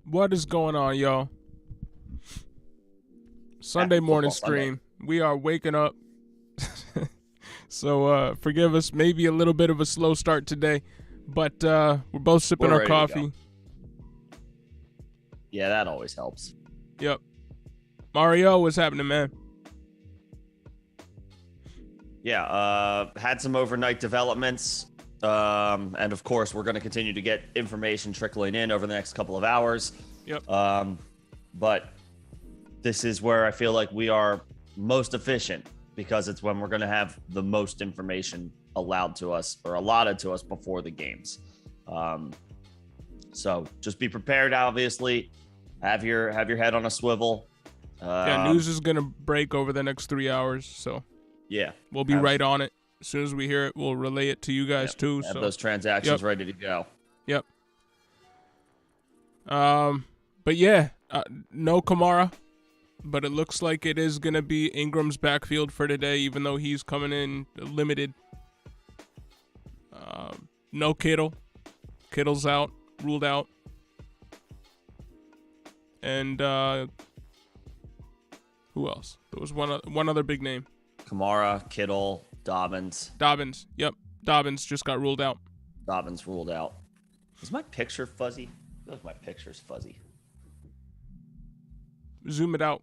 What is going on, y'all? Sunday morning stream. Sunday. We are waking up. So forgive us, maybe a little bit of a slow start today, but we're both sipping our coffee. Yeah, that always helps. Yep. Mario, what's happening, man? Yeah, had some overnight developments. And of course, we're going to continue to get information trickling in over the next couple of hours. Yep. But this is where I feel like we are most efficient, because it's when we're going to have the most information allowed to us or allotted to us before the games. So just be prepared. Obviously, have your head on a swivel. Yeah, news is going to break over the next 3 hours. So yeah, we'll be right on it. As soon as we hear it, we'll relay it to you guys too. Have those transactions ready to go. Yep. But yeah, no Kamara, but it looks like it is gonna be Ingram's backfield for today, even though he's coming in limited. No Kittle. Kittle's out, ruled out. And who else? There was one other big name. Kamara, Kittle, Dobbins. Yep. Dobbins just got ruled out. Dobbins ruled out. Is my picture fuzzy? I feel like my picture's fuzzy. Zoom it out.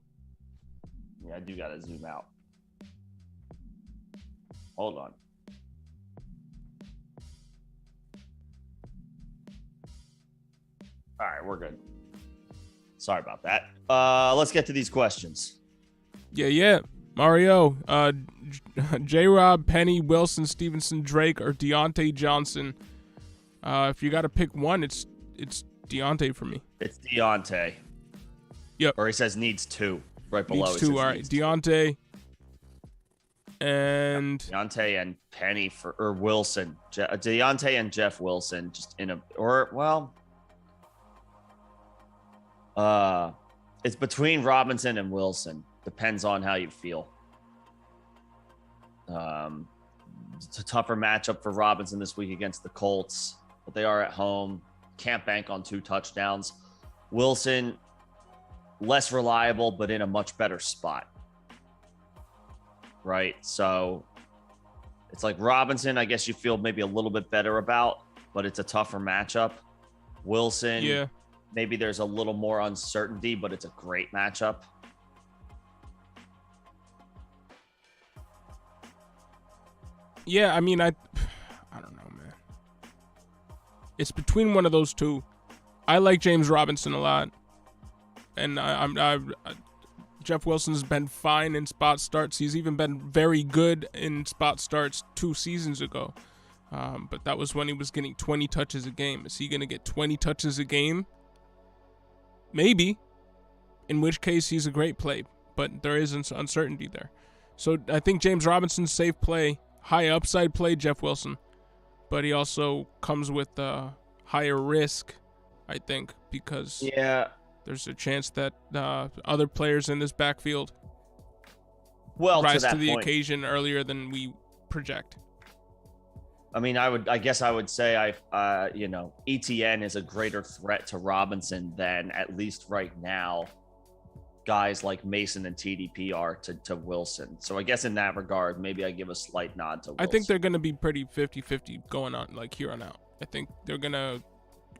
Yeah, I do gotta zoom out. Hold on. All right, we're good. Sorry about that. Let's get to these questions. Yeah. Mario, J-Rob, Penny, Wilson, Stevenson, Drake, or Deontay Johnson. If you got to pick one, it's Deontay for me. It's Deontay. Yep. Or he says needs two right below. Needs two. All right, Deontay and Penny or Wilson. Deontay and Jeff Wilson just it's between Robinson and Wilson. Depends on how you feel. It's a tougher matchup for Robinson this week against the Colts, but they are at home. Can't bank on 2 touchdowns. Wilson, less reliable, but in a much better spot. Right? So it's like Robinson, I guess you feel maybe a little bit better about, but it's a tougher matchup. Wilson, maybe there's a little more uncertainty, but it's a great matchup. Yeah, I mean, I don't know, man. It's between one of those two. I like James Robinson a lot, and Jeff Wilson's been fine in spot starts. He's even been very good in spot starts 2 seasons ago, but that was when he was getting 20 touches a game. Is he going to get 20 touches a game? Maybe, in which case he's a great play, but there is uncertainty there. So I think James Robinson's safe play. High upside play, Jeff Wilson, but he also comes with higher risk, I think, because there's a chance that other players in this backfield rise to the occasion earlier than we project. I mean, I guess I would say ETN is a greater threat to Robinson than, at least right now, guys like Mason and TDP are to Wilson. So I guess in that regard, maybe I give a slight nod to Wilson. I think they're going to be pretty 50-50 going on, like, here on out. I think they're going to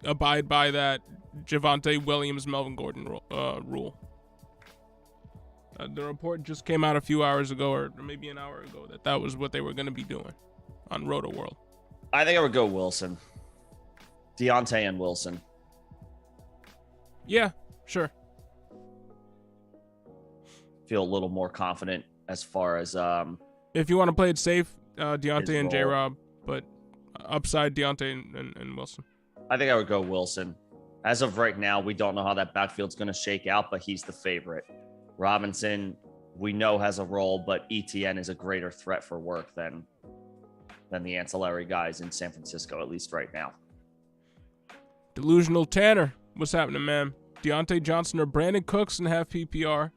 abide by that Javonte Williams, Melvin Gordon rule. The report just came out a few hours ago, or maybe an hour ago, that was what they were going to be doing on Roto World. I think I would go Wilson. Deontay and Wilson. Yeah, sure. Feel a little more confident as far as if you want to play it safe, Deontay and role. J-Rob, but upside Deontay and Wilson. I think I would go Wilson. As of right now, we don't know how that backfield's going to shake out, but he's the favorite. Robinson, we know, has a role, but ETN is a greater threat for work than the ancillary guys in San Francisco, at least right now. Delusional Tanner, what's happening, man? Deontay Johnson or Brandon Cooks in half PPR.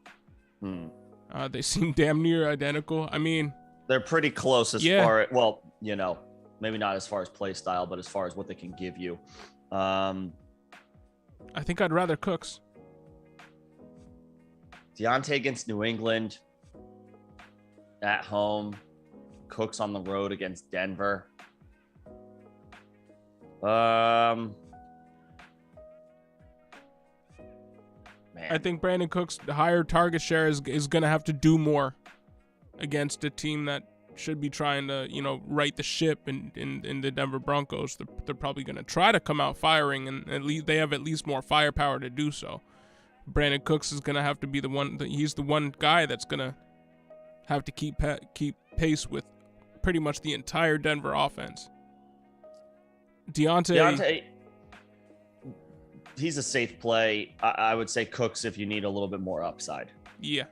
They seem damn near identical. I mean, they're pretty close as far as, well, you know, maybe not as far as play style, but as far as what they can give you. I think I'd rather Cooks. Deontay against New England at home. Cooks on the road against Denver. Man. I think Brandon Cooks' higher target share is going to have to do more against a team that should be trying to, you know, right the ship in the Denver Broncos. They're probably going to try to come out firing, and at least they have at least more firepower to do so. Brandon Cooks is going to have to be the one. He's the one guy that's going to have to keep pace with pretty much the entire Denver offense. Deontay, he's a safe play. I would say Cooks if you need a little bit more upside. Yeah.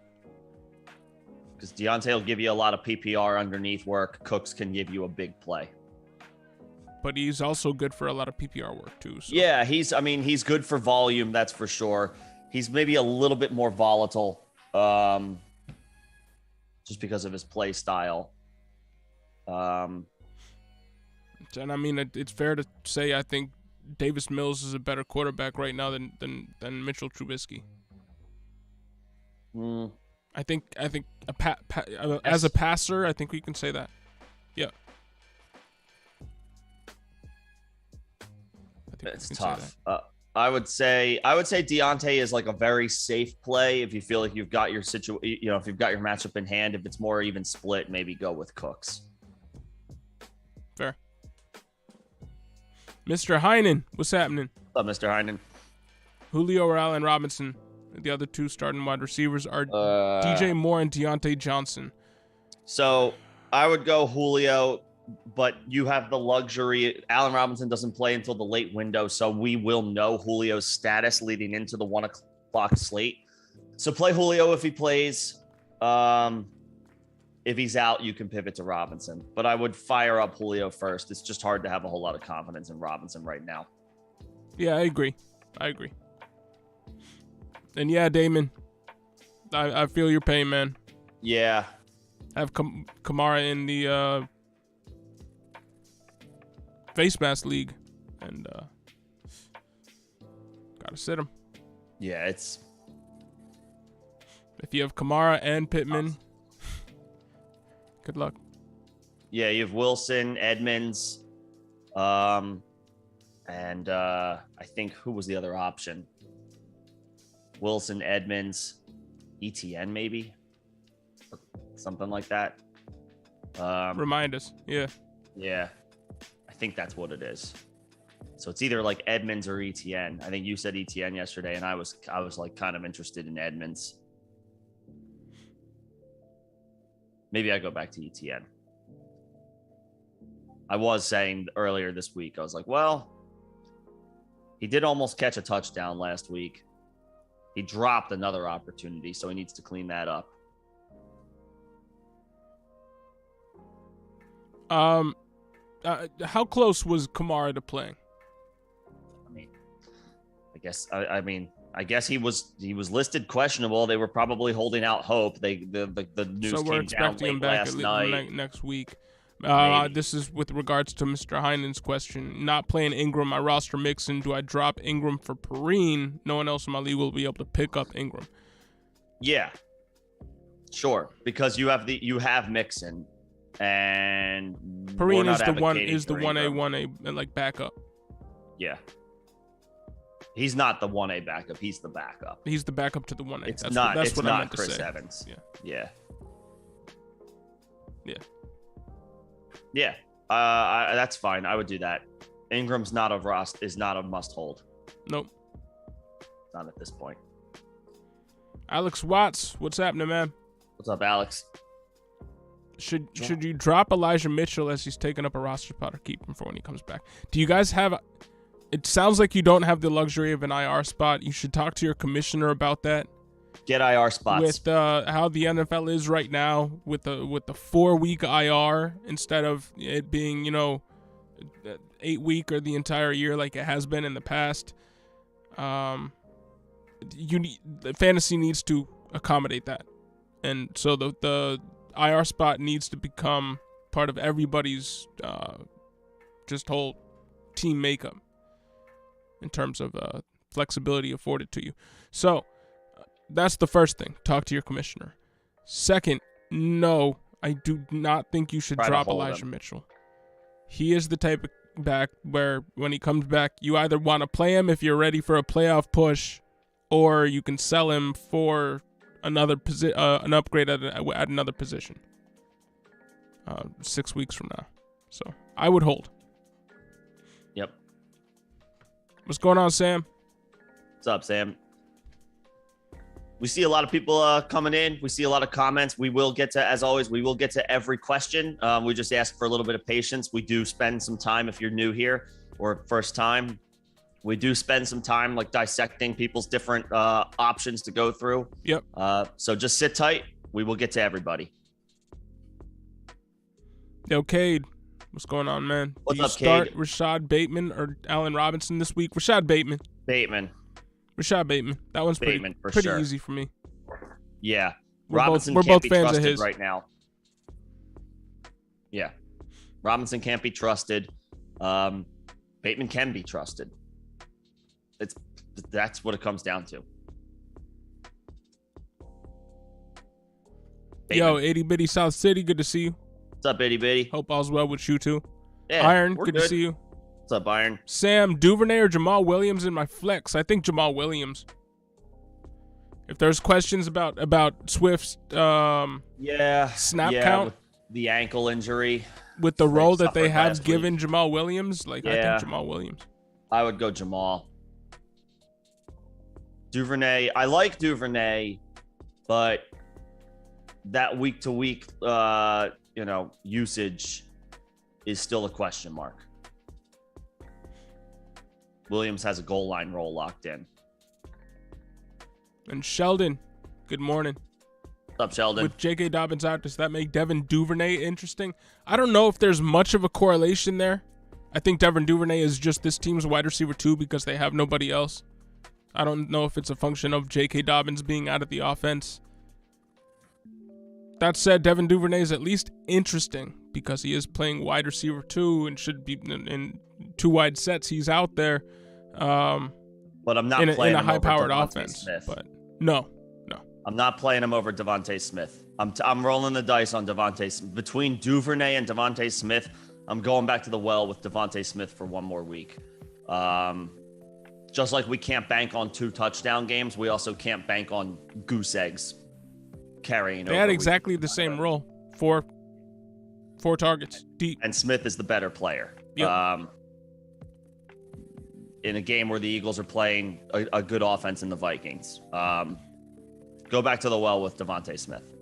Because Deontay will give you a lot of PPR underneath work. Cooks can give you a big play. But he's also good for a lot of PPR work too. So. Yeah, he's good for volume, that's for sure. He's maybe a little bit more volatile just because of his play style. And I mean, it's fair to say I think Davis Mills is a better quarterback right now than Mitchell Trubisky. I think as a passer, I think we can say that. Yeah. It's tough. I would say Deontay is like a very safe play if you feel like you've got your if you've got your matchup in hand. If it's more even split, maybe go with Cooks. Fair. Mr. Heinen, what's happening? What's up, Mr. Heinen? Julio or Allen Robinson. The other two starting wide receivers are DJ Moore and Deontay Johnson. So I would go Julio, but you have the luxury. Allen Robinson doesn't play until the late window, so we will know Julio's status leading into the 1 o'clock slate. So play Julio if he plays. If he's out, you can pivot to Robinson. But I would fire up Julio first. It's just hard to have a whole lot of confidence in Robinson right now. Yeah, I agree. And yeah, Damon, I feel your pain, man. Yeah. I have Kamara in the face mask league, and gotta sit him. Yeah, it's. If you have Kamara and Pittman, good luck. Yeah, you have Wilson, Edmonds, and I think who was the other option? Wilson, Edmonds, ETN maybe, or something like that. Remind us. Yeah. Yeah, I think that's what it is. So it's either like Edmonds or ETN. I think you said ETN yesterday, and I was like kind of interested in Edmonds. Maybe I go back to ETN. I was saying earlier this week, I was like, well, he did almost catch a touchdown last week. He dropped another opportunity, so he needs to clean that up. How close was Kamara to playing? I guess he was listed questionable. They were probably holding out hope. The news so we're came down expecting him late back last night. next week. This is with regards to Mr. Heinen's question. Not playing Ingram, my roster Mixon. Do I drop Ingram for Perrine? No one else in my league will be able to pick up Ingram. Yeah, sure. Because you have Mixon, and Perrine is the 1A like backup. Yeah. He's not the 1A backup. He's the backup. He's the backup to the 1A. It's that's not. What, that's it's what not I meant Chris to say. Evans. Yeah. That's fine. I would do that. Ingram's not is not a must hold. Nope. Not at this point. Alex Watts, what's happening, man? What's up, Alex? Should you drop Elijah Mitchell as he's taking up a roster spot, or keep him for when he comes back? Do you guys have? It sounds like you don't have the luxury of an IR spot. You should talk to your commissioner about that. Get IR spots. With how the NFL is right now, with the 4-week IR instead of it being 8-week or the entire year like it has been in the past. The fantasy needs to accommodate that, and so the IR spot needs to become part of everybody's just whole team makeup in terms of flexibility afforded to you. So that's the first thing. Talk to your commissioner. Second, no, I do not think you should drop Elijah Mitchell. He is the type of back where when he comes back, you either want to play him if you're ready for a playoff push, or you can sell him for another an upgrade at another position 6 weeks from now. So I would hold. Yep. What's going on, Sam? What's up, Sam? We see a lot of people coming in. We see a lot of comments. We will get to, as always, we will get to every question. We just ask for a little bit of patience. We do spend some time, if you're new here or first time, we do spend some time like dissecting people's different options to go through. Yep. So just sit tight. We will get to everybody. Yo, Cade, what's going on, man? What's Do you up, start Cade? Rashad Bateman or Allen Robinson this week? Rashad Bateman. Rashad Bateman. That one's Bateman, pretty sure. easy for me. Yeah. We're Robinson both can't be fans of trusted his right now. Yeah. Robinson can't be trusted. Bateman can be trusted. That's what it comes down to. Bateman. Yo, itty bitty South City, good to see you. What's up, itty bitty? Hope all's well with you too. Yeah, Iron, we're good to see you. What's up, Iron? Sam, Duvernay or Jamal Williams in my flex? I think Jamal Williams. If there's questions about Swift's snap count, with the ankle injury, with the role that suffered they have last given week. Jamal Williams, I think Jamal Williams. I would go Jamal. Duvernay, I like Duvernay, but that week to week usage is still a question mark. Williams has a goal line role locked in. And Sheldon, good morning. What's up, Sheldon? With J.K. Dobbins out, does that make Devin Duvernay interesting? I don't know if there's much of a correlation there. I think Devin Duvernay is just this team's wide receiver 2 because they have nobody else. I don't know if it's a function of J.K. Dobbins being out of the offense. That said, Devin Duvernay is at least interesting because he is playing wide receiver 2 and should be in 2 wide sets. He's out there. But I'm not playing in a him high-powered over offense. Smith. But no. I'm not playing him over Devontae Smith. I'm rolling the dice on Devontae. Between Duvernay and Devontae Smith, I'm going back to the well with Devontae Smith for one more week. Just like we can't bank on 2 touchdown games, we also can't bank on goose eggs carrying over. They had exactly the same role. 4 targets deep. And Smith is the better player. Yep. In a game where the Eagles are playing a good offense in the Vikings. Go back to the well with Devontae Smith.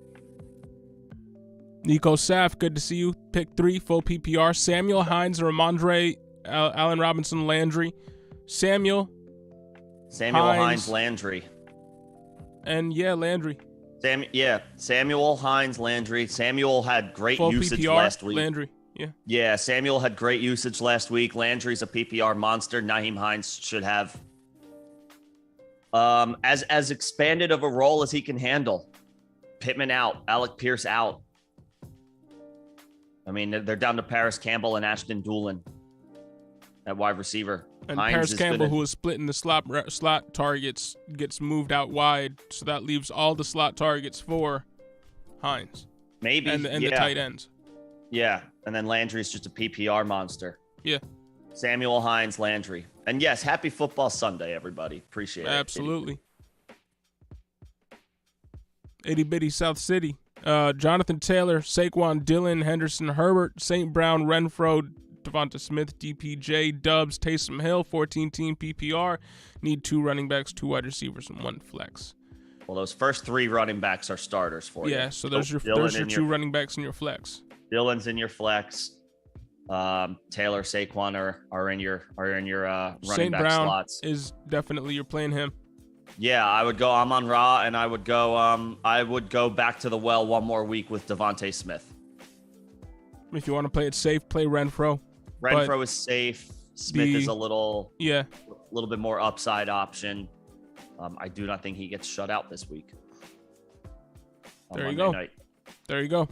Nico Saf, good to see you. Pick 3, full PPR. Samuel Hines, Ramondre, Allen Robinson, Landry. Samuel Hines, Landry. And Landry. Samuel Hines, Landry. Samuel had great full usage PPR, last week. Landry, Yeah, Samuel had great usage last week. Landry's a PPR monster. Nyheim Hines should have as expanded of a role as he can handle. Pittman out, Alec Pierce out. I mean, they're down to Paris Campbell and Ashton Doolin at wide receiver. And Hines Paris Campbell, who was splitting the slot targets, gets moved out wide, so that leaves all the slot targets for Hines. Maybe. And the tight ends. Yeah, and then Landry's just a PPR monster. Yeah. Samuel Hines, Landry. And yes, happy football Sunday, everybody. Appreciate it. Absolutely. Itty bitty South City. Jonathan Taylor, Saquon, Dillon, Henderson, Herbert, St. Brown, Renfro, Devonta Smith, DPJ, Dubs, Taysom Hill, 14-team PPR. Need 2 running backs, 2 wide receivers, and 1 flex. Well, those first 3 running backs are starters for you. Yeah, so there's your 2 running backs in your flex. Dillon's in your flex. Taylor, Saquon are in your running St. back Brown slots. is definitely, you're playing him. Yeah, I would go Amon Ra, and I would go back to the well one more week with Devontae Smith. If you want to play it safe, play Renfro. Renfro is safe. Smith is a little bit more upside option. I do not think he gets shut out this week. There you go. There you go.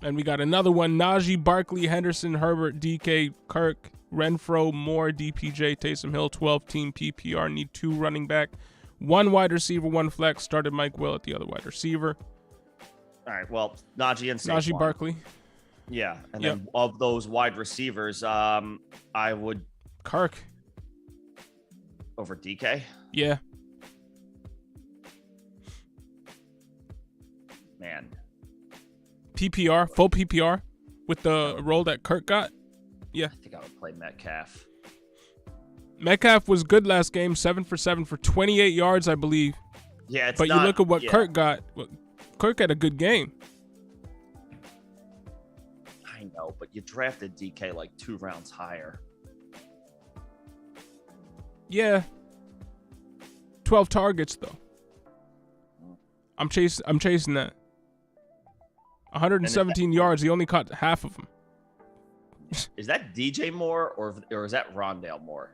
And we got another one. Najee, Barkley, Henderson, Herbert, DK, Kirk, Renfro, Moore, DPJ, Taysom Hill, 12-team PPR. Need 2 running back, 1 wide receiver, 1 flex. Started Mike Will at the other wide receiver. All right, well, Najee and Saquon. Najee, Barkley. Yeah, and then of those wide receivers, I would Kirk over DK. Yeah. Man. PPR, full PPR with the role that Kirk got. Yeah. I think I would play Metcalf. Metcalf was good last game, 7 for 7 for 28 yards, I believe. Yeah, it's but not, you look at what Kirk got. Kirk had a good game. I know, but you drafted DK like 2 rounds higher. Yeah. 12 targets though. I'm chasing that. 117 yards. He only caught half of them. Is that DJ Moore or is that Rondale Moore?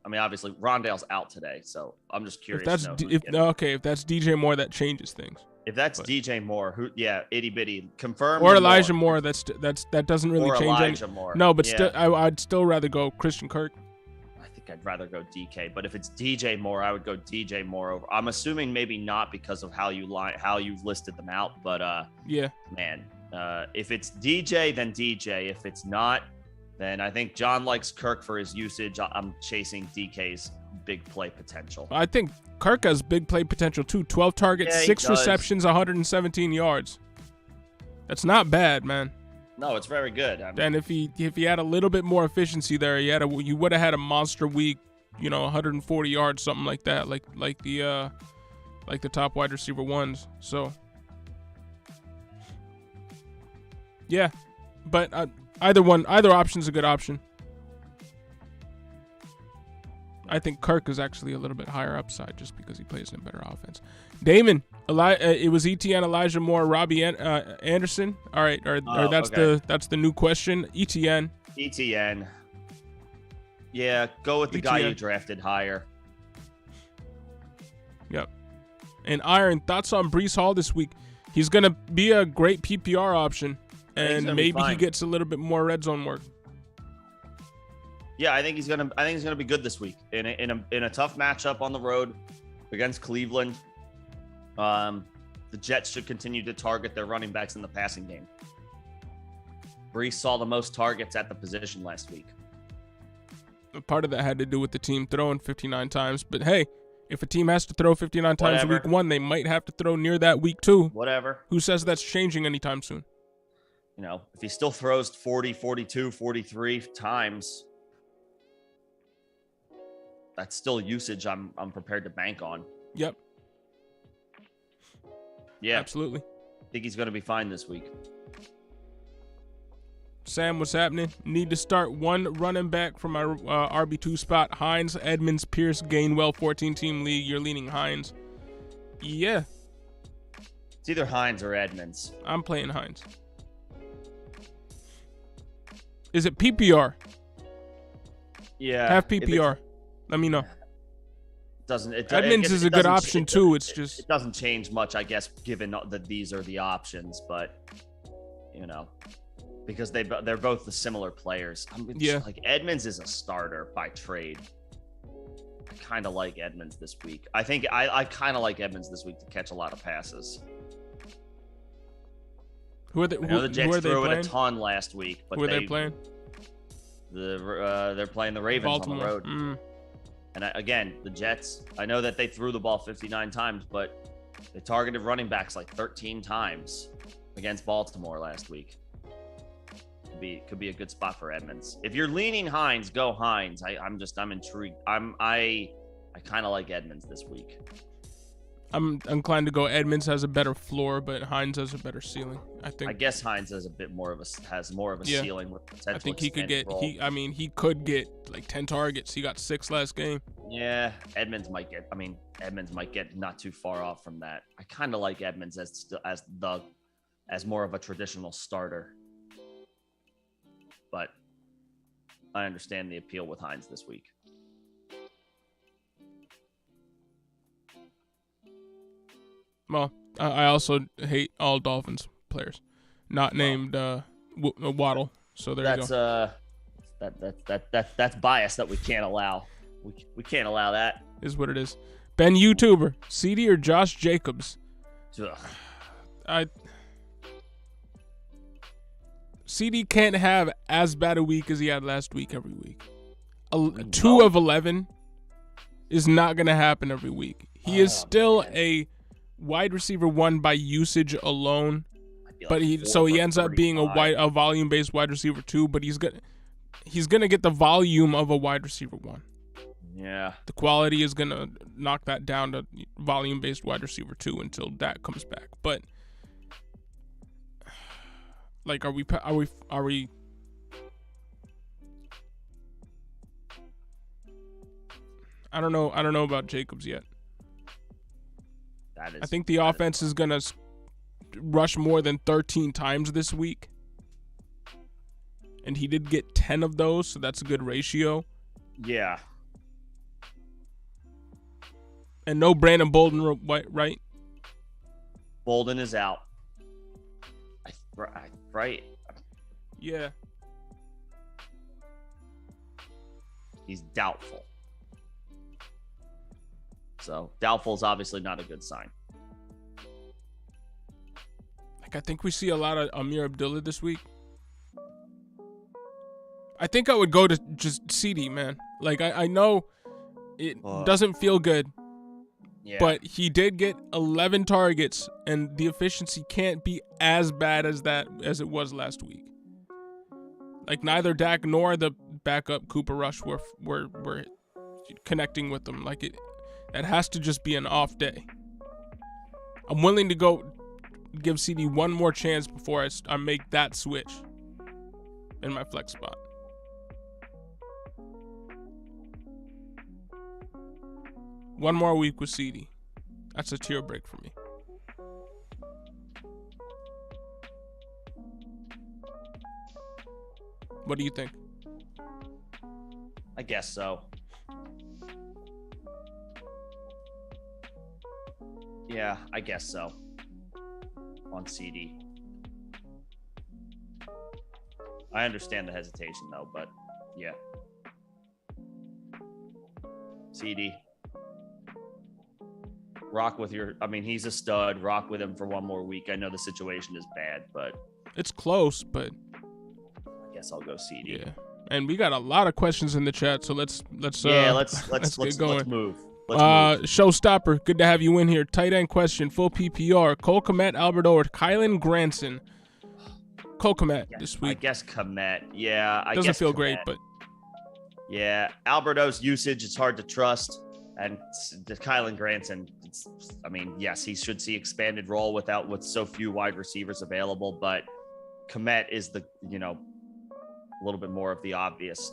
I mean, obviously Rondale's out today, so I'm just curious. If that's DJ Moore, that changes things. If that's DJ Moore, itty bitty, confirm. Or Elijah Moore, that doesn't really change Elijah anything. Moore. No, but still, I'd still rather go Christian Kirk. I think I'd rather go DK, but if it's DJ Moore, I would go DJ Moore over. I'm assuming maybe not because of how you've listed them out, but man, if it's DJ, then DJ. If it's not, then I think John likes Kirk for his usage. I'm chasing DK's big play potential. I think Kirk has big play potential too. 12 targets, 6 receptions, 117 yards. That's not bad, man. No, it's very good. And if he had a little bit more efficiency there, you would have had a monster week, 140 yards, something like that, like the top wide receiver ones. So yeah, but either option's a good option. I think Kirk is actually a little bit higher upside just because he plays in a better offense. Damon, it was ETN, Elijah Moore, Robbie Anderson. All right, or that's the new question. ETN. Yeah, go with the guy you drafted higher. Yep. And Iron, thoughts on Breece Hall this week? He's gonna be a great PPR option, and maybe he gets a little bit more red zone work. Yeah, I think he's gonna be good this week in a tough matchup on the road against Cleveland. The Jets should continue to target their running backs in the passing game. Breece saw the most targets at the position last week. Part of that had to do with the team throwing 59 times, but hey, if a team has to throw 59 times week 1, they might have to throw near that week 2. Whatever. Who says that's changing anytime soon? If he still throws 40, 42, 43 times, that's still usage I'm prepared to bank on. Yep. Yeah. Absolutely. I think he's going to be fine this week. Sam, what's happening? Need to start one running back from my RB2 spot. Hines, Edmonds, Pierce, Gainwell, 14-team league. You're leaning Hines. Yeah. It's either Hines or Edmonds. I'm playing Hines. Is it PPR? Yeah. Have PPR. Let me know. Edmonds is a good option too. It's just it doesn't change much, I guess, given that these are the options. But because they're both the similar players. Like Edmonds is a starter by trade. I kind of like Edmonds this week. I think I kind of like Edmonds this week to catch a lot of passes. Who are they? The Jets threw it a ton last week. But who are they playing? They're playing the Ravens Baltimore. on the road. And again, the Jets, I know that they threw the ball 59 times, but they targeted running backs like 13 times against Baltimore last week. Could be a good spot for Edmonds. If you're leaning Hines, go Hines. I'm intrigued. I kind of like Edmonds this week. I'm inclined to go Edmonds has a better floor, but Hines has a better ceiling. I guess Hines has more of a ceiling with potential. I think he could get he could get like 10 targets. He got 6 last game. Yeah, Edmonds might get not too far off from that. I kind of like Edmonds as more of a traditional starter. But I understand the appeal with Hines this week. Well, I also hate all Dolphins players, not named Waddle. So you go. That's bias that we can't allow. We can't allow that. Is what it is. Ben YouTuber, CD or Josh Jacobs? CD can't have as bad a week as he had last week every week. 2 of 11 is not going to happen every week. He is still a wide receiver 1 by usage alone, but he ends up being a volume-based wide receiver 2, but he's gonna get the volume of a wide receiver 1. Yeah. The quality is gonna knock that down to volume-based wide receiver 2 until that comes back. But like, are we? I don't know about Jacobs yet. I think the offense is going to rush more than 13 times this week. And he did get 10 of those, so that's a good ratio. Yeah. And no Brandon Bolden, right? Bolden is out. Right? Yeah. He's doubtful. So doubtful is obviously not a good sign. Like, I think we see a lot of Amir Abdullah this week. I think I would go to just CD, man. Like, I know it doesn't feel good. Yeah. But he did get 11 targets, and the efficiency can't be as bad as it was last week. Like, neither Dak nor the backup Cooper Rush were connecting with them. Like, it has to just be an off day. I'm willing to go give CD one more chance before I make that switch in my flex spot. One more week with CD. That's a tier break for me. What do you think? I guess so. Yeah, I guess so. On CD. I understand the hesitation though, but yeah. CD. Rock with he's a stud. Rock with him for one more week. I know the situation is bad, but it's close, but I guess I'll go CD. Yeah. And we got a lot of questions in the chat, so let's get going. Let's move. Showstopper, good to have you in here. Tight end question, full PPR. Cole Kmet, Alberto, or Kylan Granson? Cole Kmet this week. I guess Kmet. Yeah, doesn't feel Kmet. Great, but yeah, Alberto's usage is hard to trust, and Kylan Granson. Yes, he should see expanded role with so few wide receivers available, but Kmet is a little bit more of the obvious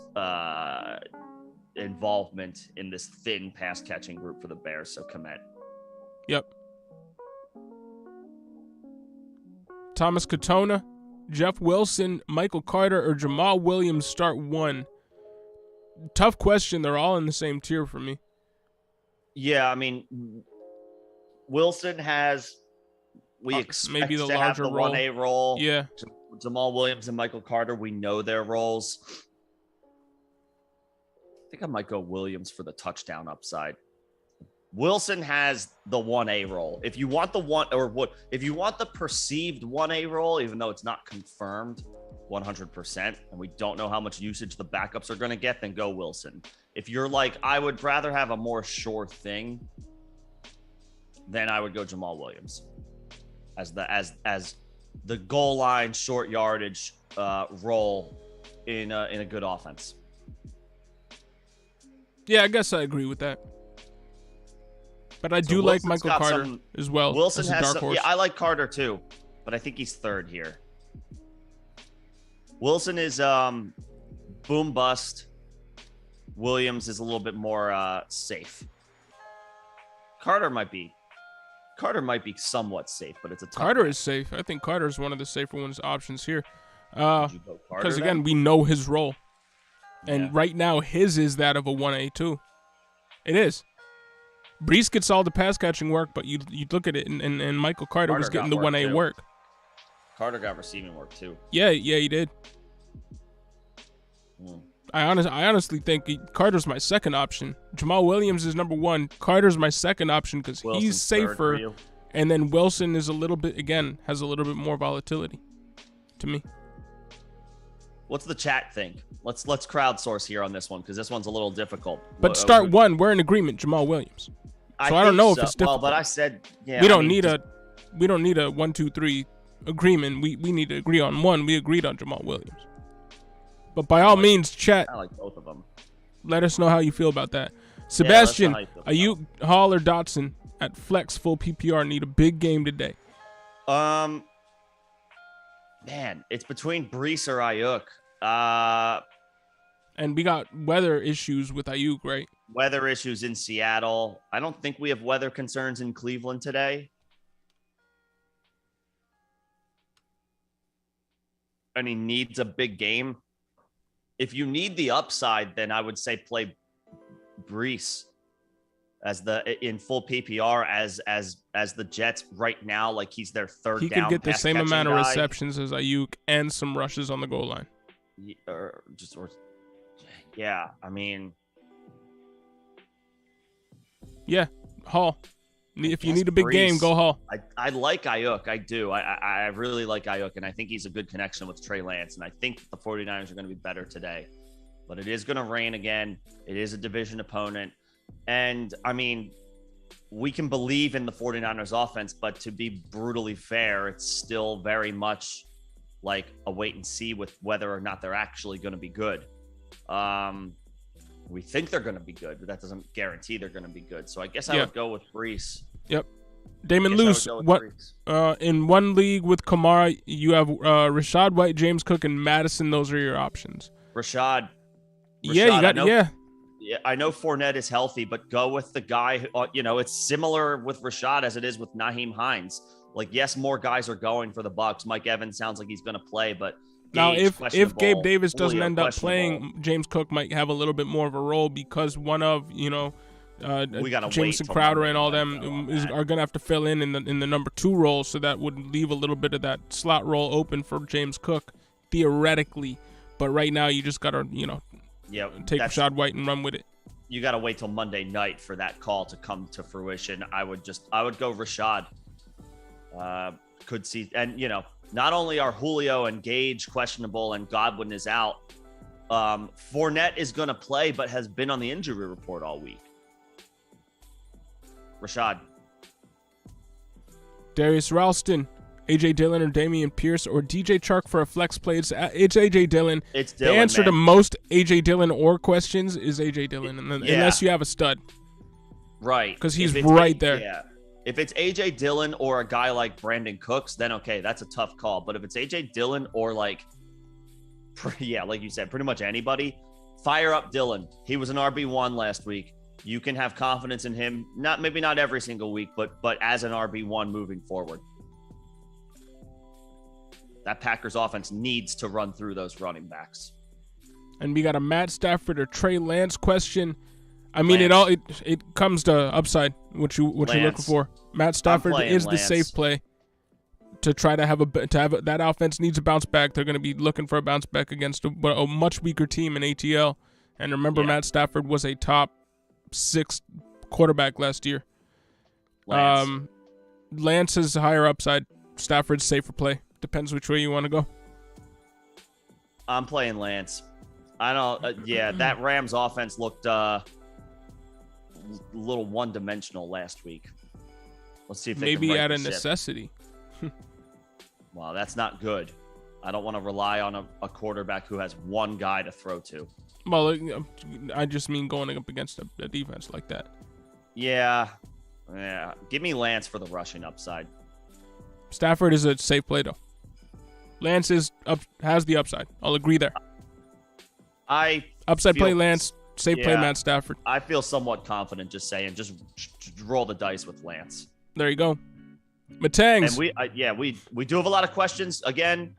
involvement in this thin pass catching group for the Bears. So Kmet. Yep. Thomas Katona, Jeff Wilson, Michael Carter, or Jamal Williams start one. Tough question. They're all in the same tier for me. Yeah, Wilson has expect maybe the to larger have the role. 1A role. Yeah. Jamal Williams and Michael Carter, we know their roles. I think I might go Williams for the touchdown upside. Wilson has the 1A role. If you want the perceived 1A role, even though it's not confirmed, 100%, and we don't know how much usage the backups are going to get, then go Wilson. If you're like, I would rather have a more sure thing, then I would go Jamal Williams as the goal line, short yardage role in a good offense. Yeah, I guess I agree with that. But I do like Michael Carter as well. Wilson as a has dark horse. Yeah, I like Carter too, but I think he's third here. Wilson is boom bust. Williams is a little bit more safe. Carter might be somewhat safe, but it's a tough Carter is safe. I think Carter is one of the safer ones options here. Would you go Carter Because then? again, we know his role. And Yeah. right now, his is that of a 1A too. It is. Brees gets all the pass catching work, but you look at it, and Michael Carter was Carter getting got the work, 1A too. work. Carter got receiving work too. Yeah, he did. I honestly think Carter's my second option. Jamal Williams is number one. Carter's my second option because he's Wilson's third for safer. you. And then Wilson is a little bit, again, has a little bit more volatility to me. What's the chat think? Let's crowdsource here on this one because this one's a little difficult. But start one, we're in agreement, Jamal Williams. So I don't know if it's difficult. Well, but I said, yeah. we don't need a 1, 2, 3 agreement. We need to agree on one. We agreed on Jamal Williams. But by all means, chat. I like both of them. Let us know how you feel about that. Sebastian, how you feel are you Hall or Dotson at flex full PPR need a big game today? Man, it's between Brees or Ayuk. And we got weather issues with Ayuk, right? Weather issues in Seattle. I don't think we have weather concerns in Cleveland today. And he needs a big game. If you need the upside, then I would say play Brees as in full PPR as the Jets right now, like he's their third He down. could get the same amount of guy. receptions as Ayuk and some rushes on the goal line. Yeah, I mean, yeah, Hall. If you Yes, need a big game, Brees. go Hall. I like Ayuk. I do. I really like Ayuk, and I think he's a good connection with Trey Lance, and I think the 49ers are going to be better today. But it is going to rain again. It is a division opponent. And, I mean, we can believe in the 49ers offense, but to be brutally fair, it's still very much like a wait and see with whether or not they're actually going to be good. We think they're going to be good, but that doesn't guarantee they're going to be good. So I guess I would go with Brees. Yep. Damon Luce, what in one league with Kamara, you have Rashad White, James Cook, and Madison. Those are your options. Rashad, Yeah, you got Yeah, I know Fournette is healthy, but go with the guy who, it's similar with Rashad as it is with Naheem Hines. Like, yes, more guys are going for the Bucs. Mike Evans sounds like he's going to play, but now if Gabe Davis doesn't Julio end up playing, James Cook might have a little bit more of a role because one of we gotta Jameson wait Crowder Monday and all to them know are going to have to fill in the number 2 role, so that would leave a little bit of that slot role open for James Cook theoretically. But right now, you just got to take Rashad White and run with it. You got to wait till Monday night for that call to come to fruition. I would go Rashad. Could see, and not only are Julio and Gage questionable and Godwin is out, Fournette is going to play, but has been on the injury report all week. Rashad. Darius Ralston, A.J. Dillon or Damian Pierce or DJ Chark for a flex play. It's A.J. Dillon. It's Dillon, the answer man. to most A.J. Dillon or questions is A.J. Dillon, unless you have a stud. Right. Because he's right there. Yeah. If it's A.J. Dillon or a guy like Brandon Cooks, then okay, that's a tough call. But if it's A.J. Dillon or like you said, pretty much anybody, fire up Dillon. He was an RB1 last week. You can have confidence in him. Maybe not every single week, but as an RB1 moving forward. That Packers offense needs to run through those running backs. And we got a Matt Stafford or Trey Lance question. I mean, Lance. it comes to upside, what you're looking for. Matt Stafford is the safe play to try to have that offense needs a bounce back. They're going to be looking for a bounce back against a much weaker team in ATL. And remember, Matt Stafford was a top 6 quarterback last year. Lance is higher upside. Stafford's safer play. Depends which way you want to go. I'm playing Lance. I don't. Yeah, that Rams offense looked a little one-dimensional last week. Let's see if they maybe can right out the of ship. necessity. Well, that's not good. I don't want to rely on a quarterback who has one guy to throw to. Well, I just mean going up against a defense like that. Yeah. Give me Lance for the rushing upside. Stafford is a safe play though. Lance has the upside. I'll agree there. Upside play Lance, safe play Matt Stafford. I feel somewhat confident just saying, just roll the dice with Lance. There you go. Matangs. And we do have a lot of questions. Again,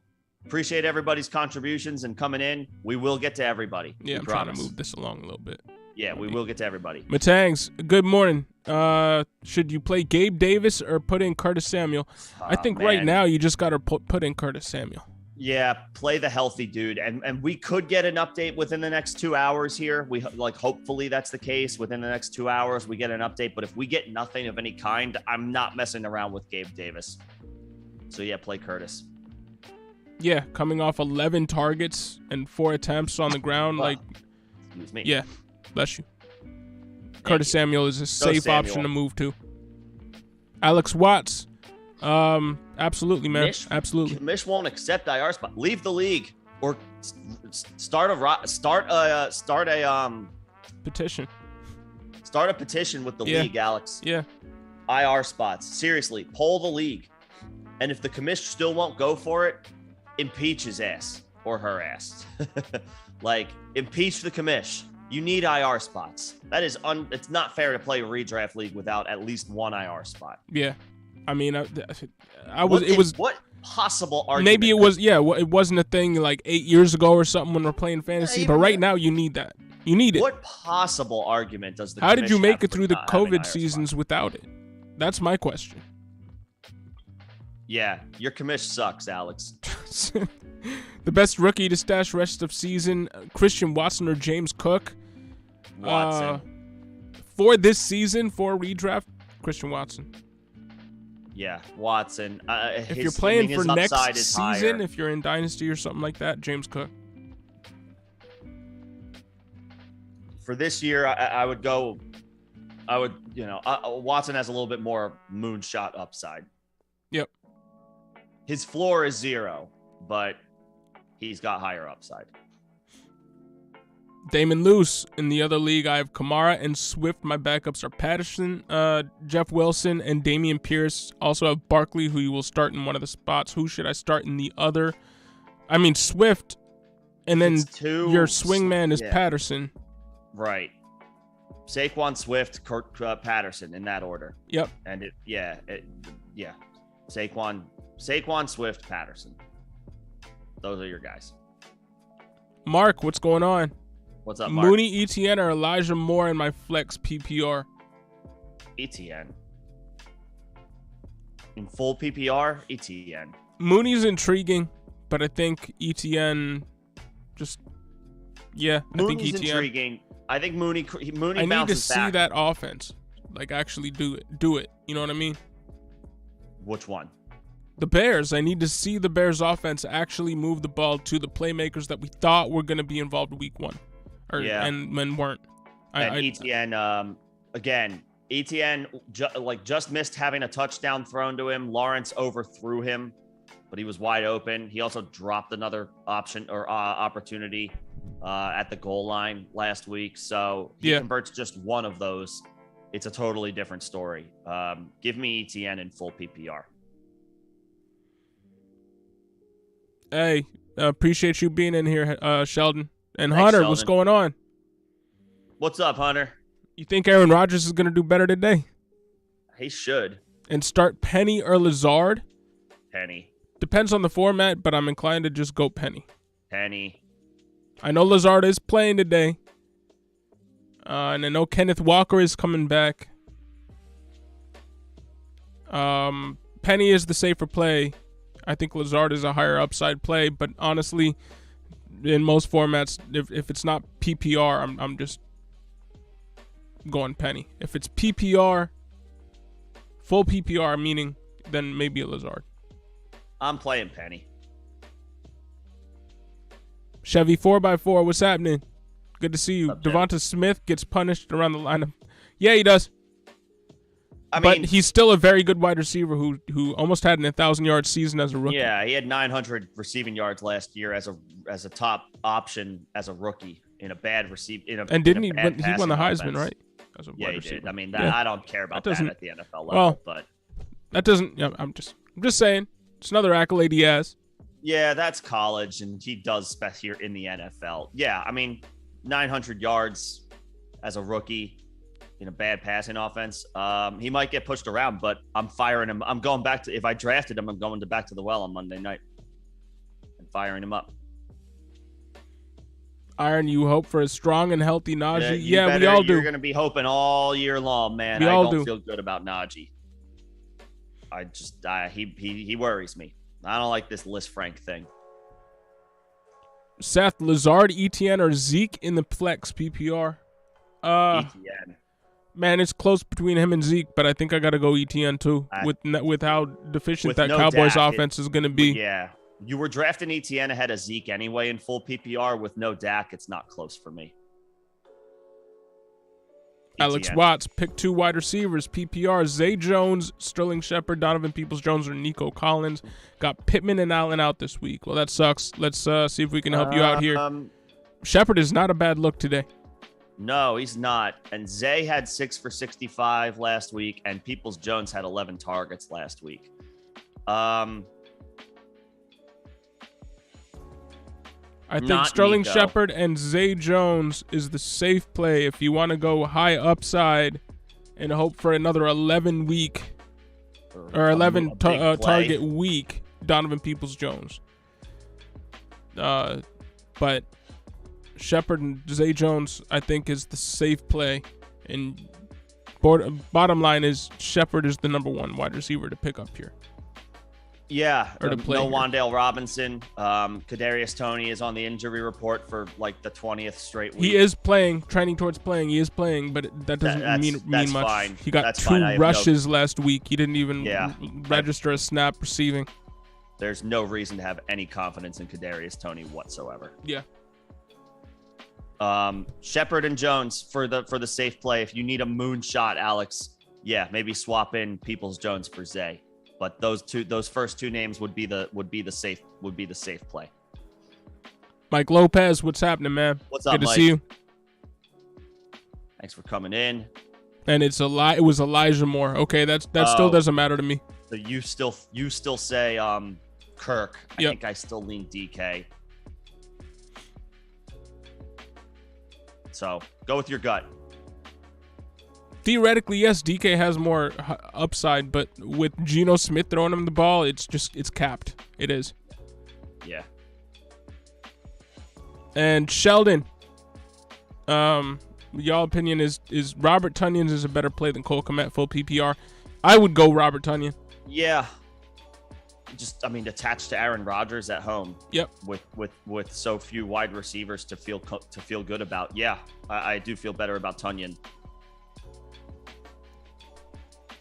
appreciate everybody's contributions and coming in. We will get to everybody. Yeah, I'm trying to move this along a little bit. Yeah, we will get to everybody. Matangs, good morning. Should you play Gabe Davis or put in Curtis Samuel? I think right now you just got to put in Curtis Samuel. Yeah, play the healthy dude. And we could get an update within the next 2 hours here. We hopefully that's the case. Within the next 2 hours, we get an update. But if we get nothing of any kind, I'm not messing around with Gabe Davis. So yeah, play Curtis. Yeah, coming off 11 targets and 4 attempts on the ground. Excuse me. Yeah, bless you. Curtis Samuel is a safe option to move to. Alex Watts. Absolutely, man. Absolutely. Mish won't accept IR spot. Leave the league or start a petition. Start a petition with the league, Alex. Yeah. IR spots. Seriously, poll the league. And if the commish still won't go for it, impeach his ass or her ass. Impeach the commish. You need IR spots. That is it's not fair to play a redraft league without at least one IR spot. Yeah. I mean, what possible argument? Maybe it was, it wasn't a thing like 8 years ago or something when we're playing fantasy, but right now you need that. You need it. What possible argument does the How did you make it through the COVID seasons without it? That's my question. Yeah, your commish sucks, Alex. The best rookie to stash rest of season, Christian Watson or James Cook? Watson. For this season, for redraft, Christian Watson. Yeah, Watson. If you're playing for next season, if you're in Dynasty or something like that, James Cook. For this year, I would go. Watson has a little bit more moonshot upside. Yep. His floor is 0, but he's got higher upside. Damon Luce. In the other league, I have Kamara and Swift. My backups are Patterson, Jeff Wilson, and Dameon Pierce. Also have Barkley, who you will start in one of the spots. Who should I start in the other? I mean, Swift, and then your swingman is Patterson. Right. Saquon, Swift, Patterson in that order. Yep. And Saquon, Swift, Patterson. Those are your guys. Mark, what's going on? What's up, Mark? Mooney, ETN, or Elijah Moore in my flex PPR? ETN. In full PPR, ETN. Mooney's intriguing, but I think ETN Mooney's intriguing. I think Mooney bounces back. I need to see that offense. Actually do it. You know what I mean? Which one? The Bears. I need to see the Bears offense actually move the ball to the playmakers that we thought were going to be involved in week 1. And weren't. ETN, again, ETN just missed having a touchdown thrown to him. Lawrence overthrew him, but he was wide open. He also dropped another opportunity at the goal line last week. So he converts just one of those. It's a totally different story. Give me ETN in full PPR. Hey, appreciate you being in here, Sheldon. And Thanks, Hunter, Sheldon. What's going on? What's up, Hunter? You think Aaron Rodgers is going to do better today? He should. And start Penny or Lazard? Penny. Depends on the format, but I'm inclined to just go Penny. Penny. I know Lazard is playing today. And I know Kenneth Walker is coming back. Penny is the safer play. I think Lazard is a higher upside play, but honestly, in most formats, if it's not PPR, I'm just going Penny. If it's PPR, full PPR, meaning then maybe a Lazard. I'm playing Penny. Chevy 4x4, what's happening? Good to see you. What's up, Devonta Smith gets punished around the lineup. Yeah, he does. I But mean, he's still a very good wide receiver who almost had an 1,000-yard season as a rookie. yeah, he had 900 receiving yards last year as a top option as a rookie in a bad receive. And didn't he won the Heisman, right? As a Yeah, wide he receiver. did. I mean, Yeah. I don't care about that at the NFL level, well, but that doesn't. Yeah, I'm just saying. It's another accolade he has. yeah, that's college, and he does best here in the NFL. Yeah, I mean, 900 yards as a rookie in a bad passing offense. He might get pushed around, but I'm firing him. I'm going back to, if I drafted him, I'm going back to the well on Monday night and firing him up. Iron, you hope for a strong and healthy Najee. Yeah, we all do. You're going to be hoping all year long, man. We I all don't do. feel good about Najee. He worries me. I don't like this Liz Frank thing. Seth, Lazard, ETN, or Zeke in the flex PPR? ETN. Man, it's close between him and Zeke, but I think I got to go ETN too, with how deficient with that no Cowboys Dak, offense is going to be. Yeah. You were drafting ETN ahead of Zeke anyway in full PPR. With no Dak, it's not close for me. Alex ETN. Watts, pick 2 wide receivers, PPR, Zay Jones, Sterling Shepard, Donovan Peoples-Jones, or Nico Collins. Got Pittman and Allen out this week. Well, that sucks. Let's see if we can help you out here. Shepard is not a bad look today. No, he's not. And Zay had 6 for 65 last week, and Peoples-Jones had 11 targets last week. I think Not Sterling Nico. Shepard and Zay Jones is the safe play if you want to go high upside and hope for another 11-week or 11 target week. Donovan Peoples-Jones. But Shepard and Zay Jones, I think, is the safe play. And bottom line is Shepard is the number 1 wide receiver to pick up here. Yeah, Or to play no here. Wan'Dale Robinson. Kadarius Toney is on the injury report for like the 20th straight week. He is playing, trending towards playing. He is playing, but that doesn't mean that's much. fine. He got That's 2 fine. I have rushes last week. He didn't even Yeah. register a snap receiving. There's no reason to have any confidence in Kadarius Toney whatsoever. Yeah. Shepard and Jones for the safe play. If you need a moonshot, Alex, yeah, maybe swap in Peoples-Jones for Zay. But those first 2 names would be the safe play. Mike Lopez, what's happening, man? What's up, Good to Mike? see you. Thanks for coming in. And it was Elijah Moore. Okay, that still doesn't matter to me. So you still say Kirk. I Yep. think I still lean DK. So go with your gut. Theoretically, yes, DK has more upside, but with Geno Smith throwing him the ball, it's capped. It is. Yeah. And Sheldon, y'all opinion is Robert Tonyan is a better play than Cole Kmet full PPR. I would go Robert Tonyan. Yeah. Just, I mean, attached to Aaron Rodgers at home. Yep. With so few wide receivers to feel good about. Yeah, I do feel better about Tonyan.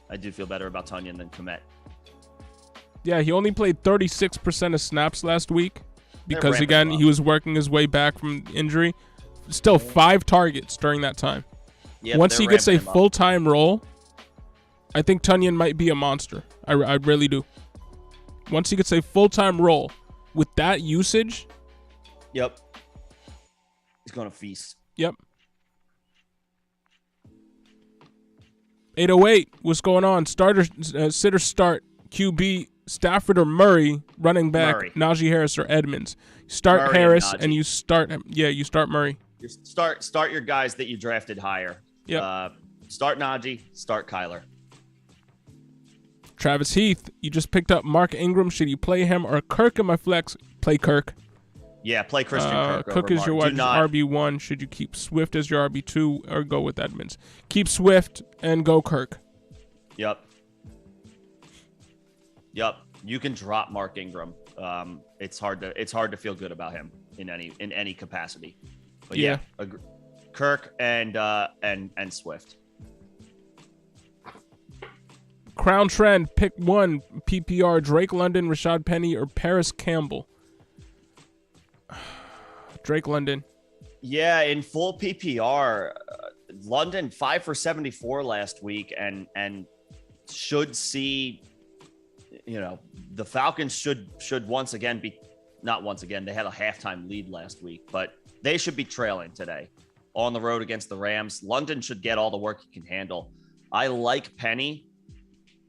I do feel better about Tonyan than Kmet. Yeah, he only played 36% of snaps last week because, ramping again, him up. he was working his way back from injury. Still 5 targets during that time. Yeah, Once they're he gets a ramping him up. full-time role, I think Tonyan might be a monster. I really do. Once he gets a full-time role with that usage, Yep. He's going to feast. yep. 808, what's going on? Sitter start, QB, Stafford or Murray, running back, Murray. Najee Harris or Edmonds. Start Murray and Harris Najee. and you start Murray. You start your guys that you drafted higher. Yep. Start Najee, start Kyler. Travis Heath, you just picked up Mark Ingram. Should you play him or Kirk in my flex? Play Kirk. Yeah, play Christian Kirk. Cook over is your Mark. Do not- RB1. Should you keep Swift as your RB2 or go with Edmonds? Keep Swift and go Kirk. Yep. You can drop Mark Ingram. It's hard to feel good about him in any capacity. But yeah, Kirk and Swift. Crown Trend, pick 1 PPR, Drake London, Rashad Penny, or Paris Campbell. Drake London. Yeah, in full PPR, London 5 for 74 last week, and should see, the Falcons should once again be, not once again, they had a halftime lead last week, but they should be trailing today on the road against the Rams. London should get all the work he can handle. I like Penny.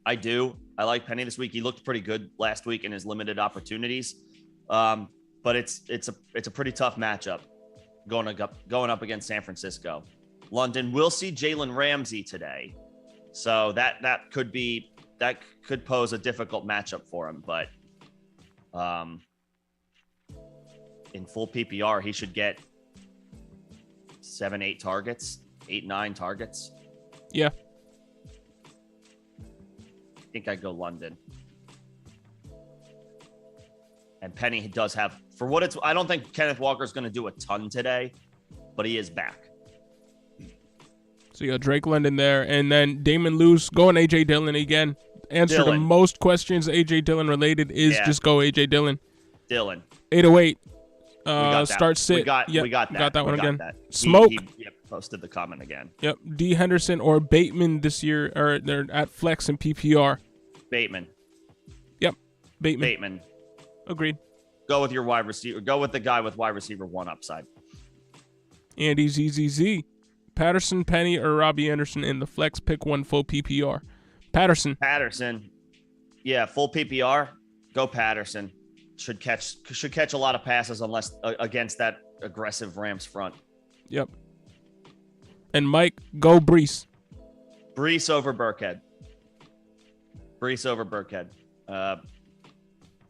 I do. I like Penny this week. He looked pretty good last week in his limited opportunities. But it's a pretty tough matchup going up against San Francisco. London will see Jalen Ramsey today, so that could pose a difficult matchup for him. But in full PPR, he should get 7-8 targets, 8-9 targets. Yeah, I think I'd go London. And Penny does have, for what it's, I don't think Kenneth Walker's going to do a ton today, but he is back. So you got Drake London there, and then Damon Lewis going A.J. Dillon again. Answer to most questions A.J. Dillon related is just go A.J. Dillon. 808. Start sit. We got that one again. That. Smoke. He posted the comment again. Yep. D. Henderson or Bateman this year, or they're at flex and PPR. Bateman. Yep. Bateman. Agreed. Go with your wide receiver. Go with the guy with wide receiver 1 upside. Andy ZZZ. Patterson, Penny, or Robbie Anderson in the flex. Pick one full PPR. Patterson. Yeah, full PPR. Go Patterson. Should catch a lot of passes unless against that aggressive Rams front. Yep. And Mike, go Brees. Brees over Burkhead.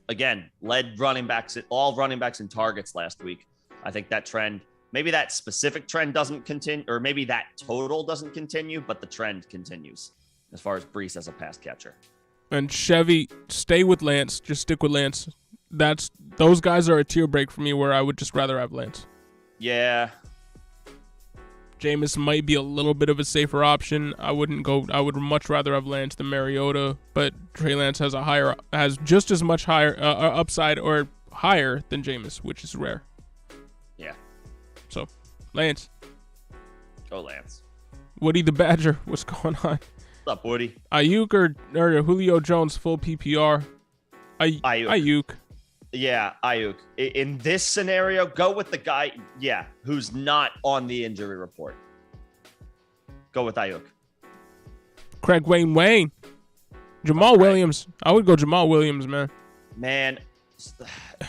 Again, led all running backs in targets last week. I think that trend, maybe that specific trend doesn't continue, or maybe that total doesn't continue, but the trend continues as far as Brees as a pass catcher. And Chevy, stay with Lance. Just stick with Lance. Those guys are a tier break for me where I would just rather have Lance. Yeah. Jameis might be a little bit of a safer option. I would much rather have Lance than Mariota, but Trey Lance has just as much higher upside or higher than Jameis, which is rare. Yeah. So, Lance. Go Lance. Woody the Badger, what's going on? What's up, Woody? Ayuk or Julio Jones full PPR? Ayuk. Yeah, Ayuk. In this scenario, go with the guy, who's not on the injury report. Go with Ayuk. Craig Wayne. Jamal Williams. I would go Jamal Williams, man. Man,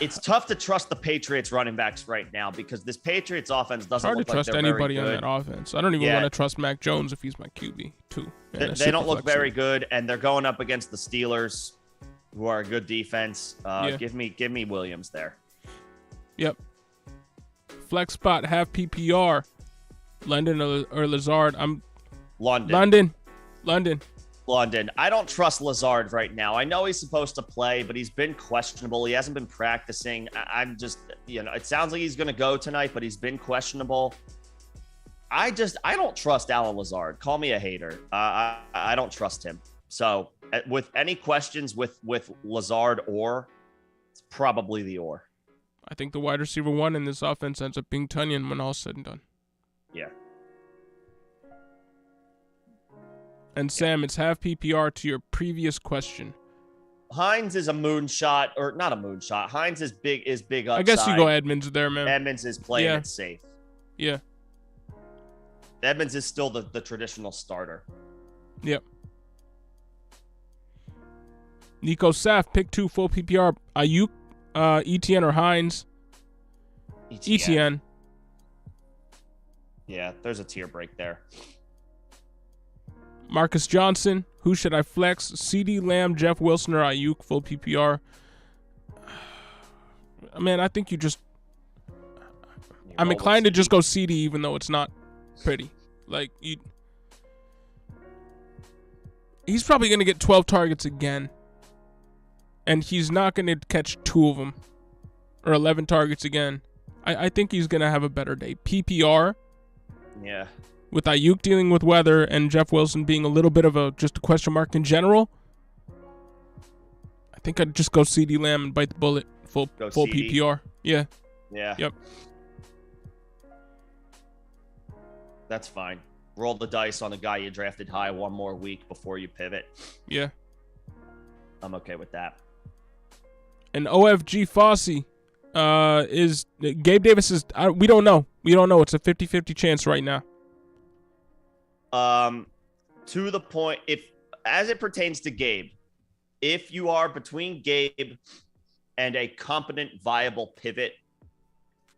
it's tough to trust the Patriots running backs right now because this Patriots offense doesn't look like they're very good. Hard to trust anybody on that offense. I don't even want to trust Mac Jones if he's my QB, too. They don't look very good, and they're going up against the Steelers, who are a good defense. Give me Williams there. Yep. Flex spot, half PPR. London or Lazard. London. London. I don't trust Lazard right now. I know he's supposed to play, but he's been questionable. He hasn't been practicing. I'm just, it sounds like he's going to go tonight, but he's been questionable. I don't trust Alan Lazard. Call me a hater. I don't trust him. So with any questions with Lazard it's probably the or. I think the wide receiver 1 in this offense ends up being Tunyon when all's said and done. Yeah. And Sam, it's half PPR to your previous question. Hines is a moonshot, or not a moonshot. Hines is big upside. I guess you go Edmonds there, man. Edmonds is playing it safe. Yeah. Edmonds is still the traditional starter. Yep. Nico Saf, pick 2 full PPR. Ayuk, ETN or Hines? ETN. Yeah, there's a tier break there. Marcus Johnson, who should I flex? CeeDee Lamb, Jeff Wilson, or Ayuk, full PPR? Man, I think I'm inclined to just go CeeDee, even though it's not pretty. Like, he's probably going to get 12 targets again. And he's not going to catch 2 of them. Or 11 targets again. I think he's going to have a better day. PPR. Yeah. With Ayuk dealing with weather and Jeff Wilson being a little bit of just a question mark in general, I think I'd just go CeeDee Lamb and bite the bullet. Full PPR. Yeah. Yeah. Yep. That's fine. Roll the dice on the guy you drafted high one more week before you pivot. Yeah. I'm okay with that. And OFG Fossey is Gabe Davis is we don't know. We don't know. It's a 50-50 chance right now. To the point, if as it pertains to Gabe, if you are between Gabe and a competent, viable pivot,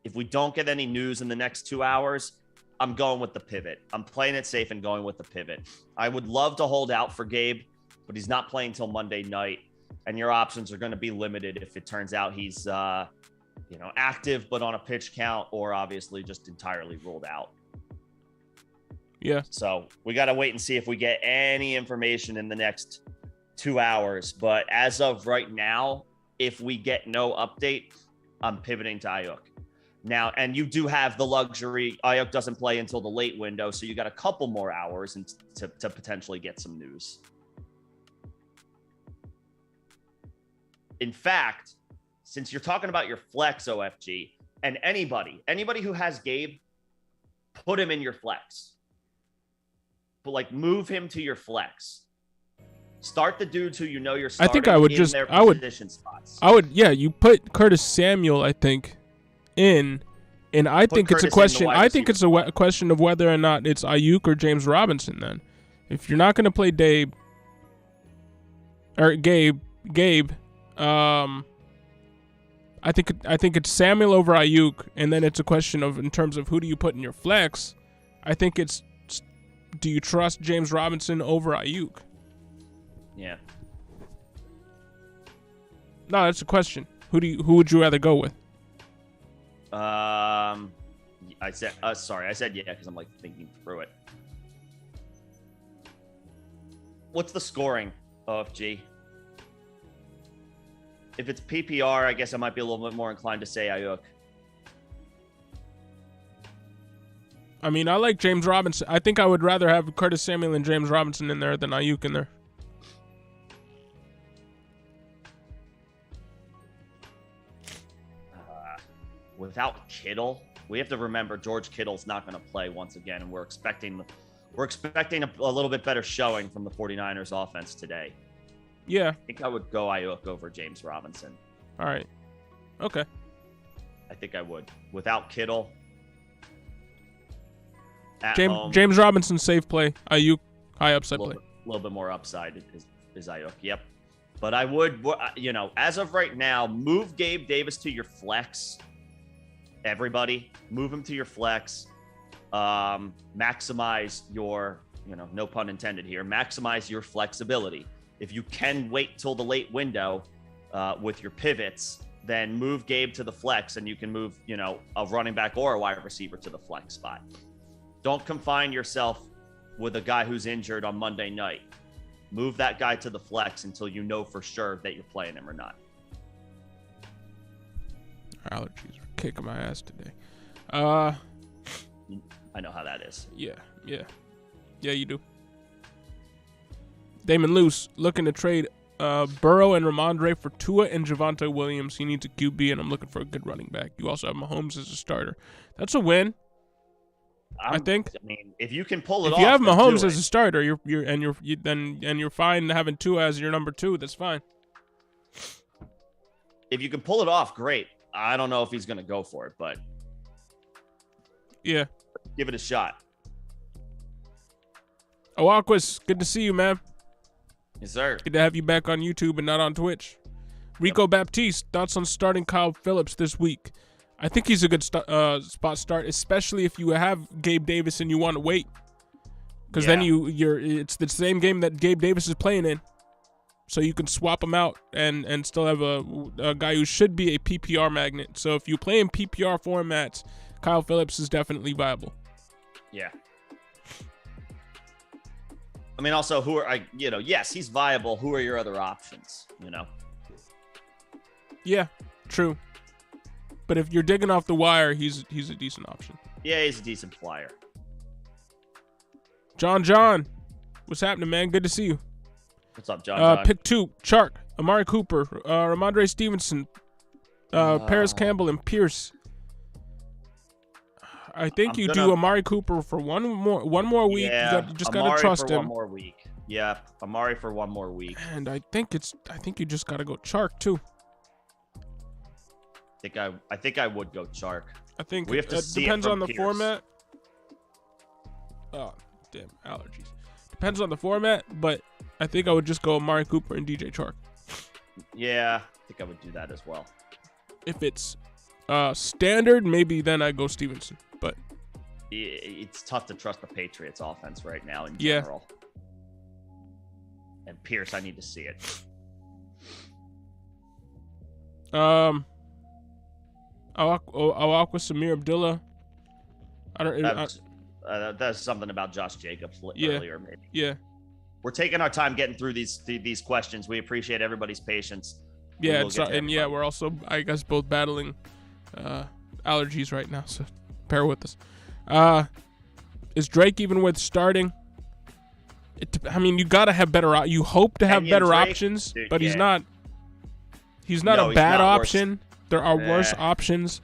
if we don't get any news in the next 2 hours, I'm going with the pivot. I'm playing it safe and going with the pivot. I would love to hold out for Gabe, but he's not playing till Monday night, and your options are going to be limited if it turns out he's, active but on a pitch count, or obviously just entirely ruled out. Yeah. So we got to wait and see if we get any information in the next 2 hours. But as of right now, if we get no update, I'm pivoting to Ayuk. Now, and you do have the luxury. Ayuk doesn't play until the late window, so you got a couple more hours to potentially get some news. In fact, since you're talking about your flex OFG, and anybody who has Gabe, put him in your flex. But move him to your flex. Start the dudes who you're starting. I think I would position spots. You put Curtis Samuel, I think, in, and I think it's a question. I think it's a question of whether or not it's Ayuk or James Robinson. Then, if you're not going to play Gabe, I think it's Samuel over Ayuk, and then it's a question of, in terms of who do you put in your flex. I think it's, do you trust James Robinson over Ayuk? Yeah. No, that's a question. Who would you rather go with? I said yeah because I'm thinking through it. What's the scoring, OFG? If it's PPR, I guess I might be a little bit more inclined to say Ayuk. I mean, I like James Robinson. I think I would rather have Curtis Samuel and James Robinson in there than Ayuk in there. Without Kittle, we have to remember George Kittle's not going to play once again, and we're expecting a little bit better showing from the 49ers offense today. Yeah. I think I would go Ayuk over James Robinson. All right. Okay. I think I would. Without Kittle. James Robinson, safe play. Ayuk, high upside play. A little bit more upside is Ayuk. Yep. But I would, as of right now, move Gabe Davis to your flex. Everybody, move him to your flex. Maximize your, no pun intended here, maximize your flexibility. If you can wait till the late window with your pivots, then move Gabe to the flex, and you can move, a running back or a wide receiver to the flex spot. Don't confine yourself with a guy who's injured on Monday night. Move that guy to the flex until you know for sure that you're playing him or not. Allergies are kicking my ass today. I know how that is. Yeah, you do. Damon Luce looking to trade Burrow and Ramondre for Tua and Javonte Williams. He needs a QB, and I'm looking for a good running back. You also have Mahomes as a starter. That's a win. I think. I mean, if you can pull it off, if you have Mahomes as a starter, you're fine having Tua as your number 2. That's fine. If you can pull it off, great. I don't know if he's going to go for it, but yeah, give it a shot. Aquas, good to see you, man. Yes, sir. Good to have you back on YouTube and not on Twitch. Rico Baptiste, thoughts on starting Kyle Phillips this week? I think he's a good spot start, especially if you have Gabe Davis and you want to wait, because then it's the same game that Gabe Davis is playing in, so you can swap him out and still have a guy who should be a PPR magnet. So if you play in PPR formats, Kyle Phillips is definitely viable. Yeah. I mean, also, yes, he's viable. Who are your other options? Yeah, true. But if you're digging off the wire, he's a decent option. Yeah, he's a decent flyer. John, what's happening, man? Good to see you. What's up, John? Pick 2, Chark, Amari Cooper, Ramondre Stevenson, Paris Campbell, and Pierce. I think I'm you gonna- do Amari Cooper for one more week. Yeah, You just gotta Amari trust for him. one more week. Yeah, Amari for one more week. And I think you just gotta go Chark too. I think I would go Chark. I think We have to it see it depends from on the Pierce. format. Oh, damn, allergies. Depends on the format, but I think I would just go Amari Cooper and DJ Chark. Yeah, I think I would do that as well. If it's standard, maybe then I go Stevenson. But It's tough to trust the Patriots offense right now in Yeah. general. And Pierce, I need to see it. I'll walk with Samir Abdullah. I don't. That's something about Josh Jacobs Yeah. earlier, maybe. Yeah. We're taking our time getting through these questions. We appreciate everybody's patience. Yeah, will get to everybody. we're also, I guess, both battling allergies right now, so bear with us. Is Drake even worth starting? I mean, you gotta have better. You hope to have Kenyon better Drake? options, Dude, but he's yeah. not. He's not No, a he's bad not worse. option. There are worse Yeah. options,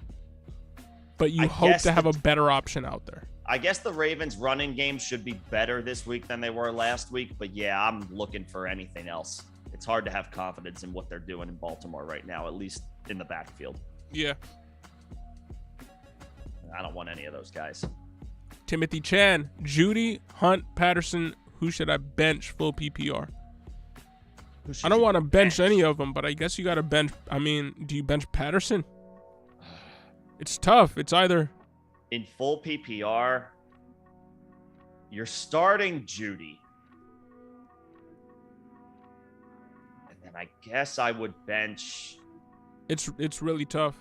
but you I hope guess to have the- a better option out there. I guess the Ravens' running game should be better this week than they were last week, but yeah, I'm looking for anything else. It's hard to have confidence in what they're doing in Baltimore right now, at least in the backfield. Yeah. I don't want any of those guys. Timothy Chan, Judy, Hunt, Patterson. Who should I bench full PPR? I don't want to bench any of them, but I guess you got to bench. I mean, do you bench Patterson? It's tough. It's either. In full PPR, you're starting Judy. And then I guess I would bench. It's really tough.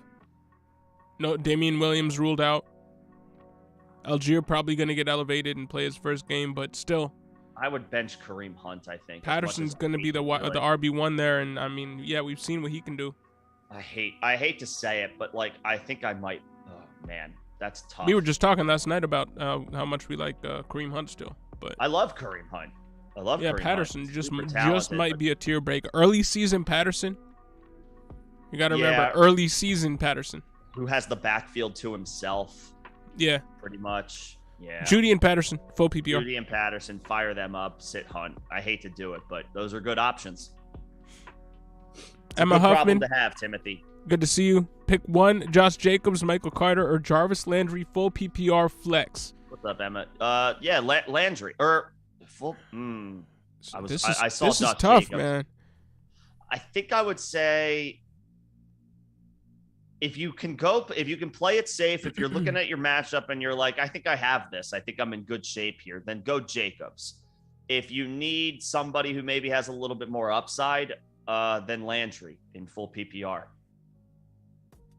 No, Damian Williams ruled out. Algier probably going to get elevated and play his first game, but still, I would bench Kareem Hunt, I think. Patterson's going to be the RB1 there, and I mean, yeah, we've seen what he can do. I hate to say it, but like I think I might. Oh man, that's tough. We were just talking last night about how much we like Kareem Hunt still, but I love Kareem Hunt. I love yeah, Kareem Patterson Hunt. just Super just talented, might but- be a tier breaker. Early season Patterson. You got to remember Yeah. early season Patterson. Who has the backfield to himself, Yeah, pretty much. Yeah. Judy and Patterson, full PPR. Judy and Patterson, fire them up, sit Hunt. I hate to do it, but those are good options. It's Emma a good Huffman, problem to have, Timothy. good to see you. Pick one: Josh Jacobs, Michael Carter, or Jarvis Landry, full PPR flex. What's up, Emma? Yeah, Landry or full. I saw this is Josh tough, Jacobs. man. I think I would say if you can play it safe, if you're looking at your matchup and you're like, I think I have this, I think I'm in good shape here, then go Jacobs. If you need somebody who maybe has a little bit more upside, then Landry in full PPR.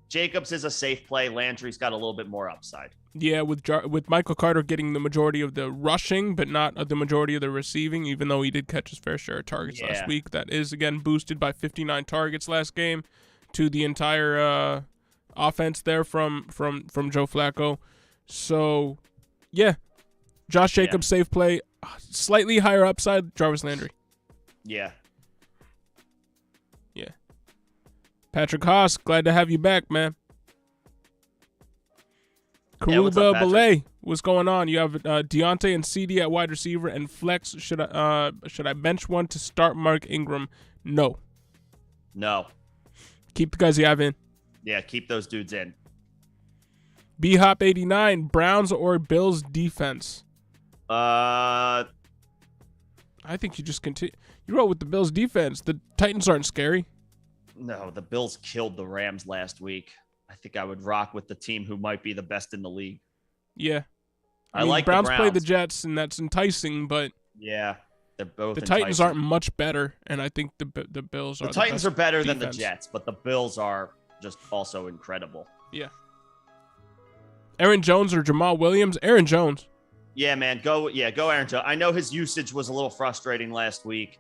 Jacobs is a safe play. Landry's got a little bit more upside. Yeah, with Michael Carter getting the majority of the rushing, but not the majority of the receiving, even though he did catch his fair share of targets last week. That is, again, boosted by 59 targets last game to the entire offense there from Joe Flacco. So, yeah, Josh Jacobs, safe play. Slightly higher upside, Jarvis Landry. Yeah. Yeah. Patrick Haas, glad to have you back, man. what's up, Karuba Patrick? Belay, what's going on? You have Deontay and CD at wide receiver and flex. Should I bench one to start Mark Ingram? No. No. Keep the guys you have in. Yeah, keep those dudes in. B-Hop 89, Browns or Bills defense? Uh, I think you just continue. You roll with the Bills defense. The Titans aren't scary. no, the Bills killed the Rams last week. I think I would rock with the team who might be the best in the league. Yeah. I like the Browns play the Browns. Jets, and that's enticing, but Yeah, they're both the Titans enticing. aren't much better, and I think the Bills are The Titans best are better than defense. the Jets, but the Bills are just also incredible. Yeah. Aaron Jones or Jamal Williams? Aaron Jones. Yeah, man, go Aaron Jones. I know his usage was a little frustrating last week,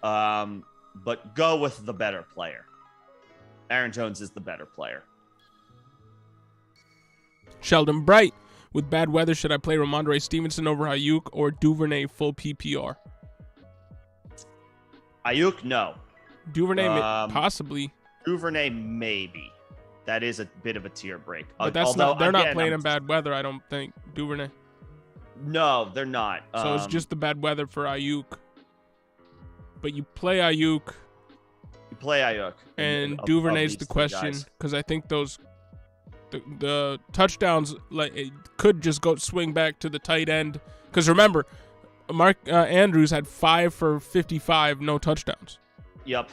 but go with the better player. Aaron Jones is the better player. Sheldon Bright. With bad weather, should I play Ramondre Stevenson over Ayuk or Duvernay full PPR? Ayuk, no. Duvernay Um, possibly. Duvernay, maybe. That is a bit of a tier break. But that's Although, not. They're not again, playing in bad weather, I don't think. Duvernay. No, they're not. So it's just the bad weather for Ayuk. But you play Ayuk. You play Ayuk. And Duvernay's the question, because I think the touchdowns, like, it could just go swing back to the tight end. Because remember, Mark Andrews had 5 for 55, no touchdowns. Yep.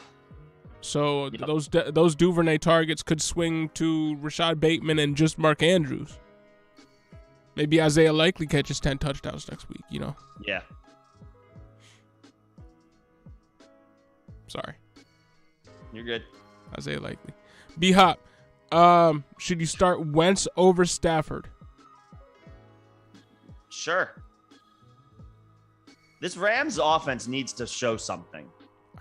So those Duvernay targets could swing to Rashad Bateman and just Mark Andrews. Maybe Isaiah Likely catches 10 touchdowns next week, you know? Yeah. Sorry. You're good. Isaiah Likely. B-Hop, should you start Wentz over Stafford? Sure. This Rams offense needs to show something.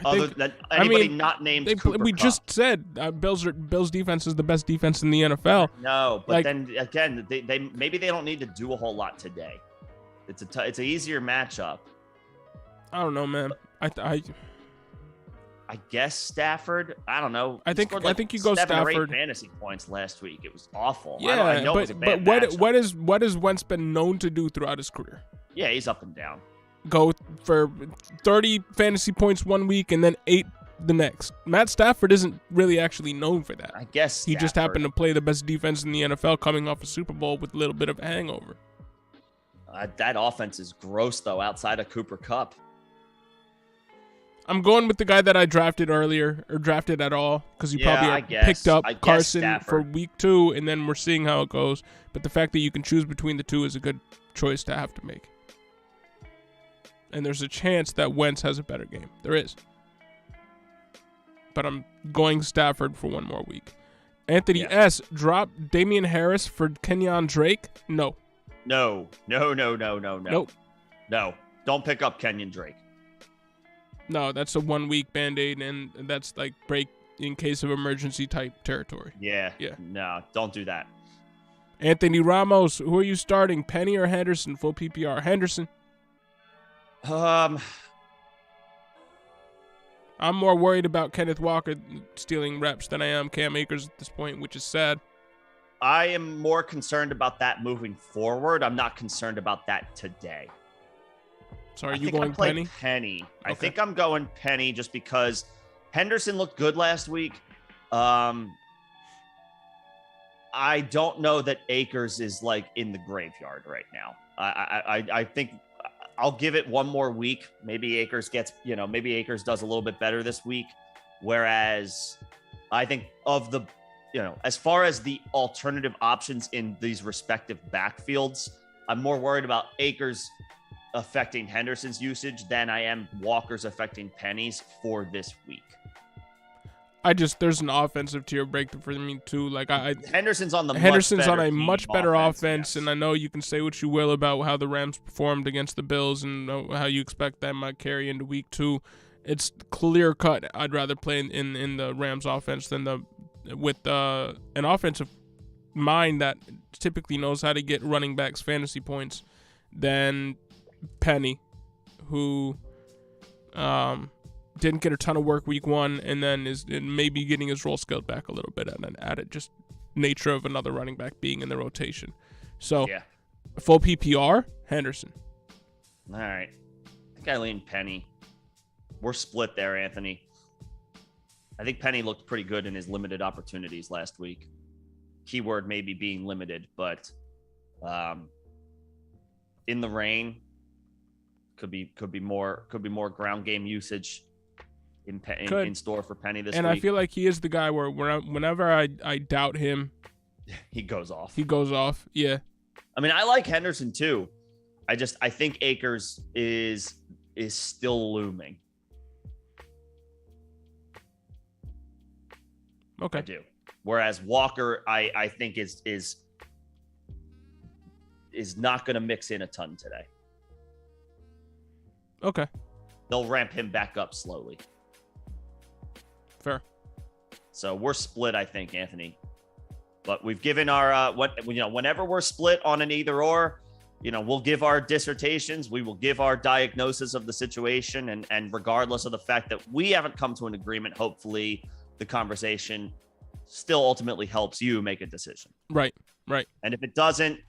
Other than anybody not named Cooper we Kupp. just said Bills defense is the best defense in the NFL. No, but then again, they maybe they don't need to do a whole lot today. It's an easier matchup. I don't know, man. I guess Stafford. I don't know. I think you go 7 Stafford. or 8 fantasy points last week. It was awful. Yeah, I know it was a bad but what has Wentz been known to do throughout his career? Yeah, he's up and down. Go for 30 fantasy points one week and then 8 the next. Matt Stafford isn't really actually known for that. I guess he just happened to play the best defense in the NFL coming off a Super Bowl with a little bit of a hangover. That offense is gross, though, outside of Cooper Kupp. I'm going with the guy that I drafted earlier, or drafted at all, because you probably picked up Carson Stafford for week 2, and then we're seeing how it goes. But the fact that you can choose between the two is a good choice to have to make. And there's a chance that Wentz has a better game. There is. But I'm going Stafford for one more week. Anthony S. Drop Damian Harris for Kenyon Drake? No. No. Nope. No. Don't pick up Kenyon Drake. No, that's a 1 week Band-Aid, and that's like break in case of emergency type territory. Yeah. No, don't do that. Anthony Ramos, who are you starting? Penny or Henderson? Full PPR. Henderson. I'm more worried about Kenneth Walker stealing reps than I am Cam Akers at this point, which is sad. I am more concerned about that moving forward. I'm not concerned about that today. So are you going Penny? Penny. Okay. I think I'm going Penny just because Henderson looked good last week. I don't know that Akers is like in the graveyard right now. I think I'll give it one more week. Maybe Akers does a little bit better this week. Whereas I think as far as the alternative options in these respective backfields, I'm more worried about Akers affecting Henderson's usage than I am Walker's affecting Penny's for this week. There's an offensive tier break for me too. Like Henderson's on a much better offense, and I know you can say what you will about how the Rams performed against the Bills and how you expect that might carry into week 2. It's clear cut. I'd rather play in the Rams offense than with an offensive mind that typically knows how to get running backs fantasy points than Penny, who didn't get a ton of work week 1 and then is maybe getting his role scaled back a little bit and then added just nature of another running back being in the rotation. So full PPR, Henderson. All right. I think I lean Penny. We're split there, Anthony. I think Penny looked pretty good in his limited opportunities last week. Keyword maybe being limited, but in the rain could be more ground game usage in store for Penny this week. And I feel like he is the guy where whenever I doubt him, he goes off. Yeah. I mean, I like Henderson too. I think Akers is still looming. Okay. I do. Whereas Walker, I think is not going to mix in a ton today. Okay. They'll ramp him back up slowly. Fair. So we're split, I think, Anthony. But we've given our whenever we're split on an either or, we'll give our dissertations, we will give our diagnosis of the situation, and regardless of the fact that we haven't come to an agreement, hopefully the conversation still ultimately helps you make a decision. Right. And if it doesn't,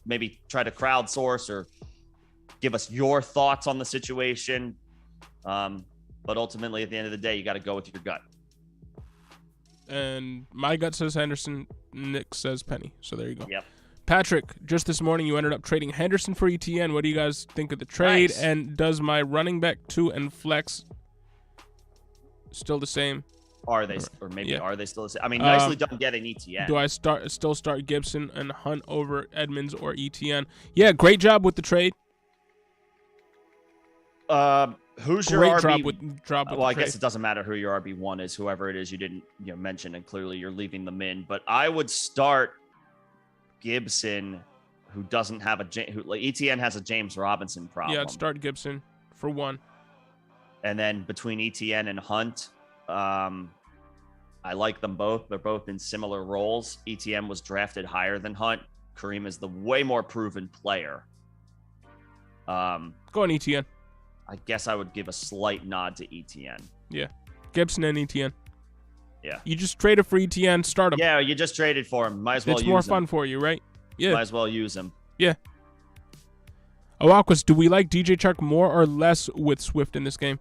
maybe try to crowdsource or give us your thoughts on the situation. But ultimately, at the end of the day, you got to go with your gut. And my gut says Henderson. Nick says Penny. So there you go. Yep. Patrick, just this morning you ended up trading Henderson for ETN. What do you guys think of the trade? Nice. And does my running back 2 and flex still the same? Are they still the same? I mean, nicely done getting ETN. Do I still start Gibson and Hunt over Edmonds or ETN? Yeah, great job with the trade. Who's your Great RB? job with Well, I the trade. guess it doesn't matter who your RB1 is, whoever it is you didn't mention, and clearly you're leaving them in. But I would start Gibson, who doesn't have ETN has a James Robinson problem. Yeah, I'd start Gibson for 1. And then between ETN and Hunt, I like them both. They're both in similar roles. ETN was drafted higher than Hunt. Kareem is the way more proven player. Go on ETN. I guess I would give a slight nod to ETN. Yeah, Gibson and ETN. Yeah. You just traded for ETN, start him. Yeah, you just traded for him. Might as well use him. It's more fun for you, right? Yeah. Might as well use him. Yeah. Aquas, do we like DJ Chark more or less with Swift in this game?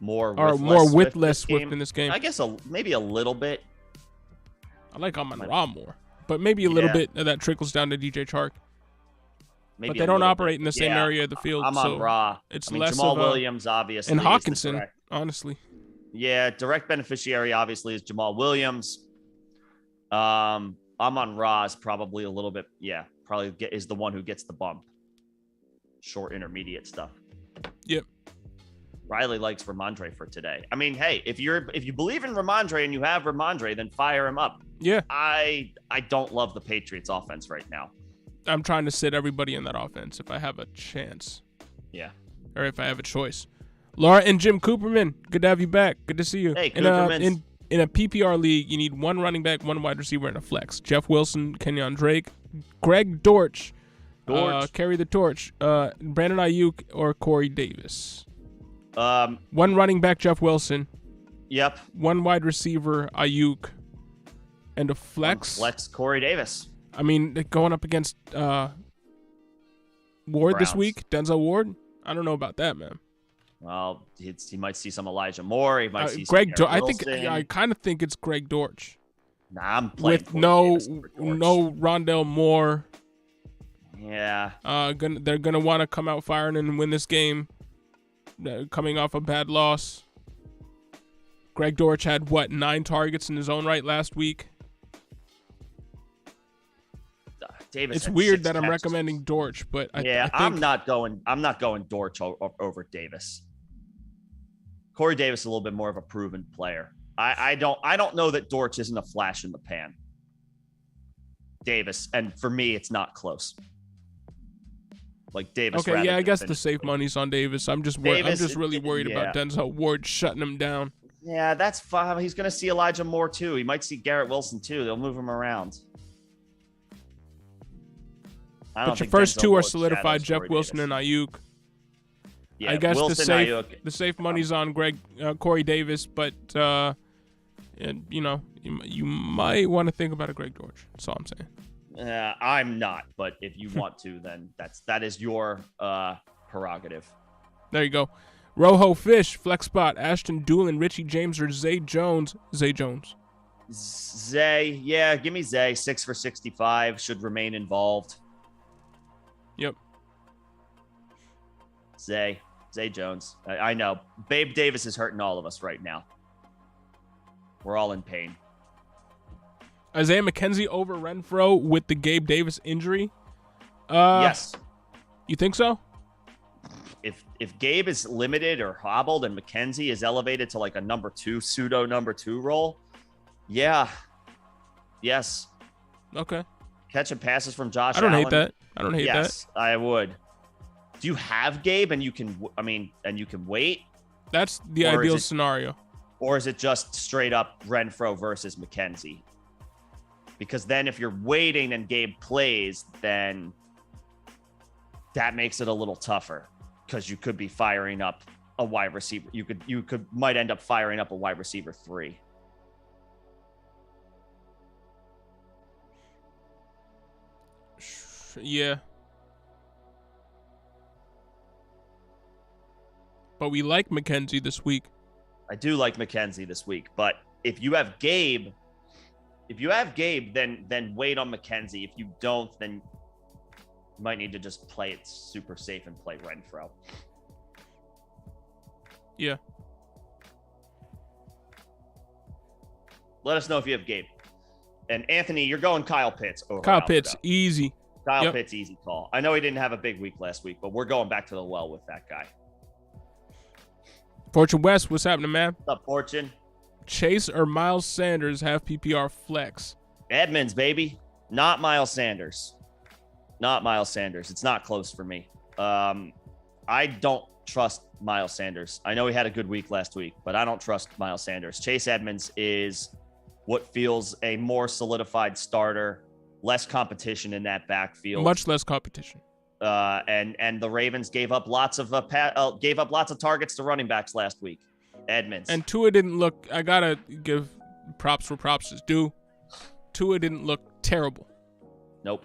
More with less Swift in this game. I guess maybe a little bit. I like Amon-Ra more, but maybe a little bit of that trickles down to DJ Chark. Maybe but they don't operate in the same area of the field. Amon-Ra. It's less less Jamal of Williams, obviously, and Hawkinson, honestly. Yeah, direct beneficiary obviously is Jamal Williams. Amon-Ra is probably a little bit, is the one who gets the bump. Short intermediate stuff. Yep. Riley likes Ramondre for today. I mean, hey, if you believe in Ramondre and you have Ramondre, then fire him up. Yeah. I don't love the Patriots offense right now. I'm trying to sit everybody in that offense if I have a chance. Yeah. Or if I have a choice. Laura and Jim Cooperman, good to have you back. Good to see you. Hey, Cooperman. In a PPR league, you need 1 running back, 1 wide receiver, and a flex. Jeff Wilson, Kenyon Drake, Greg Dortch. Carry the torch. Brandon Ayuk or Corey Davis. 1 running back, Jeff Wilson. Yep. 1 wide receiver, Ayuk, and a flex. Flex Corey Davis. I mean, going up against Ward Browns this week, Denzel Ward. I don't know about that, man. Well, he might see some Elijah Moore. He might see Greg. some I kind of think it's Greg Dortch. Nah, I'm playing with no Rondell Moore. Yeah. They're gonna want to come out firing and win this game. Coming off a bad loss. Greg Dortch had 9 targets in his own right last week. Davis it's weird that I'm recommending Dortch, but I think I'm not going Dortch over Davis. Corey Davis is a little bit more of a proven player. I don't know that Dortch isn't a flash in the pan. Davis, and for me, it's not close. Like Davis. Okay, yeah, I guess the safe money's on Davis. I'm just really worried about Denzel Ward shutting him down. Yeah, that's fine. He's going to see Elijah Moore too. He might see Garrett Wilson too. They'll move him around. But your first 2 are solidified: Jeff Wilson and Ayuk. Yeah, I guess Wilson, the safe money's on Corey Davis, but you might want to think about a Greg Dortch. That's all I'm saying. I'm not, but if you want to, then that is your prerogative. There you go. Rojo Fish, Flex Spot, Ashton Doolin, Richie James, or Zay Jones. Zay Jones. Zay, yeah, give me Zay. 6 for 65, should remain involved. Yep. Zay Jones. I know. Babe Davis is hurting all of us right now. We're all in pain. Isaiah McKenzie over Renfro with the Gabe Davis injury? Yes. You think so? If Gabe is limited or hobbled and McKenzie is elevated to like a pseudo number 2 role, yeah. Yes. Okay. Catching passes from Josh Allen. Allen. Hate that. I don't hate that. Yes, I would. Do you have Gabe and you can wait? That's the ideal scenario. Or is it just straight up Renfro versus McKenzie? Because then if you're waiting and Gabe plays, then that makes it a little tougher because you could be firing up a wide receiver. You might end up firing up a wide receiver 3. Yeah. But we like McKenzie this week. I do like McKenzie this week, but if you have Gabe, then wait on McKenzie. If you don't, then you might need to just play it super safe and play Renfro. Yeah. Let us know if you have Gabe. And Anthony, you're going Kyle Pitts over Kyle Alfredo. Pitts, easy. Kyle Pitts, easy call. I know he didn't have a big week last week, but we're going back to the well with that guy. Fortune West, what's happening, man? What's up, Fortune? Chase or Miles Sanders have PPR flex? Edmonds, baby. Not Miles Sanders. Not Miles Sanders. It's not close for me. I don't trust Miles Sanders. I know he had a good week last week, but I don't trust Miles Sanders. Chase Edmonds is what feels a more solidified starter, less competition in that backfield. Much less competition. And the Ravens gave up lots of targets to running backs last week. Edmonds. And Tua didn't look. I gotta give props where props is due. Tua didn't look terrible. Nope.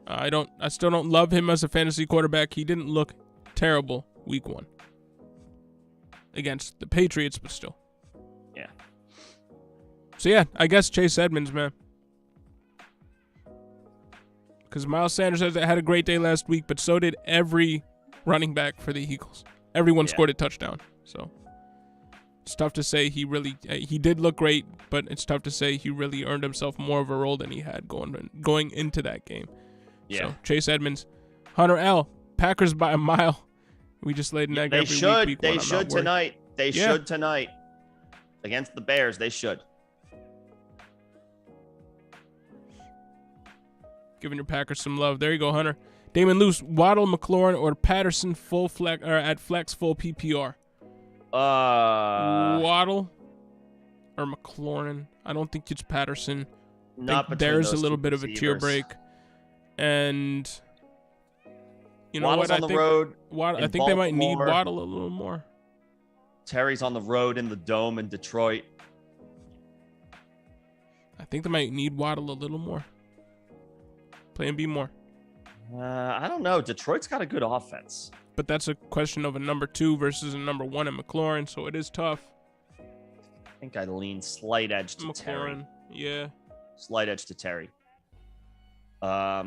I still don't love him as a fantasy quarterback. He didn't look terrible week 1 against the Patriots, but still. Yeah. So yeah, I guess Chase Edmonds, man. Because Miles Sanders had a great day last week, but so did every running back for the Eagles. Everyone scored a touchdown. So it's tough to say he did look great, but it's tough to say he really earned himself more of a role than he had going into that game. Yeah. So Chase Edmonds, Hunter L, Packers by a mile. We just laid an egg every week. They should tonight. They should tonight against the Bears. They should. Giving your Packers some love. There you go, Hunter. Damon Luce, Waddle, McLaurin, or Patterson full flex or at flex full PPR. Waddle or McLaurin. I don't think it's Patterson. There's a little bit of a tier break, and you know Waddle's what? On the road. I think they might need Waddle a little more. Terry's on the road in the Dome in Detroit. I think they might need Waddle a little more. Play and be more. I don't know. Detroit's got a good offense. But that's a question of a number 2 versus a number 1 in McLaurin, so it is tough. I think I lean slight edge to Terry. McLaurin, yeah. Slight edge to Terry. All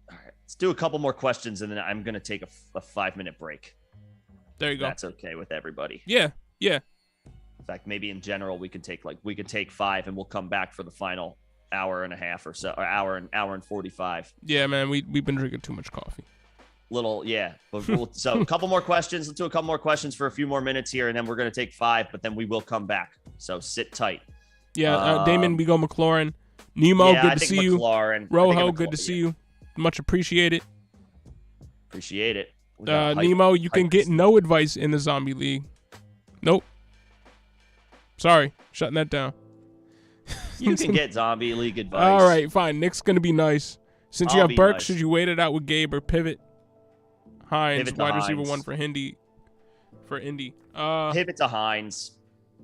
right. Let's do a couple more questions, and then I'm going to take a 5-minute break. There you go. That's okay with everybody. Yeah. In fact, maybe in general, we could take 5, and we'll come back for the final hour and a half or so, or hour and 45. Yeah, man, we've been drinking too much coffee. So a couple more questions. Let's do a couple more questions for a few more minutes here, and then we're going to take 5, but then we will come back. So sit tight. Yeah, Damon, we go McLaurin. Nemo, good to see McLaurin. You. Rojo, good to see you. Much appreciated. Appreciate it. Nemo, you can get no advice in the Zombie League. Nope. Sorry, shutting that down. You can get Zombie League advice. All right, fine. Nick's going to be nice. Since you have Burke, nice. Should you wait it out with Gabe or pivot? Hines, wide receiver 1 for Indy. Pivot to Hines.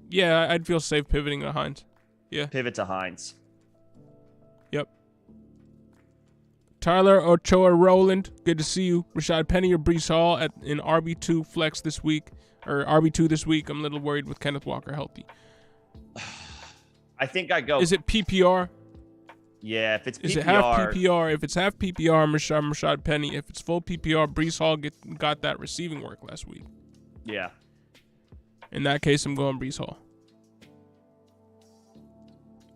Yeah, I'd feel safe pivoting to Hines. Yeah. Pivot to Hines. Yep. Tyler Ochoa Rowland, good to see you. Rashad Penny or Breece Hall in RB2 flex this week, or RB2 this week. I'm a little worried with Kenneth Walker healthy. I think I go. Is it PPR? Yeah, if it's PPR. Is it half PPR? If it's half PPR, I'm Rashad Penny. If it's full PPR, Breece Hall got that receiving work last week. Yeah. In that case, I'm going Breece Hall.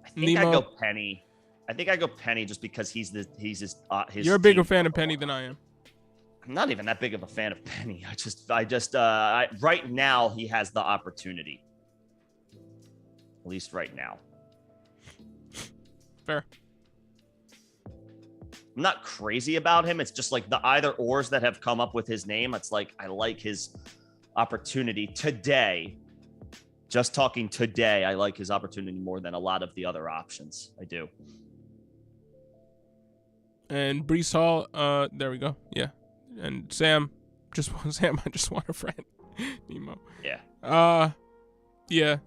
I think I go Penny. I think I go Penny just because he's his. You're a bigger fan of Penny than I am. I'm not even that big of a fan of Penny. Right now he has the opportunity. At least right now. Fair. I'm not crazy about him. It's just like the either ors that have come up with his name. It's like I like his opportunity today. Just talking today, I like his opportunity more than a lot of the other options. I do. And Breece Hall, there we go. Yeah. And Sam, I just want a friend. Nemo. Yeah. Yeah.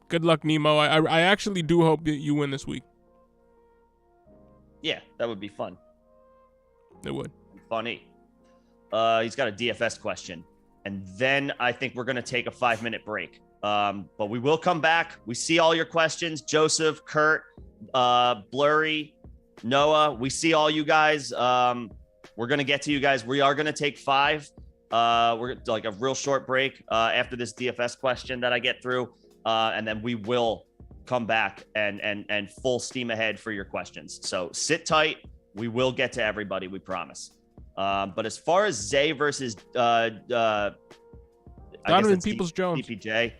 Good luck, Nemo. I actually do hope that you win this week. Yeah, that would be fun. It would. Funny. He's got a DFS question. And then I think we're going to take a 5-minute break. But we will come back. We see all your questions. Joseph, Kurt, Blurry, Noah, we see all you guys. We're going to get to you guys. We are going to take 5. We're like a real short break after this DFS question that I get through. And then we will come back and full steam ahead for your questions. So sit tight. We will get to everybody, we promise. But as far as Zay versus Donovan Peoples-Jones, DPJ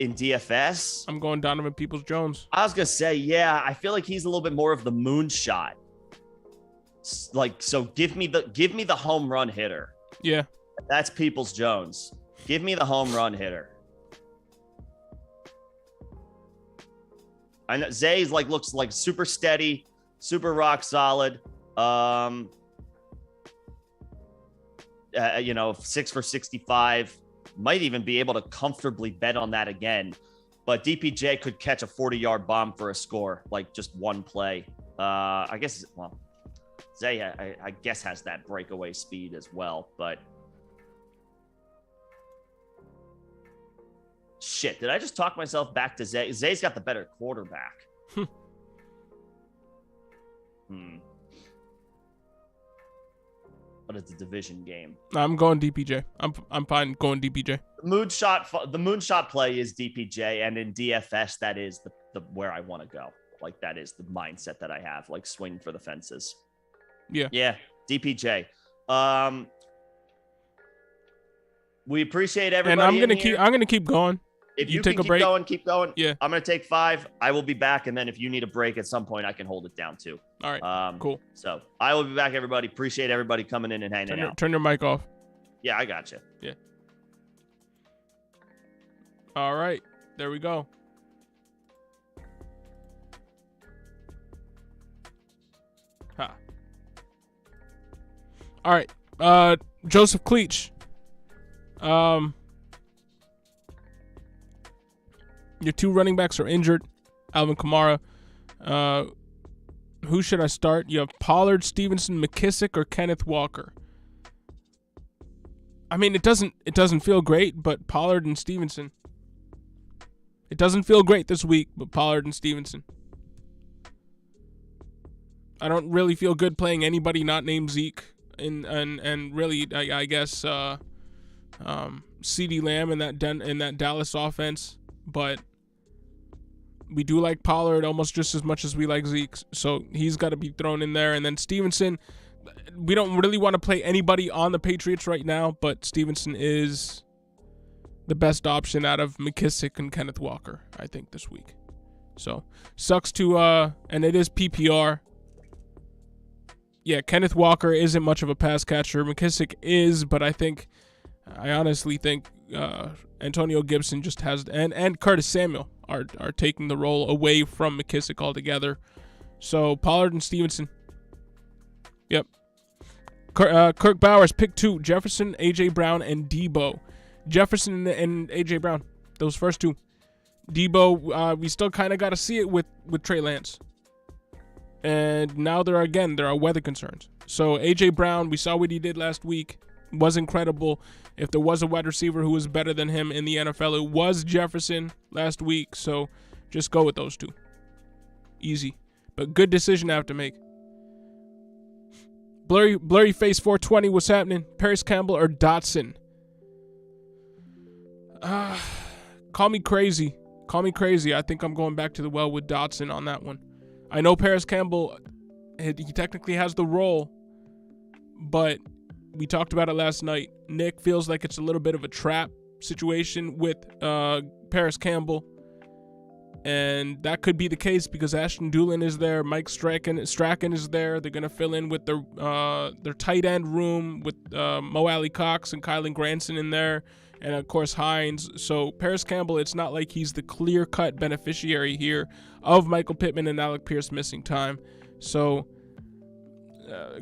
in DFS, I'm going Donovan Peoples-Jones. I was gonna say, yeah, I feel like he's a little bit more of the moonshot. Like, so give me the home run hitter. Yeah, that's Peoples-Jones. Give me the home run hitter. I know Zay's looks like super steady, super rock solid. 6 for 65, might even be able to comfortably bet on that again. But DPJ could catch a 40-yard bomb for a score, like just one play. I guess, well, Zay, I guess, has that breakaway speed as well. But shit, did I just talk myself back to Zay? Zay's got the better quarterback. But it's a division game. I'm going DPJ. I'm fine going DPJ. The moonshot play is DPJ, and in DFS, that is the where I want to go. Like, that is the mindset that I have. Like, swing for the fences. Yeah, DPJ. We appreciate everybody. And I'm gonna keep going. If you take a break, keep going. Yeah, I'm gonna take 5. I will be back, and then if you need a break at some point, I can hold it down too. All right. Cool. So I will be back, everybody. Appreciate everybody coming in and hanging out. Turn your mic off. Yeah, I got you. Yeah. All right. There we go. Ha. All right. Joseph Cleach. Your 2 running backs are injured. Alvin Kamara. Who should I start? You have Pollard, Stevenson, McKissick, or Kenneth Walker. I mean, it doesn't feel great, but Pollard and Stevenson. It doesn't feel great this week, but Pollard and Stevenson. I don't really feel good playing anybody not named Zeke, and really, I guess CeeDee Lamb in that Dallas offense, but we do like Pollard almost just as much as we like Zeke, so he's got to be thrown in there. And then Stevenson, we don't really want to play anybody on the Patriots right now, but Stevenson is the best option out of McKissick and Kenneth Walker, I think, this week. So, sucks to, and it is PPR. Yeah, Kenneth Walker isn't much of a pass catcher. McKissick is, but I honestly think Antonio Gibson just has, and Curtis Samuel are taking the role away from McKissick altogether. So Pollard and Stevenson. Yep. Kirk Bowers, pick 2. Jefferson, A.J. Brown, and Debo. Jefferson and A.J. Brown, those first 2. Debo, we still kind of got to see it with Trey Lance. And now there are weather concerns. So A.J. Brown, we saw what he did last week. Was incredible. If there was a wide receiver who was better than him in the NFL, it was Jefferson last week. So just go with those 2. Easy. But good decision I have to make. Blurry Face 420, what's happening? Paris Campbell or Dotson? Call me crazy. I think I'm going back to the well with Dotson on that one. I know Paris Campbell, he technically has the role, but we talked about it last night. Nick feels like it's a little bit of a trap situation with Paris Campbell, and that could be the case because Ashton Dulin is there, Mike Strachan is there. They're gonna fill in with their tight end room with Mo Alley Cox and Kylan Granson in there, and of course Hines. So Paris Campbell, it's not like he's the clear-cut beneficiary here of Michael Pittman and Alec Pierce missing time. So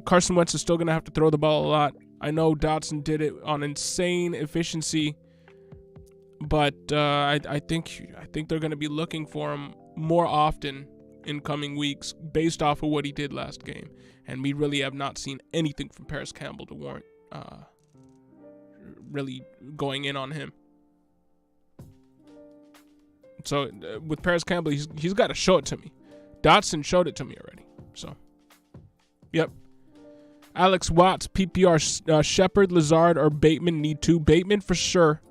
Carson Wentz is still going to have to throw the ball a lot. I know Dotson did it on insane efficiency, but I think they're going to be looking for him more often in coming weeks based off of what he did last game. And we really have not seen anything from Paris Campbell to warrant really going in on him. So with Paris Campbell, he's got to show it to me. Dotson showed it to me already. So, yep. Alex Watts, PPR, Shepard, Lazard, or Bateman need two. Bateman for sure.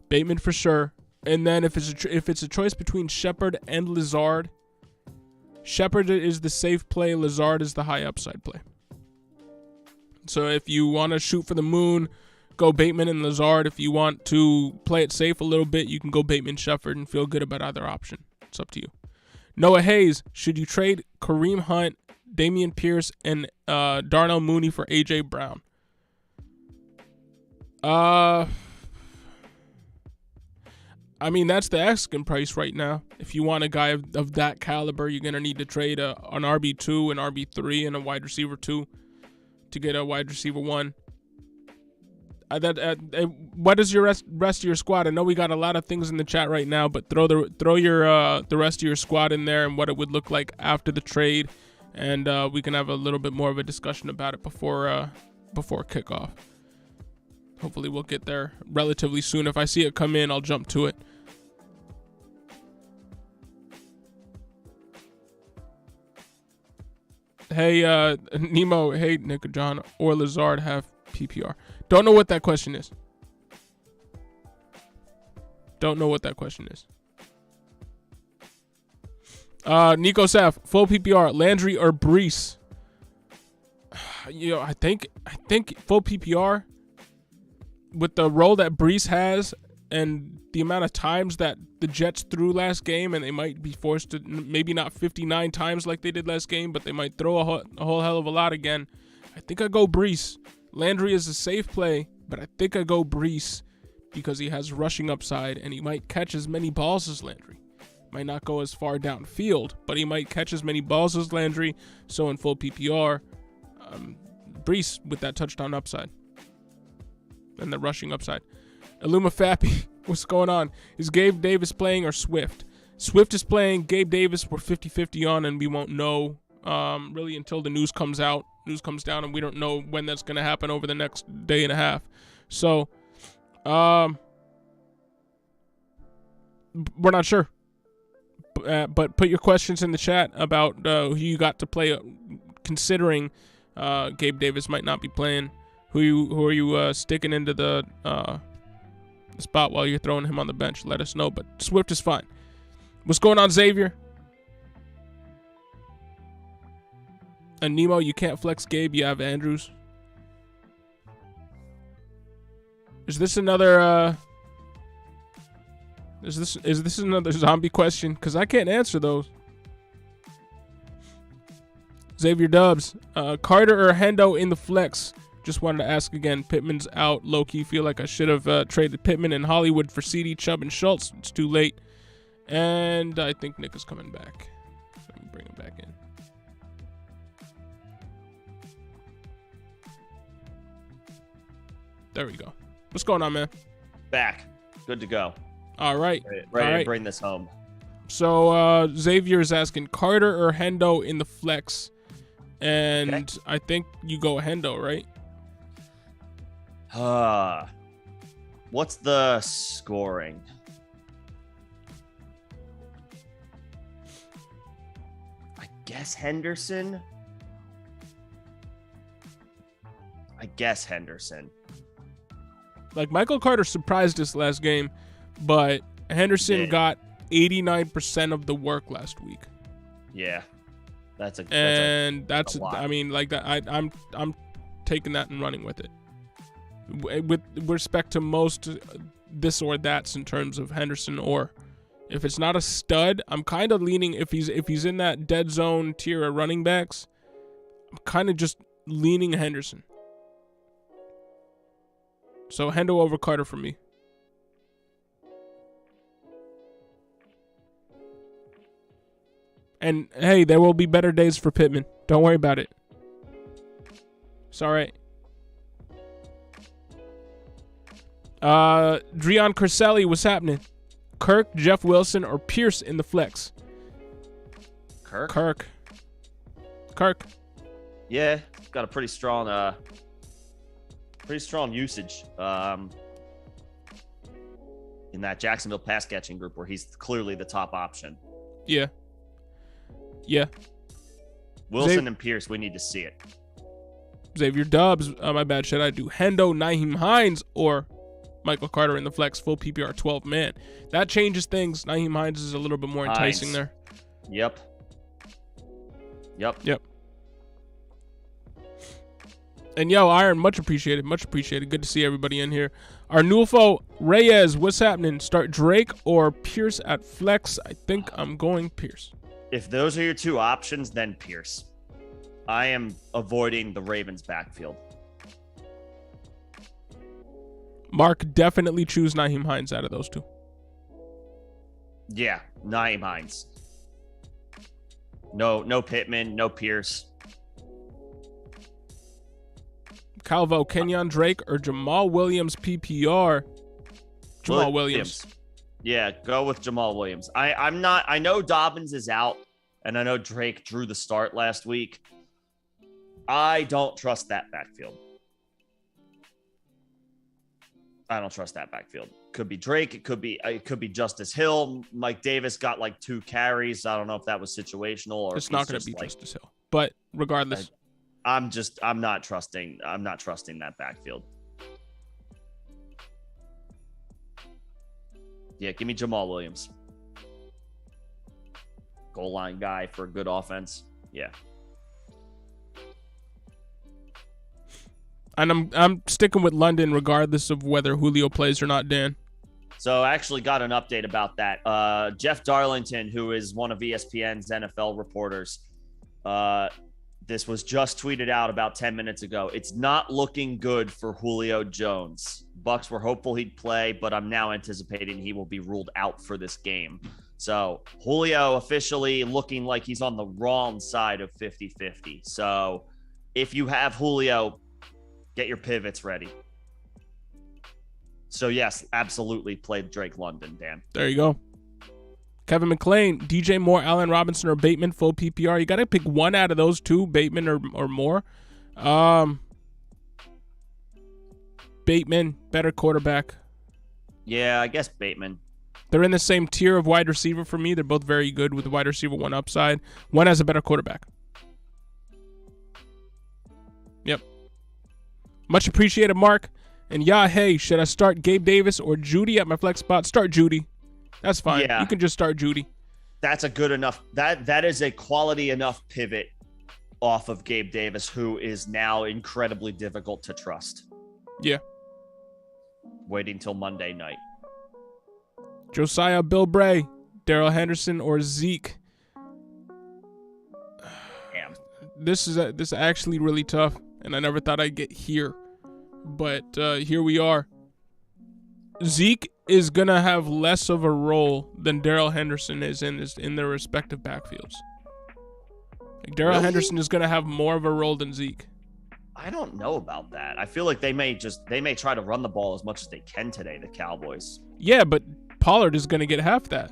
Bateman for sure. And then if it's a choice between Shepard and Lazard, Shepard is the safe play. Lazard is the high upside play. So if you want to shoot for the moon, go Bateman and Lazard. If you want to play it safe a little bit, you can go Bateman, Shepard, and feel good about either option. It's up to you. Noah Hayes, should you trade Kareem Hunt, Damian Pierce, and Darnell Mooney for A.J. Brown? I mean, that's the asking price right now. If you want a guy of that caliber, you're going to need to trade an RB2, an RB3, and a wide receiver 2 to get a wide receiver 1. What is your rest of your squad? I know we got a lot of things in the chat right now, but throw your the rest of your squad in there and what it would look like after the trade, and we can have a little bit more of a discussion about it before kickoff. Hopefully we'll get there relatively soon. If I see it come in, I'll jump to it. Hey, Nemo, hey, Nick or John or Lazard have PPR. Don't know what that question is. Don't know what that question is. Nico Saf, full PPR, Landry or Brees? I think full PPR with the role that Brees has and the amount of times that the Jets threw last game, and they might be forced to, maybe not 59 times like they did last game, but they might throw a whole hell of a lot again. I think I go Brees. Landry is a safe play, but I think I go Brees because he has rushing upside, and he might catch as many balls as Landry. Might not go as far downfield, but he might catch as many balls as Landry. So in full PPR, Brees with that touchdown upside and the rushing upside. Illuma Fappy, what's going on? Is Gabe Davis playing or Swift? Swift is playing. Gabe Davis, we're 50-50 on, and we won't know really until the news comes out. News comes down, and we don't know when that's going to happen over the next day and a half. So, we're not sure. But put your questions in the chat about who you got to play, considering Gabe Davis might not be playing. Who are you sticking into the spot while you're throwing him on the bench? Let us know. But Swift is fine. What's going on, Xavier? And Nemo, you can't flex Gabe. You have Andrews. Is this another? Is this another zombie question? Because I can't answer those. Xavier Dubs, Carter or Hendo in the flex? Just wanted to ask again. Pittman's out. Low-key feel like I should have traded Pittman and Hollywood for CD, Chubb, and Schultz. It's too late. And I think Nick is coming back. Let me bring him back in. There we go. What's going on, man? Back. Good to go. All right. Ready to bring this home. So Xavier is asking Carter or Hendo in the flex. And okay. I think you go Hendo, right? What's the scoring? I guess Henderson. Like, Michael Carter surprised us last game, but Henderson got 89% of the work last week. Yeah. That's a lot. I mean, like, that I'm taking that and running with it. With respect to most this or that's in terms of Henderson, or if it's not a stud, I'm kind of leaning, if he's in that dead zone tier of running backs, I'm kind of just leaning Henderson. So Hendo over Carter for me. And hey, there will be better days for Pittman. Don't worry about it. It's all right. Dreon Curselli, what's happening? Kirk, Jeff Wilson, or Pierce in the flex? Kirk. Yeah, got a pretty strong usage in that Jacksonville pass catching group where he's clearly the top option. Yeah. Wilson and Pierce, we need to see it. Xavier Dubs, my bad, should I do Hendo, Nyheim Hines, or Michael Carter in the flex, full PPR 12 man? That changes things. Nyheim Hines is a little bit more enticing there. Yep. And yo, Iron, much appreciated. Good to see everybody in here. Arnulfo Reyes, what's happening? Start Drake or Pierce at flex? I think I'm going Pierce. If those are your two options, then Pierce. I am avoiding the Ravens backfield. Mark, definitely choose Nyheim Hines out of those two. Yeah, Nyheim Hines. No Pittman, no Pierce. Calvo, Kenyon Drake, or Jamal Williams PPR? Jamal Williams. Yeah, go with Jamal Williams. I know Dobbins is out, and I know Drake drew the start last week. I don't trust that backfield. Could be Drake. It could be Justice Hill. Mike Davis got like 2 carries. I don't know if that was situational or it's not going to be Justice Hill. But regardless, I'm not trusting that backfield. Yeah, give me Jamal Williams. Goal line guy for a good offense. Yeah. And I'm sticking with London regardless of whether Julio plays or not, Dan. So I actually got an update about that. Jeff Darlington, who is one of ESPN's NFL reporters, this was just tweeted out about 10 minutes ago. It's not looking good for Julio Jones. Bucks were hopeful he'd play, but I'm now anticipating he will be ruled out for this game. So Julio officially looking like he's on the wrong side of 50-50. So if you have Julio, get your pivots ready. So yes, absolutely play Drake London, Dan. There you go. Kevin McClain, DJ Moore, Allen Robinson, or Bateman, full PPR. You got to pick one out of those two, Bateman or Moore. Bateman, better quarterback. Yeah, I guess Bateman. They're in the same tier of wide receiver for me. They're both very good with the wide receiver, one upside. One has a better quarterback. Yep. Much appreciated, Mark. And hey, should I start Gabe Davis or Judy at my flex spot? Start Judy. That's fine. Yeah. You can just start Judy. That's a good enough. That is a quality enough pivot off of Gabe Davis, who is now incredibly difficult to trust. Yeah. Waiting till Monday night. Josiah Bill Bray, Darrell Henderson, or Zeke. Damn. This is actually really tough, and I never thought I'd get here. But here we are. Zeke is going to have less of a role than Darrell Henderson is in their respective backfields. Like Darrell Henderson is going to have more of a role than Zeke. I don't know about that. I feel like they may try to run the ball as much as they can today, the Cowboys. Yeah, but Pollard is going to get half that.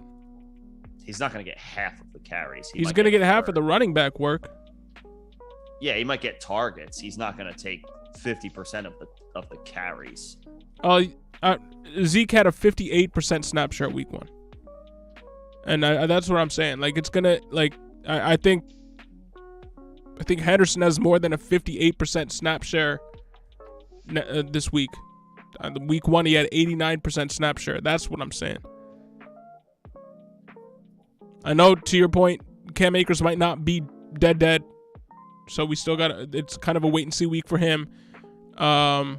He's not going to get half of the carries. He's going to get half of the running back work. Yeah, he might get targets. He's not going to take 50% of the carries. Zeke had a 58% snap share week 1. And that's what I'm saying. Like, it's going to, like, I think Henderson has more than a 58% snap share this week. Week 1, he had 89% snap share. That's what I'm saying. I know, to your point, Cam Akers might not be dead. So we still got it's kind of a wait and see week for him. I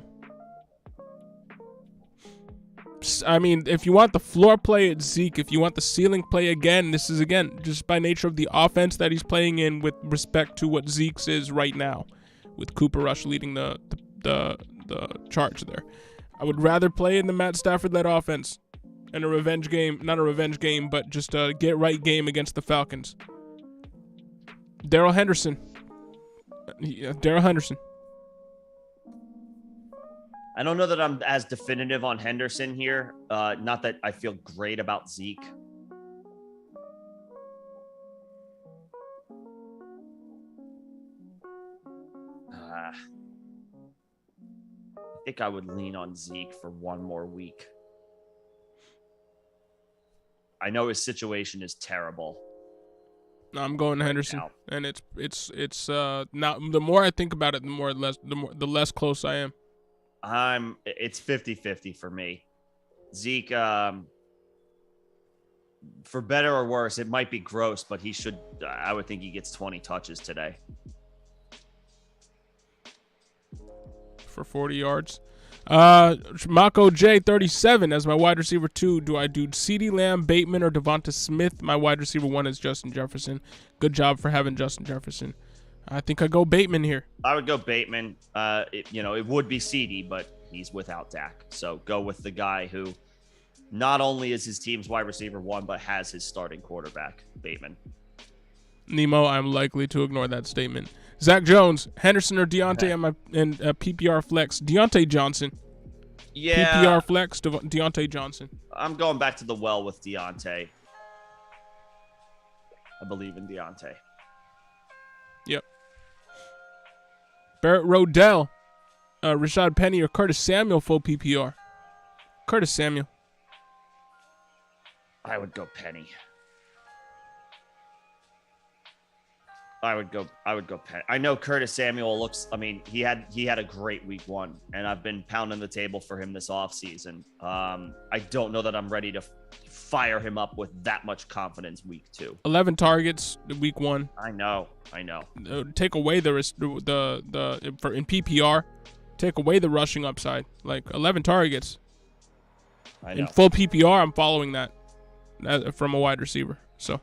mean, if you want the floor play, it's Zeke. If you want the ceiling play, again, this is, again, just by nature of the offense that he's playing in with respect to what Zeke's is right now, with Cooper Rush leading the charge there. I would rather play in the Matt Stafford-led offense in a revenge game. Not a revenge game, but just a get-right game against the Falcons. Darrell Henderson. I don't know that I'm as definitive on Henderson here. Not that I feel great about Zeke. think I would lean on Zeke for one more week. I know his situation is terrible. No, I'm going Henderson, and it's now the more I think about it, the less close I am. It's 50-50 for me. Zeke, for better or worse, it might be gross, but I would think he gets 20 touches today. For 40 yards. Mako J 37 as my wide receiver 2. Do I do CeeDee Lamb, Bateman, or Devonta Smith? My wide receiver 1 is Justin Jefferson. Good job for having Justin Jefferson. I think I go Bateman here. I would go Bateman. It would be CeeDee, but he's without Dak. So go with the guy who not only is his team's wide receiver 1, but has his starting quarterback, Bateman. Nemo, I'm likely to ignore that statement. Zach Jones, Henderson or Deontay and PPR flex. Deontay Johnson. Yeah. PPR flex, Deontay Johnson. I'm going back to the well with Deontay. I believe in Deontay. Yep. Barrett Rodell, Rashad Penny or Curtis Samuel full PPR. Curtis Samuel. I would go Penny. I would go Penny. I know Curtis Samuel he had a great week 1, and I've been pounding the table for him this offseason. I don't know that I'm ready to fire him up with that much confidence week 2. 11 targets week 1. I know. Take away in PPR, take away the rushing upside. Like 11 targets. I know. In full PPR, I'm following that from a wide receiver. So,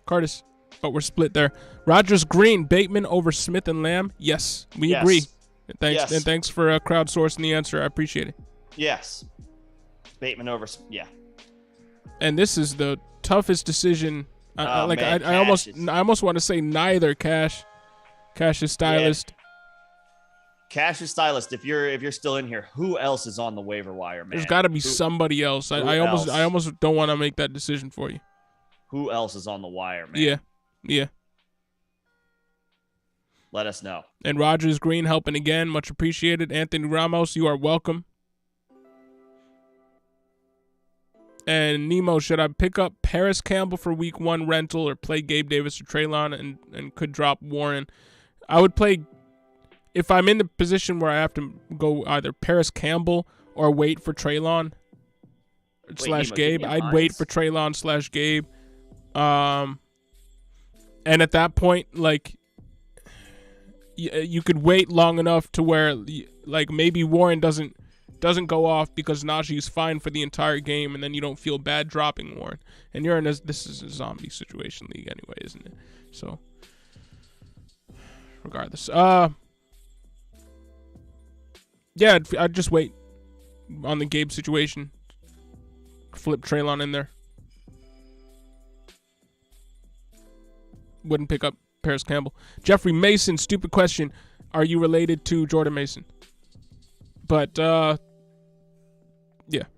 Curtis. But we're split there. Rodgers Green, Bateman over Smith and Lamb. Yes, we agree. And thanks for crowdsourcing the answer. I appreciate it. Yes. Bateman over, yeah. And this is the toughest decision. I almost want to say neither. Cash is stylist. Yeah. Cash is stylist. If you're still in here, who else is on the waiver wire, man? There's got to be somebody else. I almost don't want to make that decision for you. Who else is on the wire, man? Yeah. Let us know. And Rodgers Green helping again. Much appreciated. Anthony Ramos, you are welcome. And Nemo, should I pick up Paris Campbell for week 1 rental or play Gabe Davis or Treylon and could drop Warren? I would play, if I'm in the position where I have to go either Paris Campbell or wait for Treylon / Gabe, I'd wait for Treylon / Gabe. And at that point, like, you could wait long enough to where, like, maybe Warren doesn't go off because Najee's fine for the entire game, and then you don't feel bad dropping Warren. And this is a zombie situation league anyway, isn't it? So, regardless, yeah, I'd just wait on the Gabe situation. Flip Treylon in there. Wouldn't pick up Paris Campbell. Jeffrey Mason, stupid question. Are you related to Jordan Mason? But, yeah.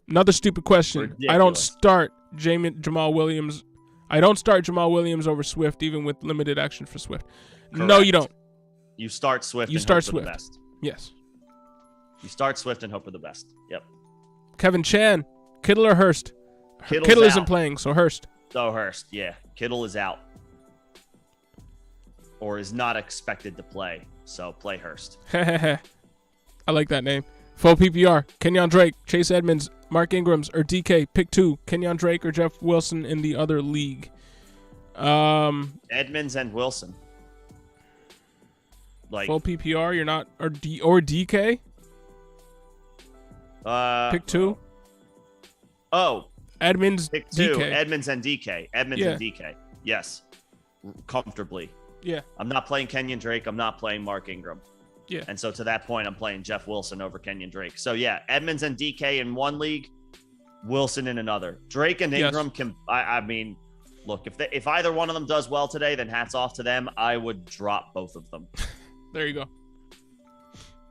Another stupid question. Ridiculous. I don't start Jamal Williams. I don't start Jamal Williams over Swift, even with limited action for Swift. Correct. No, you don't. You start Swift and hope for the best. Yes. You start Swift and hope for the best. Yep. Kevin Chan, Kittle or Hurst? Kittle isn't playing, so Hurst. So Hurst, yeah. Kittle is out. Or is not expected to play, so play Hurst. I like that name. Full PPR, Kenyon Drake, Chase Edmonds, Mark Ingrams, or DK. Pick 2, Kenyon Drake or Jeff Wilson in the other league. Edmonds and Wilson. Like full PPR, you're not, or DK? Pick 2. Oh. Edmonds, Pick 2, DK. Edmonds and DK. And DK. Yes. Comfortably. Yeah. I'm not playing Kenyon Drake. I'm not playing Mark Ingram. Yeah. And so to that point, I'm playing Jeff Wilson over Kenyon Drake. So yeah, Edmonds and DK in one league, Wilson in another. Drake and Ingram can. I mean, look, if either one of them does well today, then hats off to them. I would drop both of them. There you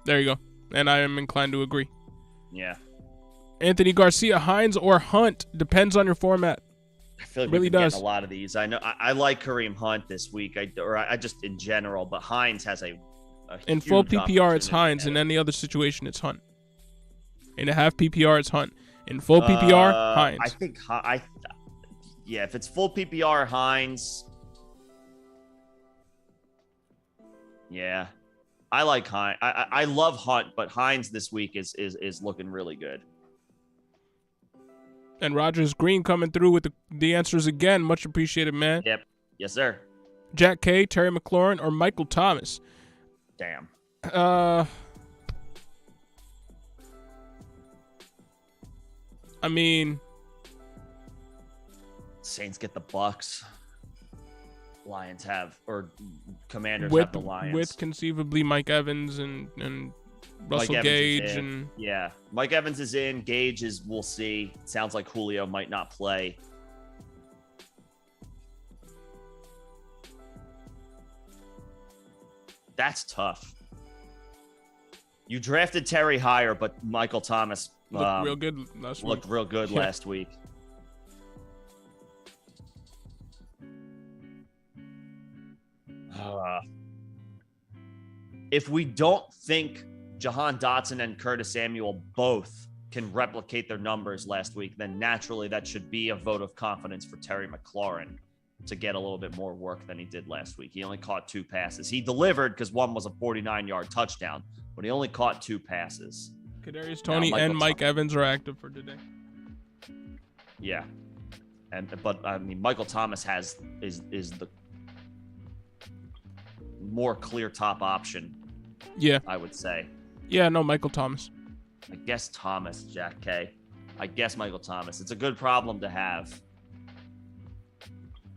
go. And I am inclined to agree. Yeah. Anthony Garcia, Hines or Hunt depends on your format. I feel like really we've been does. getting a lot of these. I know I like Kareem Hunt this week. I just in general, but Hines has a In full huge PPR, it's opportunity Hines. ahead In of any other situation, it's Hunt. In a half PPR, it's Hunt. In full PPR, Hines. I think yeah, if it's full PPR, Hines. Yeah, I like Hines. I love Hunt, but Hines this week is looking really good. And Rogers Green coming through with the answers again. Much appreciated, man. Yep. Yes, sir. Jack K, Terry McLaurin, or Michael Thomas? Damn. I mean, Saints get the Bucks. Lions have, or Commanders with have the Lions. with conceivably Mike Evans and Russell Evans Gage and yeah, Mike Evans is in. Gage is, we'll see. It sounds like Julio might not play. That's tough. You drafted Terry higher, but Michael Thomas looked real good last week. Looked real good last week. If we don't think Jahan Dotson and Curtis Samuel both can replicate their numbers last week, then naturally that should be a vote of confidence for Terry McLaurin to get a little bit more work than he did last week. He only caught 2 passes. He delivered because one was a 49-yard touchdown, but he only caught 2 passes. Kadarius Toney and Mike Evans are active for today. Yeah. But I mean, Michael Thomas is the more clear top option. Yeah, I would say. Yeah, no, Michael Thomas. I guess Thomas, Jack K. I guess Michael Thomas. It's a good problem to have.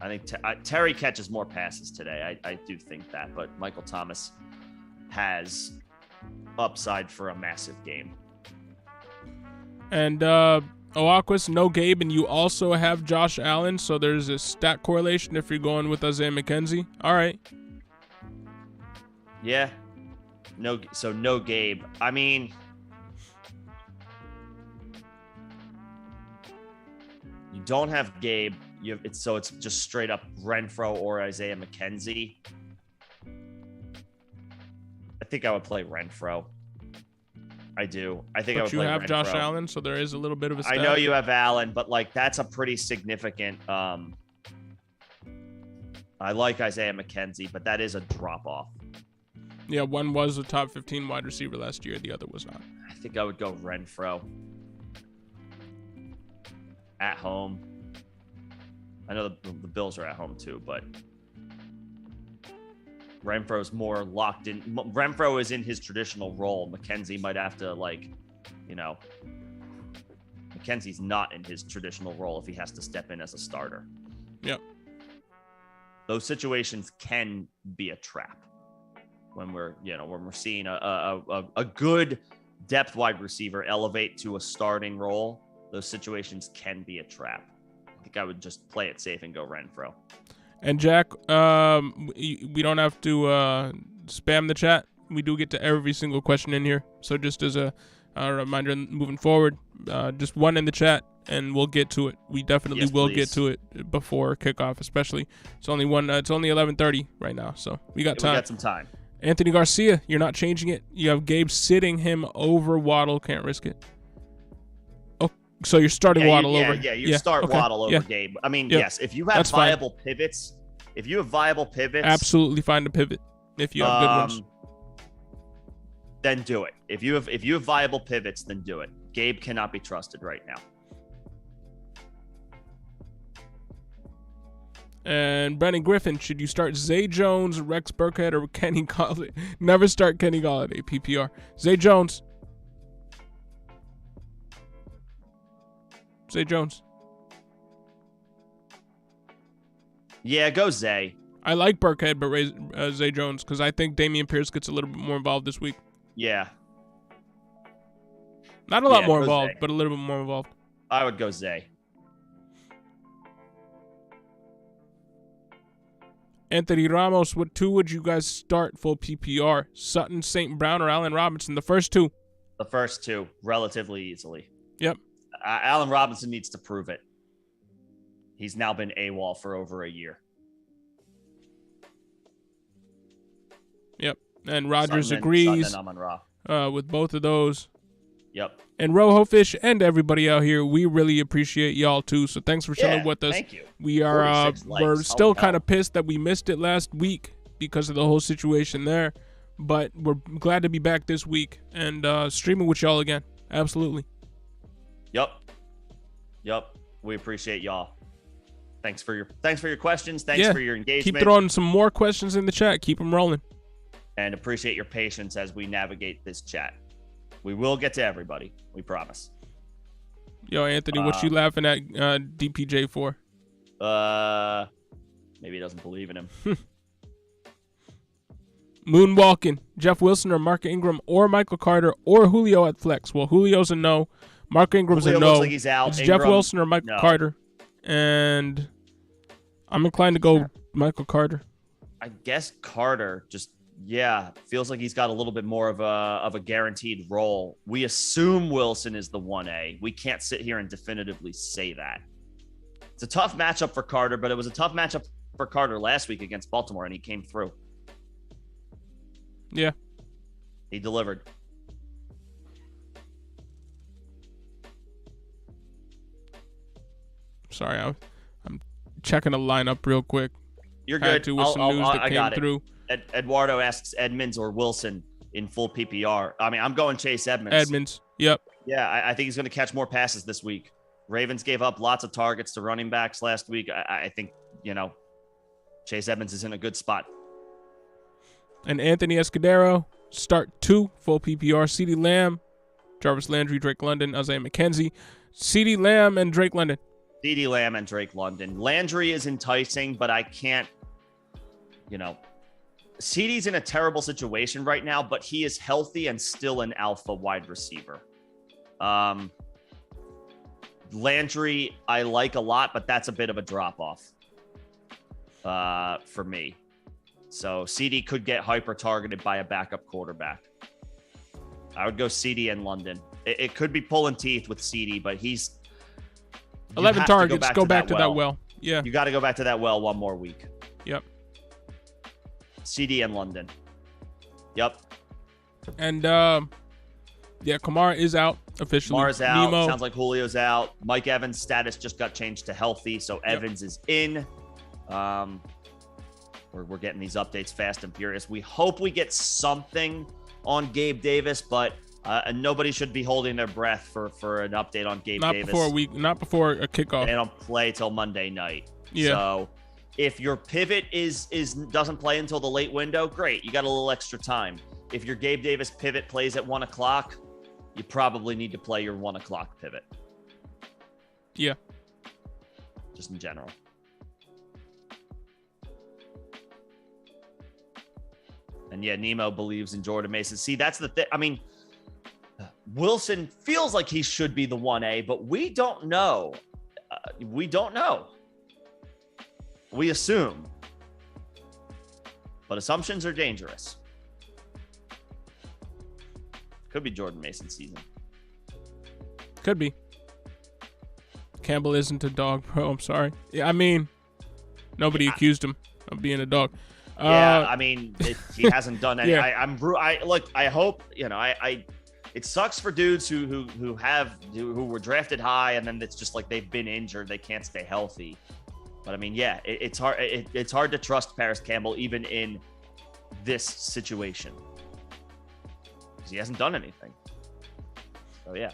I think Terry catches more passes today. I do think that, but Michael Thomas has upside for a massive game. And Oaquis, no Gabe, and you also have Josh Allen, so there's a stat correlation if you're going with Isaiah McKenzie. All right. Yeah. No Gabe. I mean, you don't have Gabe. It's just straight up Renfro or Isaiah McKenzie. I think I would play Renfro. I do. I think I would play Renfro. But you have Josh Allen, so there is a little bit of a stat. I know you have Allen, but that's a pretty significant. I like Isaiah McKenzie, but that is a drop off. Yeah, one was a top 15 wide receiver last year. The other was not. I think I would go Renfro. At home. I know the Bills are at home too, but Renfro's more locked in. Renfro is in his traditional role. McKenzie might have to McKenzie's not in his traditional role if he has to step in as a starter. Yep. Those situations can be a trap. When we're seeing a good depth wide receiver elevate to a starting role, those situations can be a trap. I think I would just play it safe and go Renfro. And Jack, we don't have to spam the chat. We do get to every single question in here. So just as a reminder moving forward, just one in the chat and we'll get to it. We definitely will get to it before kickoff, especially. It's only 11:30 right now, so we got time. We got some time. Anthony Garcia, you're not changing it. You have Gabe sitting him over Waddle. Can't risk it. Oh, so you're starting Waddle over. You start Waddle over Gabe. I mean, yes, if you have viable pivots, absolutely fine to pivot if you have good ones. Then do it. If you have viable pivots, then do it. Gabe cannot be trusted right now. And Brandon Griffin, should you start Zay Jones, Rex Burkhead, or Kenny Golladay? Never start Kenny Golladay, PPR. Zay Jones. Zay Jones. Yeah, go Zay. I like Burkhead, but Zay Jones, because I think Dameon Pierce gets a little bit more involved this week. Yeah. Not a lot more involved, but a little bit more involved. I would go Zay. Anthony Ramos, what two would you guys start full PPR? Sutton, St. Brown, or Allen Robinson? The first two. The first two, relatively easily. Yep. Allen Robinson needs to prove it. He's now been AWOL for over a year. Yep. And Rogers Sutton agrees and Amon-Ra. with both of those. Yep. And Rojo Fish and everybody out here, we really appreciate y'all too. So thanks for chilling with us. Thank you. We are we're likes. still kind of pissed that we missed it last week because of the whole situation there, but we're glad to be back this week and streaming with y'all again. Absolutely. Yep. We appreciate y'all. Thanks for your questions. Thanks for your engagement. Keep throwing some more questions in the chat. Keep them rolling. And appreciate your patience as we navigate this chat. We will get to everybody. We promise. Yo, Anthony, what you laughing at DPJ for? Maybe he doesn't believe in him. Moonwalking. Jeff Wilson or Mark Ingram or Michael Carter or Julio at flex. Well, Julio's a no. Mark Ingram's Julio a no. Looks like he's out. It's Ingram, Jeff Wilson or Michael Carter. And I'm inclined to go Michael Carter. I guess Carter just feels like he's got a little bit more of a guaranteed role. We assume Wilson is the 1A. We can't sit here and definitively say that. It's a tough matchup for Carter, but it was a tough matchup for Carter last week against Baltimore, and he came through. Yeah. He delivered. Sorry, I'm checking the lineup real quick. You're good. With some news that came through. Eduardo asks Edmonds or Wilson in full PPR. I mean, I'm going Chase Edmonds. Edmonds, yep. Yeah, I think he's going to catch more passes this week. Ravens gave up lots of targets to running backs last week. I think, Chase Edmonds is in a good spot. And Anthony Escudero, start 2, full PPR. CeeDee Lamb, Jarvis Landry, Drake London, Isaiah McKenzie. CeeDee Lamb and Drake London. CeeDee Lamb and Drake London. Landry is enticing, but I can't, CeeDee's in a terrible situation right now, but he is healthy and still an alpha wide receiver. Landry, I like a lot, but that's a bit of a drop-off for me. So CeeDee could get hyper-targeted by a backup quarterback. I would go CeeDee and London. It could be pulling teeth with CeeDee, but he's 11 targets. Go back to that well. Yeah. You got to go back to that well one more week. Yep. CeeDee and London. Yep. And Kamara is out officially. Kamara's out. Nemo. Sounds like Julio's out. Mike Evans' status just got changed to healthy, so Evans is in. We're getting these updates fast and furious. We hope we get something on Gabe Davis, but nobody should be holding their breath for an update on Gabe Davis. Not before a kickoff. They don't play till Monday night. Yeah. So if your pivot doesn't play until the late window, great. You got a little extra time. If your Gabe Davis pivot plays at 1:00, you probably need to play your 1:00 pivot. Yeah. Just in general. And Nemo believes in Jordan Mason. See, that's the thing. I mean, Wilson feels like he should be the 1A, but we don't know. We don't know. We assume. But assumptions are dangerous. Could be Jordan Mason's season. Could be. Campbell isn't a dog, bro. I'm sorry. Yeah, I mean, nobody accused him of being a dog. I mean, he hasn't done any. Yeah. I hope, it sucks for dudes who were drafted high and then it's just like they've been injured, they can't stay healthy. But I mean, it's hard. It's hard to trust Paris Campbell even in this situation because he hasn't done anything. So yeah.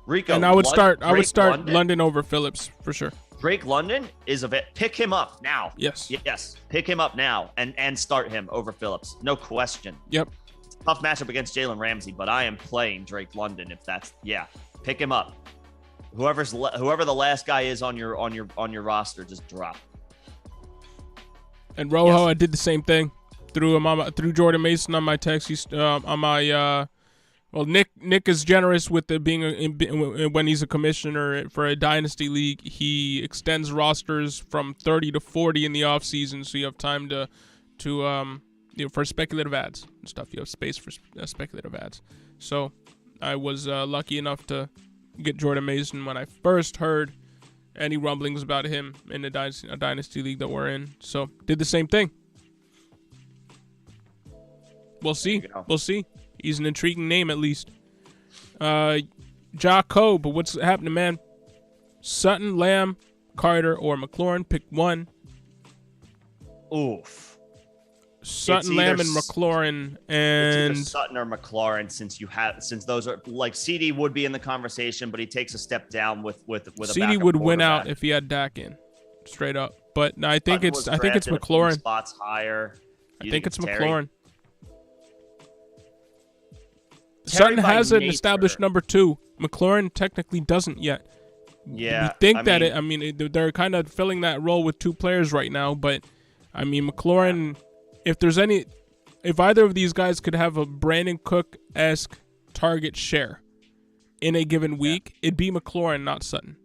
Rico, and I would start London over Phillips for sure. Drake London is pick him up now. Yes. Pick him up now and start him over Phillips. No question. Yep. It's a tough matchup against Jalen Ramsey, but I am playing Drake London if that's pick him up. Whoever the last guy is on your roster, just drop. And Rojo, yes. I did the same thing. Threw Jordan Mason on my text. He's on my Nick is generous with the when he's a commissioner for a dynasty league. He extends rosters from 30 to 40 in the off season, so you have time to for speculative ads and stuff. You have space for speculative ads. So I was lucky enough to get Jordan Mason when I first heard any rumblings about him in the dynasty league that we're in. So did the same thing. We'll see. We'll see. He's an intriguing name at least. Jocko, but what's happening, man? Sutton, Lamb, Carter, or McLaurin? Pick one. Oof. Sutton, Lamb, and McLaurin, and it's either Sutton or McLaurin, since those are like CD would be in the conversation, but he takes a step down with a CD would win out if he had Dak in, straight up. But no, I think it's McLaurin. Spots higher. I think it's McLaurin. Sutton has an established number 2. McLaurin technically doesn't yet. Yeah, we think they're kind of filling that role with 2 players right now, but I mean McLaurin. If either of these guys could have a Brandon Cook-esque target share in a given week, it'd be McLaurin, not Sutton.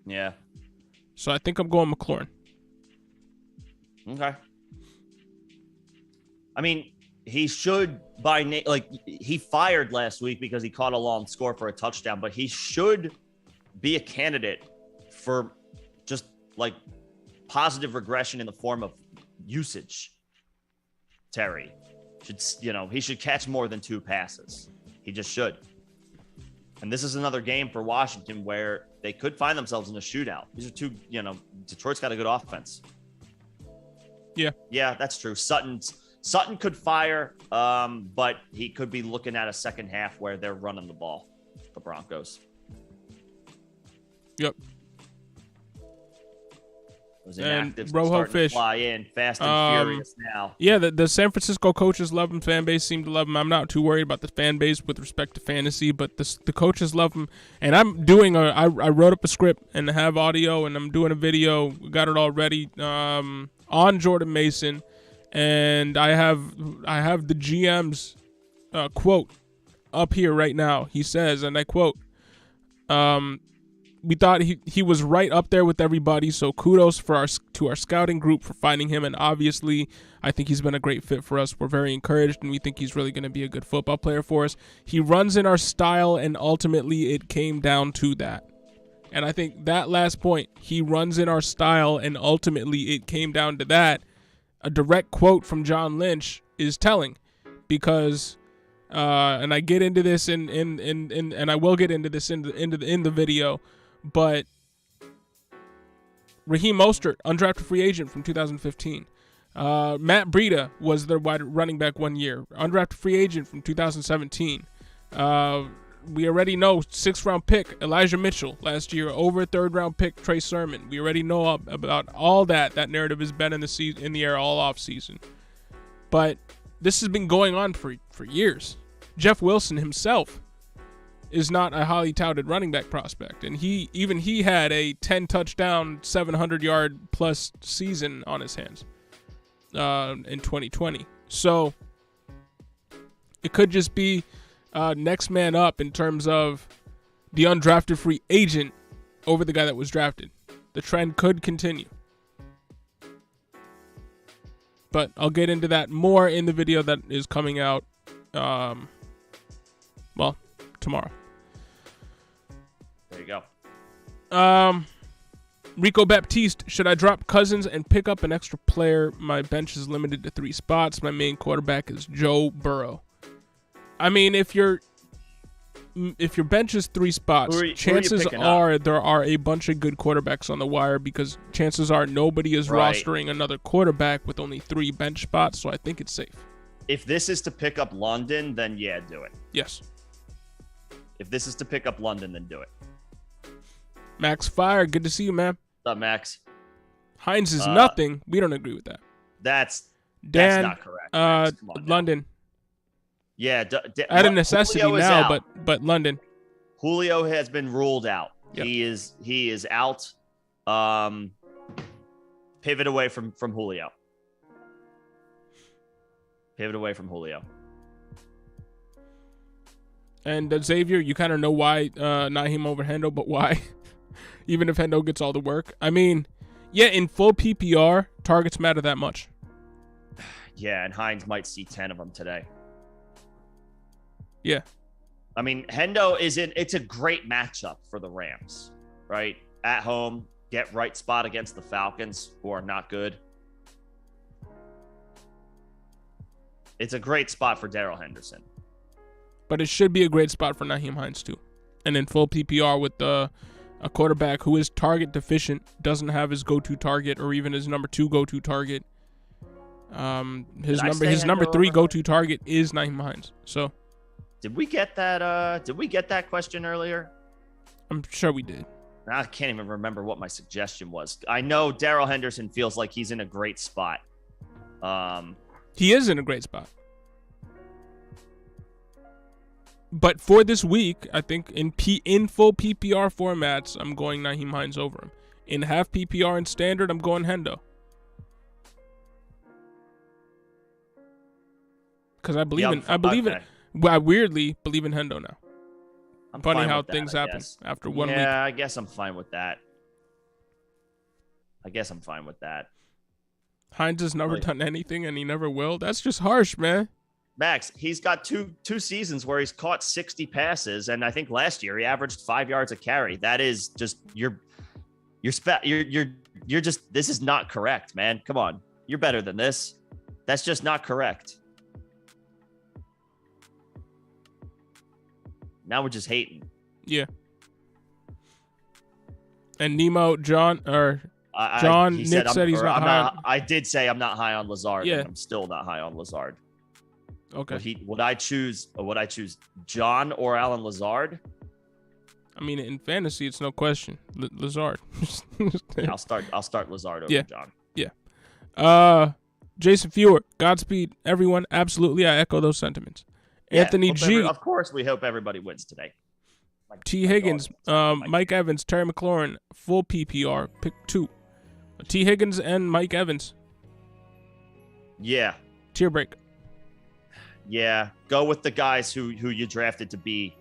Yeah. So I think I'm going McLaurin. Okay. I mean, he should he fired last week because he caught a long score for a touchdown, but he should be a candidate for just like positive regression in the form of usage. Terry he should catch more than 2 passes. He just should. And this is another game for Washington where they could find themselves in a shootout. These are 2, Detroit's got a good offense. Yeah. Yeah, that's true. Sutton could fire, but he could be looking at a second half where they're running the ball, the Broncos. Yep. Those inactives Rojo starting Fish to fly in fast and furious now. Yeah, the San Francisco coaches love him. Fan base seem to love him. I'm not too worried about the fan base with respect to fantasy, but the coaches love him. And I'm doing I wrote up a script and have audio, and I'm doing a video. Got it all ready on Jordan Mason, and I have the GM's quote up here right now. He says, and I quote, we thought he was right up there with everybody, so kudos to our scouting group for finding him, and obviously I think he's been a great fit for us. We're very encouraged, and we think he's really going to be a good football player for us. He runs in our style, and ultimately it came down to that. And I think that last point, he runs in our style, and ultimately it came down to that. A direct quote from John Lynch is telling, because and I get into this and I will get into this in the video. But Raheem Mostert, undrafted free agent from 2015. Matt Breida was their wide running back 1 year, undrafted free agent from 2017. We already know 6th round pick Elijah Mitchell last year, over 3rd round pick Trey Sermon. We already know about all that. That narrative has been in the air all off season. But this has been going on for years. Jeff Wilson himself is not a highly touted running back prospect, and he had a 10 touchdown, 700 yard plus season on his hands in 2020. So it could just be next man up in terms of the undrafted free agent over the guy that was drafted. The trend could continue, but I'll get into that more in the video that is coming out tomorrow. There you go. Rico Baptiste, should I drop Cousins and pick up an extra player? My bench is limited to 3 spots. My main quarterback is Joe Burrow. I mean, if your bench is 3 spots, chances are there are a bunch of good quarterbacks on the wire, because chances are nobody is rostering another quarterback with only 3 bench spots, so I think it's safe. If this is to pick up London, then yeah, do it. Yes. If this is to pick up London, then do it. Max Fire, good to see you, man. What's up, Max? Hines is nothing. We don't agree with that. That's not correct. Come on, London. Yeah, out of necessity now, but London. Julio has been ruled out. Yep. He is out. Pivot away from Julio. Pivot away from Julio. And Xavier, you kind of know why not him over Hendo, but why? Even if Hendo gets all the work. I mean, yeah, in full PPR, targets matter that much. Yeah, and Hines might see 10 of them today. Yeah. I mean, Hendo it's a great matchup for the Rams, right? At home, get right spot against the Falcons, who are not good. It's a great spot for Darrell Henderson. But it should be a great spot for Nyheim Hines too. And in full PPR with a quarterback who is target deficient, doesn't have his go-to target or even his number 2 go-to target. His number 3 go-to target is Nyheim Hines. So did we get that question earlier? I'm sure we did. I can't even remember what my suggestion was. I know Darrell Henderson feels like he's in a great spot. He is in a great spot. But for this week, I think in full PPR formats, I'm going Nyheim Hines over him. In half PPR and standard, I'm going Hendo. Because I weirdly believe in Hendo now. I'm Funny fine how with that, things happen after 1 week. Yeah, I guess I'm fine with that. Hines has never done anything, and he never will. That's just harsh, man. Max, he's got two seasons where he's caught 60 passes, and I think last year he averaged 5 yards a carry. That is just you're just, this is not correct, man. Come on, you're better than this. That's just not correct. Now we're just hating. Yeah. And Nick said he's not high. I did say I'm not high on Lazard. Yeah. And I'm still not high on Lazard. Okay. Would I choose John or Alan Lazard? I mean, in fantasy, it's no question. Lazard. Yeah, I'll start Lazard over John. Yeah. Jason Fewer, Godspeed, everyone. Absolutely, I echo those sentiments. Yeah, Anthony G. Of course, we hope everybody wins today. T. Higgins, Mike Evans, Terry McLaurin, full PPR, pick 2. T. Higgins and Mike Evans. Yeah. Tier break. Yeah. Go with the guys who you drafted to be,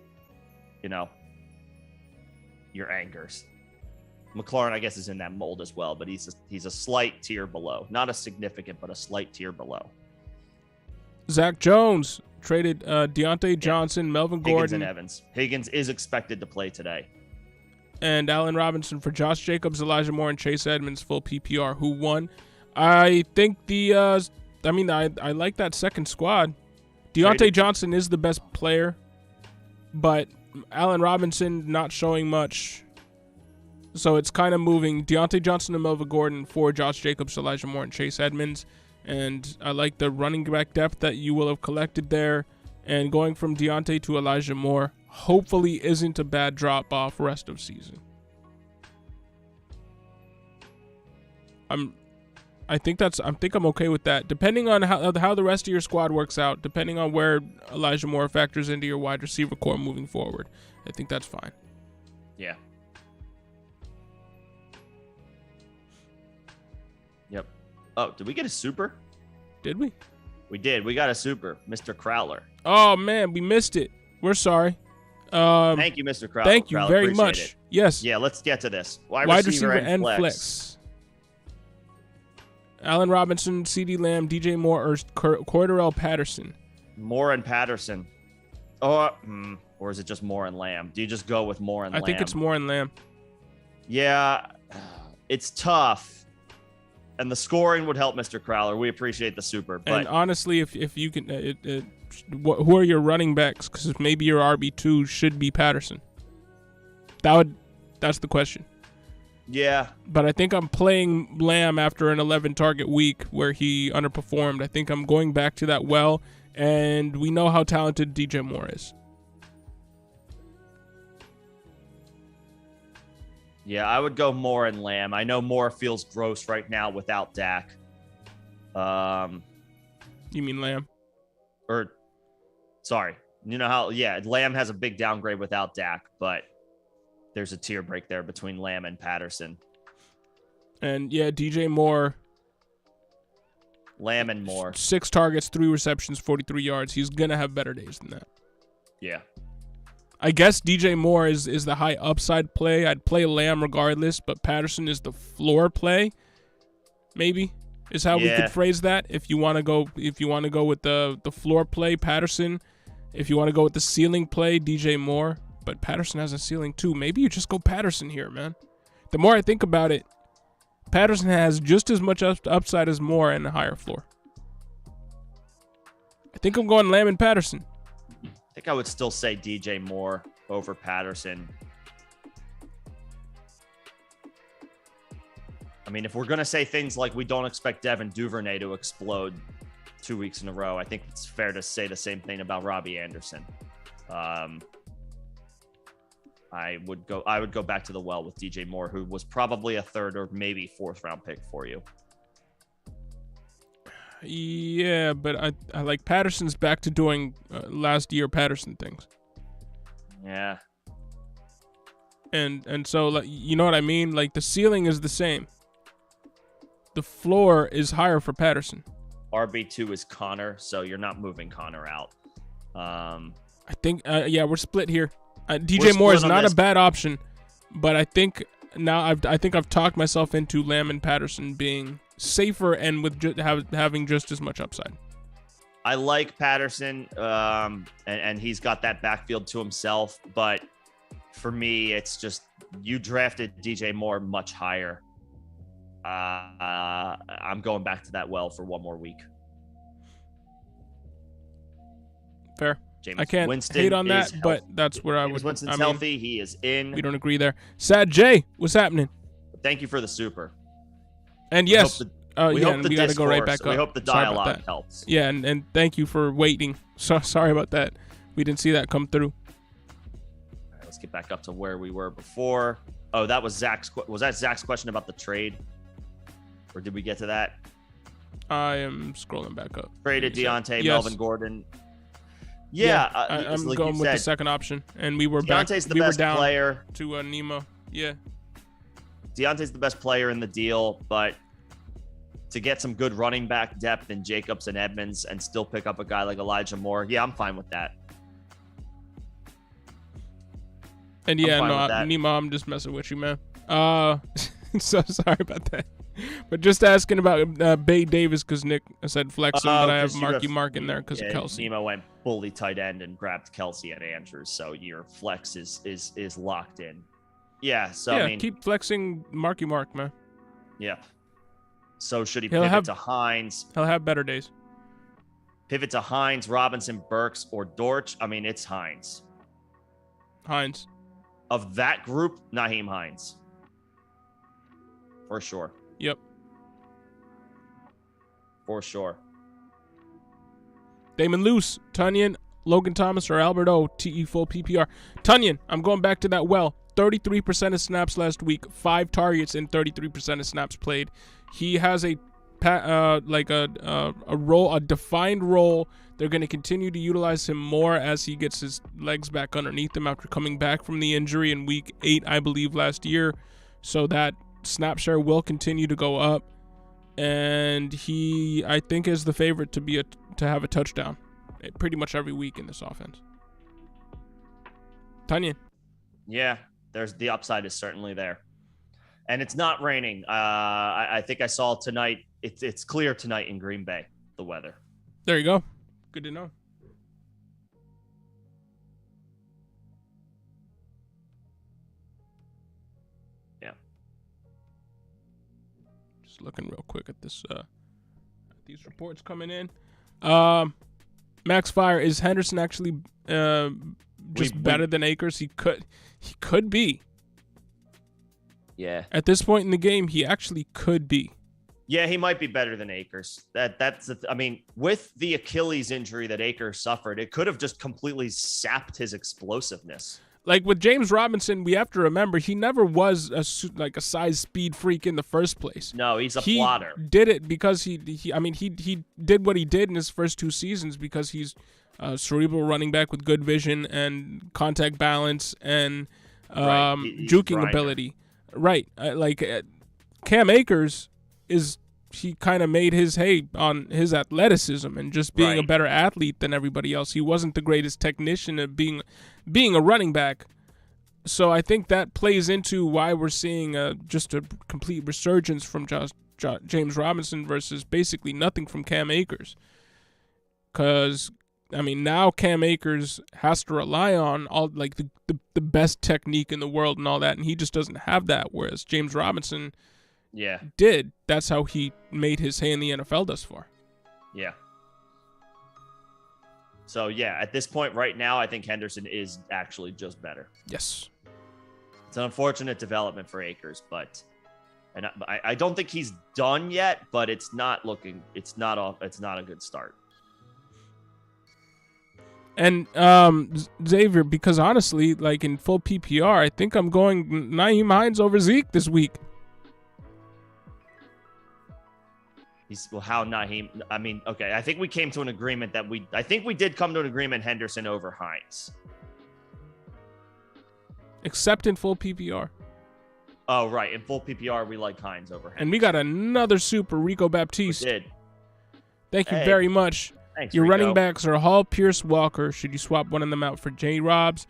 your anchors. McLaurin, I guess, is in that mold as well, but he's a slight tier below. Not a significant, but a slight tier below. Zach Jones traded Deontay Johnson, Melvin Gordon, Higgins and Evans. Higgins is expected to play today. And Allen Robinson for Josh Jacobs, Elijah Moore, and Chase Edmonds, full PPR. Who won? I think I like that second squad. Deontay Johnson is the best player, but Allen Robinson not showing much. So it's kind of moving Deontay Johnson and Melvin Gordon for Josh Jacobs, Elijah Moore, and Chase Edmonds. And I like the running back depth that you will have collected there. And going from Deontay to Elijah Moore hopefully isn't a bad drop-off rest of season. I think I'm okay with that. Depending on how the rest of your squad works out, depending on where Elijah Moore factors into your wide receiver core moving forward, I think that's fine. Yeah. Yep. Oh, did we get a super? Did we? We did. We got a super, Mr. Crowler. Oh man, we missed it. We're sorry. Thank you, Mr. Crowler. Thank you Crowler, very much. it. Yes. Yeah, let's get to this. Wide receiver and flex. Allen Robinson, CeeDee Lamb, DJ Moore, or Cordarrelle Patterson. Moore and Patterson. Or is it just Moore and Lamb? Do you just go with Moore and Lamb? I think it's Moore and Lamb. Yeah, it's tough. And the scoring would help Mr. Crowler. We appreciate the super. But and honestly, if you can, who are your running backs? Because maybe your RB2 should be Patterson. That's the question. Yeah. But I think I'm playing Lamb after an 11 target week where he underperformed. I think I'm going back to that well, and we know how talented DJ Moore is. Yeah, I would go Moore and Lamb. I know Moore feels gross right now without Dak. You mean Lamb? Sorry. You know how, Lamb has a big downgrade without Dak, but there's a tier break there between Lamb and Patterson. And DJ Moore. Lamb and Moore. 6 targets, 3 receptions, 43 yards. He's going to have better days than that. Yeah. I guess DJ Moore is the high upside play. I'd play Lamb regardless, but Patterson is the floor play. Maybe is how we could phrase that. If you want to go with the floor play, Patterson. If you want to go with the ceiling play, DJ Moore. But Patterson has a ceiling too. Maybe you just go Patterson here, man. The more I think about it, Patterson has just as much upside as Moore and a higher floor. I think I'm going Lamb and Patterson. I think I would still say DJ Moore over Patterson. I mean, if we're going to say things like we don't expect Devin Duvernay to explode 2 weeks in a row, I think it's fair to say the same thing about Robbie Anderson. I would go back to the well with DJ Moore, who was probably a third or maybe fourth round pick for you. Yeah, but I like Patterson's back to doing last year Patterson things. Yeah. And so, like, you know what I mean? Like, the ceiling is the same. The floor is higher for Patterson. RB2 is Connor, so you're not moving Connor out. I think, yeah, we're split here. DJ Moore is not a bad option, but I think now I've talked myself into Lamb and Patterson being safer and with having just as much upside. I like Patterson, and he's got that backfield to himself, but for me, it's just you drafted DJ Moore much higher. I'm going back to that well for one more week. Fair. James I can't Winston hate on that, healthy. but that's where I would. Winston's healthy. He is in. We don't agree there. Sad J, what's happening? Thank you for the super. And yes, we and we got to go right back up. We hope the dialogue helps. Yeah, and thank you for waiting. So sorry about that. We didn't see that come through. All right, let's get back up to where we were before. Oh, that was Zach's. Was that Zach's question about the trade? Or did we get to that? I am scrolling back up. Traded Deontay, yes. Melvin Gordon. Yeah, I'm like going with the second option, and we were Deontay's back. the We best were down player. To Nemo. Yeah. Deontay's the best player in the deal, but to get some good running back depth in Jacobs and Edmonds and still pick up a guy like Elijah Moore, yeah, I'm fine with that. And yeah, no, Nemo, I'm just messing with you, man. So sorry about that. But just asking about Bay Davis because Nick said flex him, but I have Marky Mark in there because of Kelsey. Nemo went bully tight end and grabbed Kelsey and Andrews, so your flex is locked in. Yeah, so yeah, I mean, keep flexing Marky Mark, man. Yeah. So should he pivot to Hines? He'll have better days. Pivot to Hines, Robinson, Burks, or Dortch? I mean, it's Hines. Hines. Of that group, Nyheim Hines. For sure. Yep. For sure. Damon Luce, Tunyon, Logan Thomas, or Albert O, TE full PPR. Tunyon, I'm going back to that well. 33% of snaps last week, 5 targets and 33% of snaps played. He has a role, a defined role. They're going to continue to utilize him more as he gets his legs back underneath him after coming back from the injury in week 8, I believe, last year. So that snap share will continue to go up, and he, I think, is the favorite to have a touchdown pretty much every week in this offense. Tunyon. Yeah, there's the upside is certainly there, and it's not raining. I think I saw tonight. It's clear tonight in Green Bay. The weather. There you go. Good to know. Looking real quick at this these reports coming in. Max Fire, is Henderson actually better than Akers? He could be. Yeah. At this point in the game, he actually could be. Yeah, he might be better than Akers. I mean, with the Achilles injury that Akers suffered, it could have just completely sapped his explosiveness. Like with James Robinson, we have to remember he never was a size speed freak in the first place. No, he's a plotter. He did it because he did what he did in his first 2 seasons because he's a cerebral running back with good vision and contact balance and juking ability. Right. Cam Akers he kind of made his hay on his athleticism and just being a better athlete than everybody else. He wasn't the greatest technician of being a running back. So I think that plays into why we're seeing just a complete resurgence from James Robinson versus basically nothing from Cam Akers. Because I mean, now Cam Akers has to rely on all like the best technique in the world and all that, and he just doesn't have that. Whereas James Robinson, did. That's how he made his hay in the NFL thus far. Yeah. So yeah, at this point right now, I think Henderson is actually just better. Yes. It's an unfortunate development for Akers, but I don't think he's done yet. But it's not a good start. And Xavier, because honestly, like in full PPR, I think I'm going Nyheim Hines over Zeke this week. How Nyheim? I mean, okay. I think we came to an agreement that I think we did come to an agreement Henderson over Hines. Except in full PPR. Oh, right. In full PPR, we like Hines over Henderson. And we got another super, Rico Baptiste. We did. Thank you very much. Thanks, Your Rico. running backs are Hall, Pierce, Walker. Should you swap one of them out for J. Robs?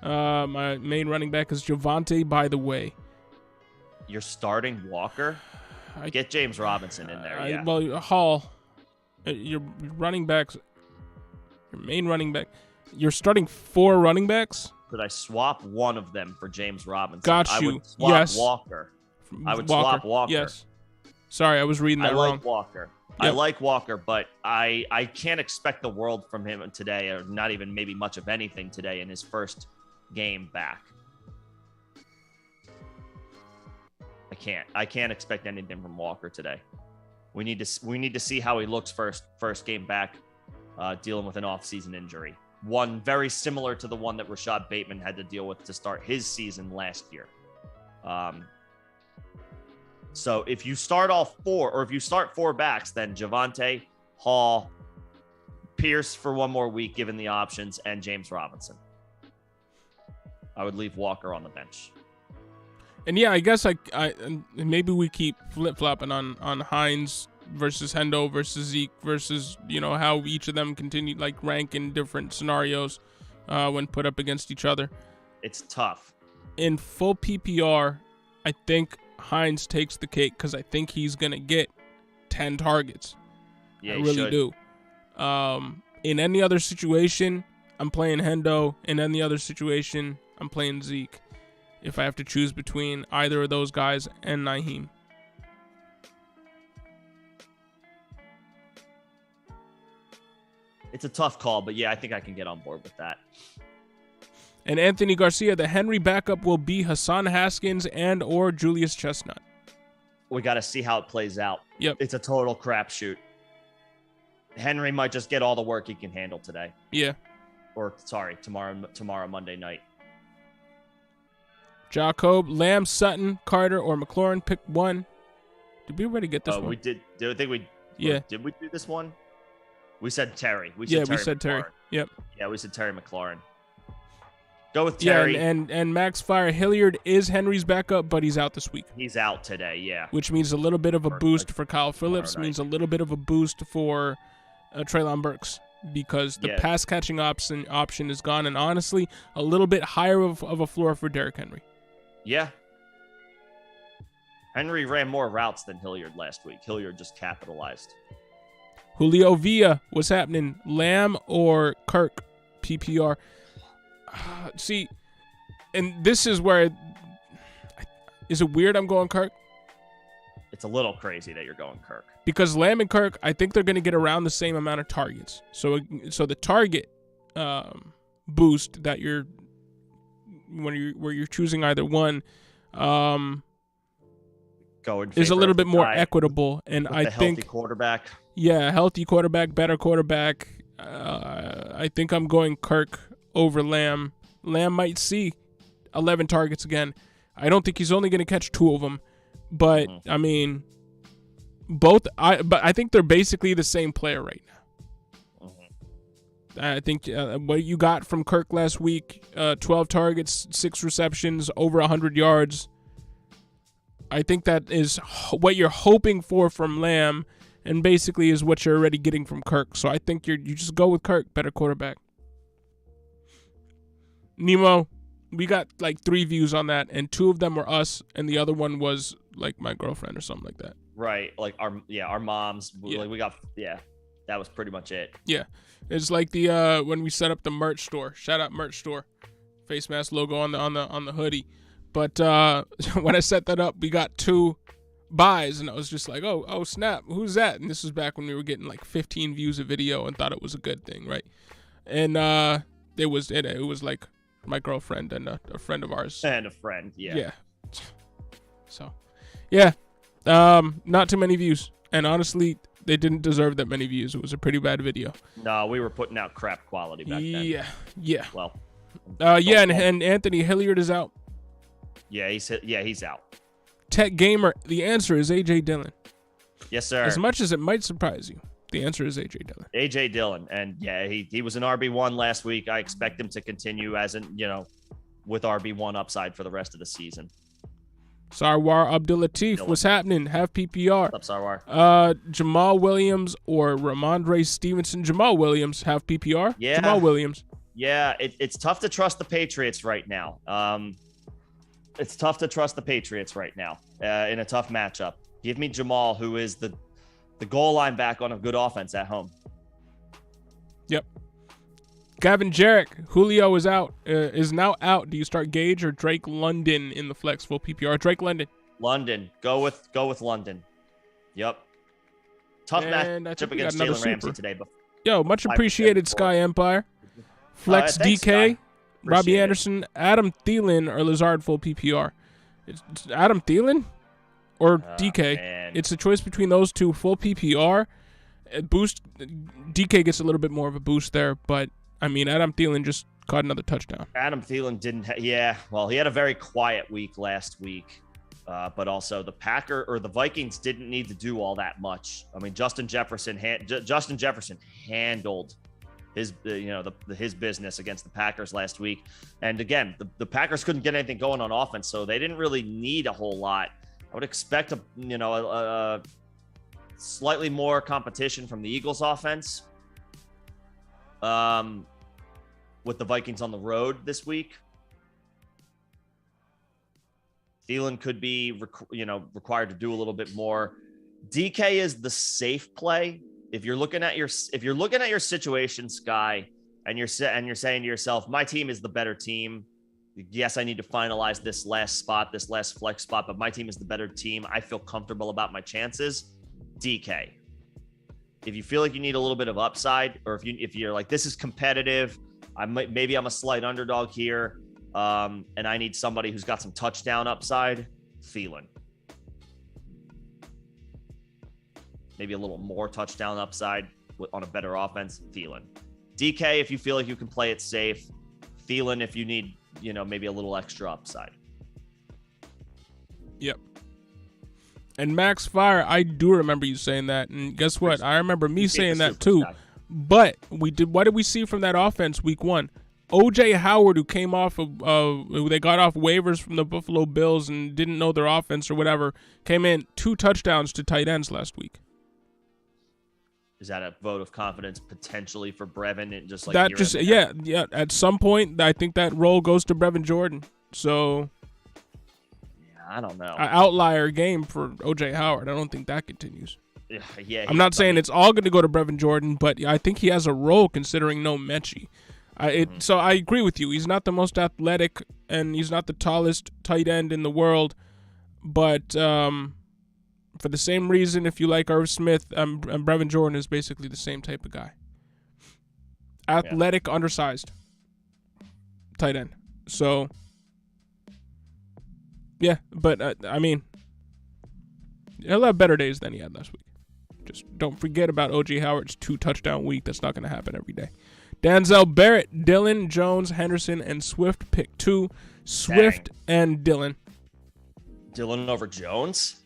My main running back is Javonte, by the way. You're starting Walker? Get James Robinson in there, Well, Hall, your running backs, your main running back. You're starting 4 running backs? Could I swap one of them for James Robinson? Got you. I would swap Yes. Walker. I would swap Walker. Yes. Sorry, I was reading that wrong. I like Walker. Yep. I like Walker, but I can't expect the world from him today, or not even maybe much of anything today in his first game back. I can't expect anything from Walker today. We need to see how he looks first game back, dealing with an off-season injury. One very similar to the one that Rashad Bateman had to deal with to start his season last year. So if you start all 4, or if you start 4 backs, then Javonte, Hall, Pierce for one more week, given the options, and James Robinson. I would leave Walker on the bench. And yeah, I guess I maybe we keep flip-flopping on Hines versus Hendo versus Zeke versus, how each of them continue rank in different scenarios when put up against each other. It's tough. In full PPR, I think Hines takes the cake because I think he's going to get 10 targets. Yeah, I really do. In any other situation, I'm playing Hendo. In any other situation, I'm playing Zeke. If I have to choose between either of those guys and Nyheim. It's a tough call, but yeah, I think I can get on board with that. And Anthony Garcia, the Henry backup will be Hassan Haskins and or Julius Chestnut. We got to see how it plays out. Yep. It's a total crapshoot. Henry might just get all the work he can handle today. Yeah. Or, sorry, tomorrow Monday night. Jacob, Lamb, Sutton, Carter, or McLaurin. Pick one. Did we already get this one? We did. I think we. Yeah. Did we do this one? We said Terry. We said Terry. Yep. Yeah, we said Terry McLaurin. Go with Terry. Yeah, and Max Fire Hilliard is Henry's backup, but he's out this week. He's out today, yeah. Which means a little bit of a boost for Kyle Phillips, means a little bit of a boost for Treylon Burks, because the pass catching option is gone, and honestly, a little bit higher of a floor for Derrick Henry. Yeah. Henry ran more routes than Hilliard last week. Hilliard just capitalized. Julio Villa, what's happening? Lamb or Kirk? PPR. See, and this is where... Is it weird I'm going Kirk? It's a little crazy that you're going Kirk. Because Lamb and Kirk, I think they're going to get around the same amount of targets. So the target boost that you're... where you're choosing either one, is a little bit more equitable, and I think healthy quarterback. Yeah, healthy quarterback, better quarterback. I think I'm going Kirk over Lamb. Lamb might see 11 targets again. I don't think he's only going to catch 2 of them, but I mean, both. But I think they're basically the same player right now. I think what you got from Kirk last week, 12 targets, 6 receptions, over 100 yards. I think that is what you're hoping for from Lamb, and basically is what you're already getting from Kirk. So I think you just go with Kirk, better quarterback. Nemo, we got like 3 views on that, and 2 of them were us, and the other one was like my girlfriend or something like that. Right, like our moms. Yeah. Like we got that was pretty much it. Yeah. It's like the when we set up the merch store. Shout out merch store. Face mask logo on the hoodie. But when I set that up, we got 2 buys, and I was just like, oh snap, who's that? And this was back when we were getting like 15 views a video and thought it was a good thing, right? And it was like my girlfriend and a friend of ours. And a friend, yeah. Yeah. So, yeah. Not too many views. And honestly, they didn't deserve that many views. It was a pretty bad video. No, we were putting out crap quality back then. Yeah. Well. And Anthony Hilliard is out. Yeah, he's out. Tech Gamer, the answer is AJ Dillon. Yes, sir. As much as it might surprise you, the answer is AJ Dillon. AJ Dillon, and yeah, he was an RB1 last week. I expect him to continue with RB1 upside for the rest of the season. Sarwar Abdul-Latif, what's happening? Have PPR. What's up, Sarwar? Jamal Williams or Ramondre Stevenson. Jamal Williams, have PPR. Yeah. Jamal Williams. Yeah, it's tough to trust the Patriots right now. It's tough to trust the Patriots right now in a tough matchup. Give me Jamal, who is the goal line back on a good offense at home. Yep. Gavin Jarrett, Julio is now out. Do you start Gage or Drake London in the flex full PPR? Drake London. London. Go with London. Yep. Tough matchup against Jalen Ramsey today. But yo, much appreciated, Sky Empire. Flex DK, Robbie Anderson, Adam Thielen, or Lazard full PPR. It's Adam Thielen or DK. Man. It's a choice between those two. Full PPR. Boost. DK gets a little bit more of a boost there, but I mean, Adam Thielen just caught another touchdown. Adam Thielen didn't. He had a very quiet week last week, but also the Vikings didn't need to do all that much. I mean, Justin Jefferson handled his business against the Packers last week, and again, the Packers couldn't get anything going on offense, so they didn't really need a whole lot. I would expect a slightly more competition from the Eagles offense. With the Vikings on the road this week, Thielen could be, required to do a little bit more. DK is the safe play. If you're looking at your situation, Sky, and you're saying to yourself, my team is the better team. Yes, I need to finalize this last flex spot, but my team is the better team. I feel comfortable about my chances. DK. If you feel like you need a little bit of upside, or if you're like, this is competitive, maybe I'm a slight underdog here, and I need somebody who's got some touchdown upside, Thielen. Maybe a little more touchdown upside on a better offense, Thielen. DK, if you feel like you can play it safe. Thielen, if you need, maybe a little extra upside. Yep. And Max Fire, I do remember you saying that, and guess what? I remember me saying that too. But what did we see from that offense week 1? OJ Howard, who came off they got off waivers from the Buffalo Bills and didn't know their offense or whatever, came in 2 touchdowns to tight ends last week. Is that a vote of confidence potentially for Brevin? And just like that, just yeah. At some point, I think that role goes to Brevin Jordan. So. I don't know. An outlier game for OJ Howard. I don't think that continues. Yeah. I'm not saying it's all going to go to Brevin Jordan, but I think he has a role considering no Mechie. So I agree with you. He's not the most athletic, and he's not the tallest tight end in the world. But for the same reason, if you like Irv Smith, and Brevin Jordan is basically the same type of guy. Athletic, undersized tight end. So... yeah, but I mean, he'll have better days than he had last week. Just don't forget about OJ Howard's 2 touchdown week. That's not going to happen every day. Denzel Barrett, Dillon, Jones, Henderson, and Swift pick 2. Swift and Dillon. Dillon over Jones?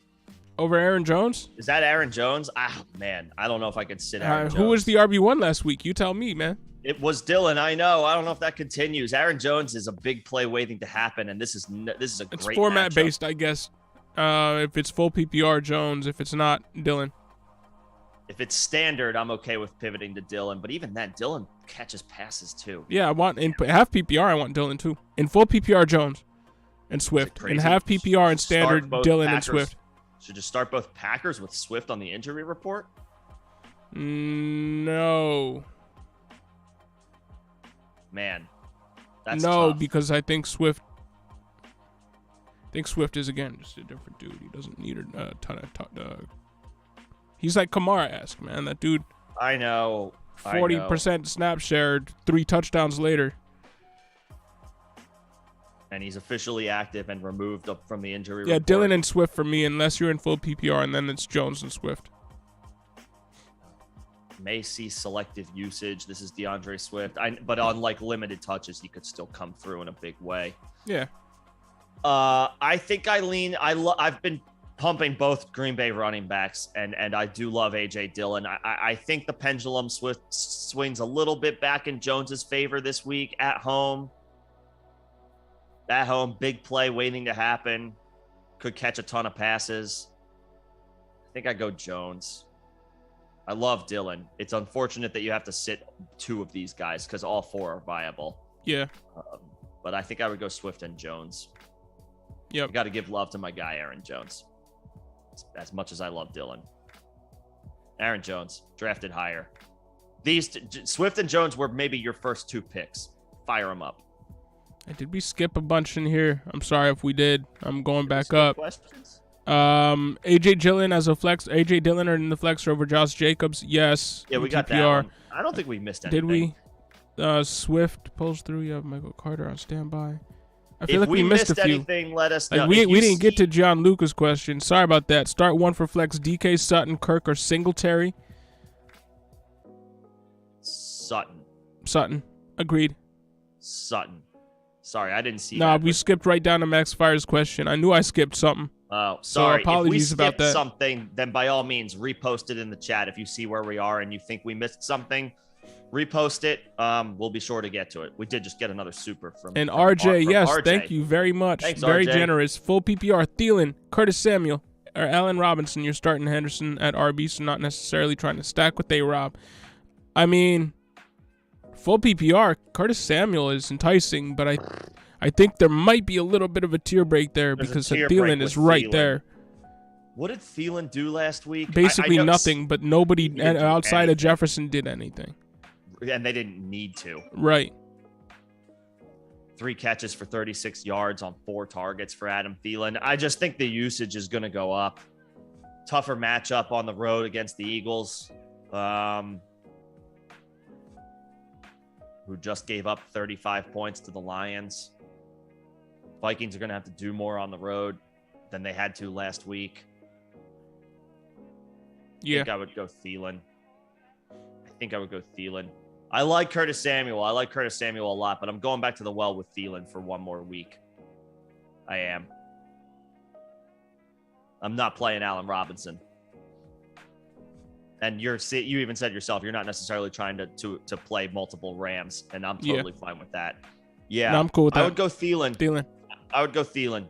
Over Aaron Jones? Is that Aaron Jones? Ah, man, I don't know if I could sit Aaron Jones. Who was the RB1 last week? You tell me, man. It was Dillon. I know. I don't know if that continues. Aaron Jones is a big play waiting to happen, and this is a great matchup. It's format based, I guess. If it's full PPR, Jones. If it's not, Dillon. If it's standard, I'm okay with pivoting to Dillon. But even then, Dillon catches passes too. Yeah, I want in half PPR. I want Dillon too. In full PPR, Jones and Swift. In half PPR and standard, Dillon and Swift. Should just start both Packers with Swift on the injury report. No. Man, that's no, tough. because I think Swift. Is again just a different dude. He doesn't need a ton of. He's like Kamara-esque, man. That dude. I know. 40% snap share, 3 touchdowns later. And he's officially active and removed up from the injury Yeah, report. Dillon and Swift for me, unless you're in full PPR, and then it's Jones and Swift. May see selective usage. This is DeAndre Swift. But on like limited touches, he could still come through in a big way. Yeah. I think I lean. I've been pumping both Green Bay running backs, and I do love AJ Dillon. I think the pendulum swings a little bit back in Jones's favor this week at home. At home, big play waiting to happen. Could catch a ton of passes. I think I go Jones. I love Dillon. It's unfortunate that you have to sit 2 of these guys because all 4 are viable. Yeah. But I think I would go Swift and Jones. Yep. I got to give love to my guy, Aaron Jones. As much as I love Dillon. Aaron Jones, drafted higher. Swift and Jones were maybe your first 2 picks. Fire them up. Did we skip a bunch in here? I'm sorry if we did. I'm going back up. Questions? AJ Dillon as a flex. AJ Dillon in the flex over Josh Jacobs. Yes. Yeah, we got that one. I don't think we missed anything. Did we? Swift pulls through. You have Michael Carter on standby. I feel if like we missed a few. Anything, let us know. Like we didn't get to John Lucas' question. Sorry about that. Start 1 for flex. DK, Sutton, Kirk, or Singletary. Sutton. Agreed. Sutton. Sorry, I didn't see that. Nah, we skipped right down to Max Fire's question. I knew I skipped something. Oh, sorry. So apologies if we about that. Something, then by all means, repost it in the chat. If you see where we are and you think we missed something, repost it. We'll be sure to get to it. We did just get another super from RJ. Yes, RJ. thank you very much. Thanks, very RJ. generous. Full PPR. Thielen, Curtis Samuel, or Allen Robinson. You're starting Henderson at RB, so not necessarily trying to stack with A-Rob. I mean, full PPR. Curtis Samuel is enticing, but I think there might be a little bit of a tier break there because Thielen is right there. What did Thielen do last week? Basically nothing, but nobody outside of Jefferson did anything. And they didn't need to. Right. 3 catches for 36 yards on 4 targets for Adam Thielen. I just think the usage is going to go up. Tougher matchup on the road against the Eagles, who just gave up 35 points to the Lions. Vikings are going to have to do more on the road than they had to last week. Yeah. I think I would go Thielen. I like Curtis Samuel. I like Curtis Samuel a lot, but I'm going back to the well with Thielen for 1 more week. I am. I'm not playing Allen Robinson. And you even said yourself, you're not necessarily trying to play multiple Rams, and I'm totally fine with that. Yeah, no, I'm cool with that. I would go Thielen. I would go Thielen.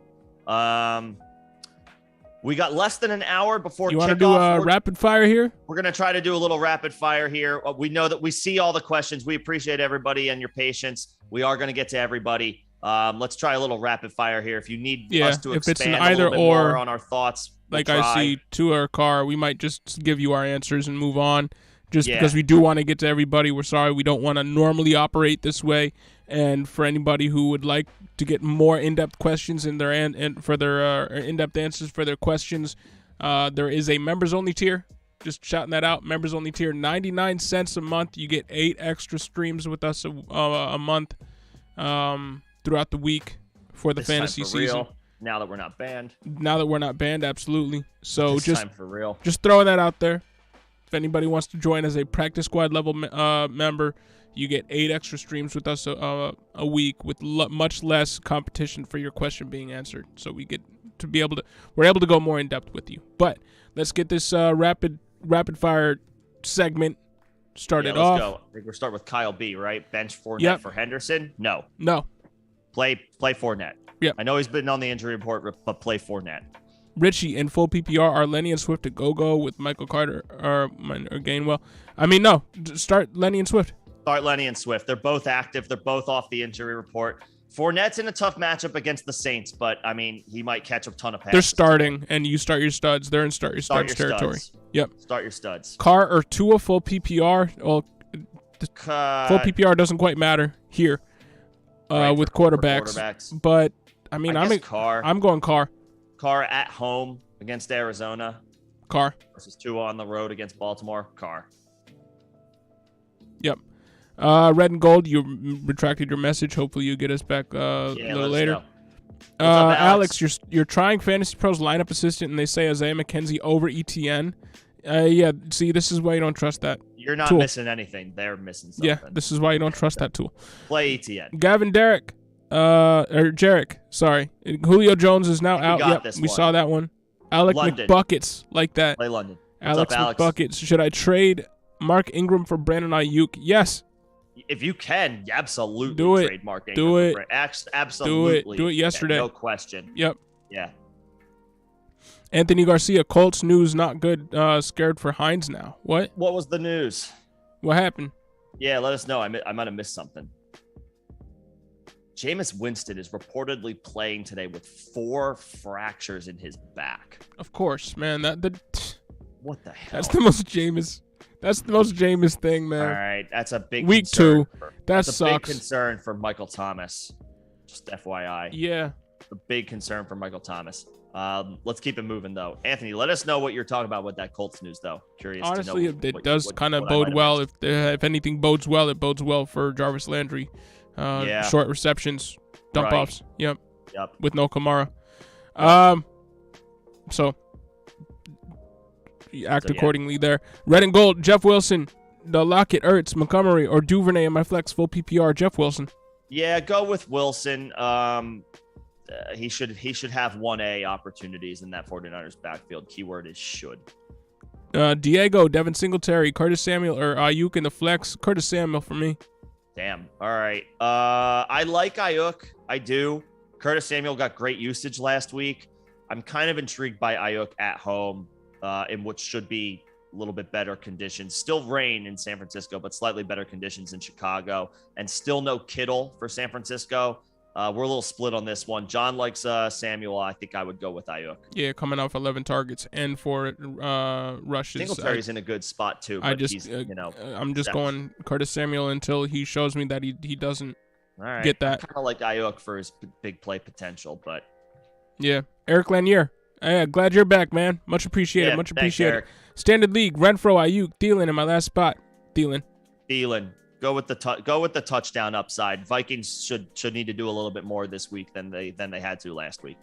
We got less than an hour before kickoff. You want to do rapid fire here? We're going to try to do a little rapid fire here. We know that we see all the questions. We appreciate everybody and your patience. We are going to get to everybody. Let's try a little rapid fire here. If you need us to expand a little bit more on our thoughts, like I see to our car, we might just give you our answers and move on. Because we do want to get to everybody. We're sorry we don't want to normally operate this way. And for anybody who would like to get more in-depth questions in their in-depth answers for their questions, there is a members-only tier. Just shouting that out. Members-only tier, 99 cents a month. You get 8 extra streams with us a month throughout the week for the fantasy season. Real. Now that we're not banned. Absolutely. So just time for real. Just throwing that out there. If anybody wants to join as a practice squad level member, you get 8 extra streams with us a week with much less competition for your question being answered. So we're able to go more in depth with you. But let's get this rapid fire segment started off. Let's go. I think we'll start with Kyle B. Right? Bench Fournette for Henderson. No. Play Fournette. Yeah. I know he's been on the injury report, but play Fournette. Richie in full PPR, are Lenny and Swift to go with Michael Carter or Gainwell? I mean, no. Start Lenny and Swift. Start Lenny and Swift. They're both active. They're both off the injury report. Fournette's in a tough matchup against the Saints, but I mean, he might catch a ton of passes. They're starting, and you start your studs. They're in start your studs territory. Yep. Start your studs. Carr or Tua full PPR. Well, full PPR doesn't quite matter here with quarterbacks. But I mean, Carr. I'm going Carr. Carr at home against Arizona. Carr versus Tua on the road against Baltimore. Carr. Yep. Red and gold. You retracted your message. Hopefully, you get us back a little later. Alex, you're trying Fantasy Pros lineup assistant, and they say Isaiah McKenzie over ETN. Yeah. See, this is why you don't trust that. You're not tool. missing anything. They're missing something. Yeah, this is why you don't trust that tool. Play ETN. Gavin Derrick. Or Jarek. Sorry. Julio Jones is now out. Yep, we saw that one. Alec London. McBuckets like that. Play London. Alex McBuckets. Should I trade Mark Ingram for Brandon Ayuk? Yes. If you can, absolutely do it. Trade Mark Ingram. Do it. Absolutely. Do it yesterday. Yeah, no question. Yep. Yeah. Anthony Garcia, Colts news not good. Scared for Hines now. What? What was the news? What happened? Yeah, let us know. I might have missed something. Jameis Winston is reportedly playing today with 4 fractures in his back. Of course, man. What the hell? That's the most Jameis. That's the most Jameis thing, man. All right, that's a big week concern 2. That sucks. A big concern for Michael Thomas. Just FYI. Yeah. A big concern for Michael Thomas. Let's keep it moving though. Anthony, let us know what you're talking about with that Colts news though. Curious. Honestly, to know it does kind of bode well. If anything bodes well, it bodes well for Jarvis Landry. Short receptions, dump offs. Yep. With no Kamara. So act accordingly there. Red and gold. Jeff Wilson, the Lockett, Ertz, Montgomery, or Duvernay in my flex full PPR. Jeff Wilson. Yeah, go with Wilson. He should have 1A opportunities in that 49ers backfield. Keyword is should. Diego, Devin Singletary, Curtis Samuel, or Ayuk in the flex. Curtis Samuel for me. Damn. All right. I like Ayuk. I do. Curtis Samuel got great usage last week. I'm kind of intrigued by Ayuk at home, in what should be a little bit better conditions. Still rain in San Francisco, but slightly better conditions in Chicago. And still no Kittle for San Francisco. We're a little split on this one. John likes Samuel. I think I would go with Ayuk. Yeah, coming off 11 targets and 4 rushes. Singletari's in a good spot too. But I'm just going Curtis Samuel until he shows me that he doesn't get that. I kind of like Ayuk for his big play potential, but yeah. Eric Lanier. Glad you're back, man. Much appreciated. Much appreciated. Eric. Standard League, Renfro, Ayuk, Thielen in my last spot. Thielen. Go with the touchdown upside. Vikings should need to do a little bit more this week than they had to last week.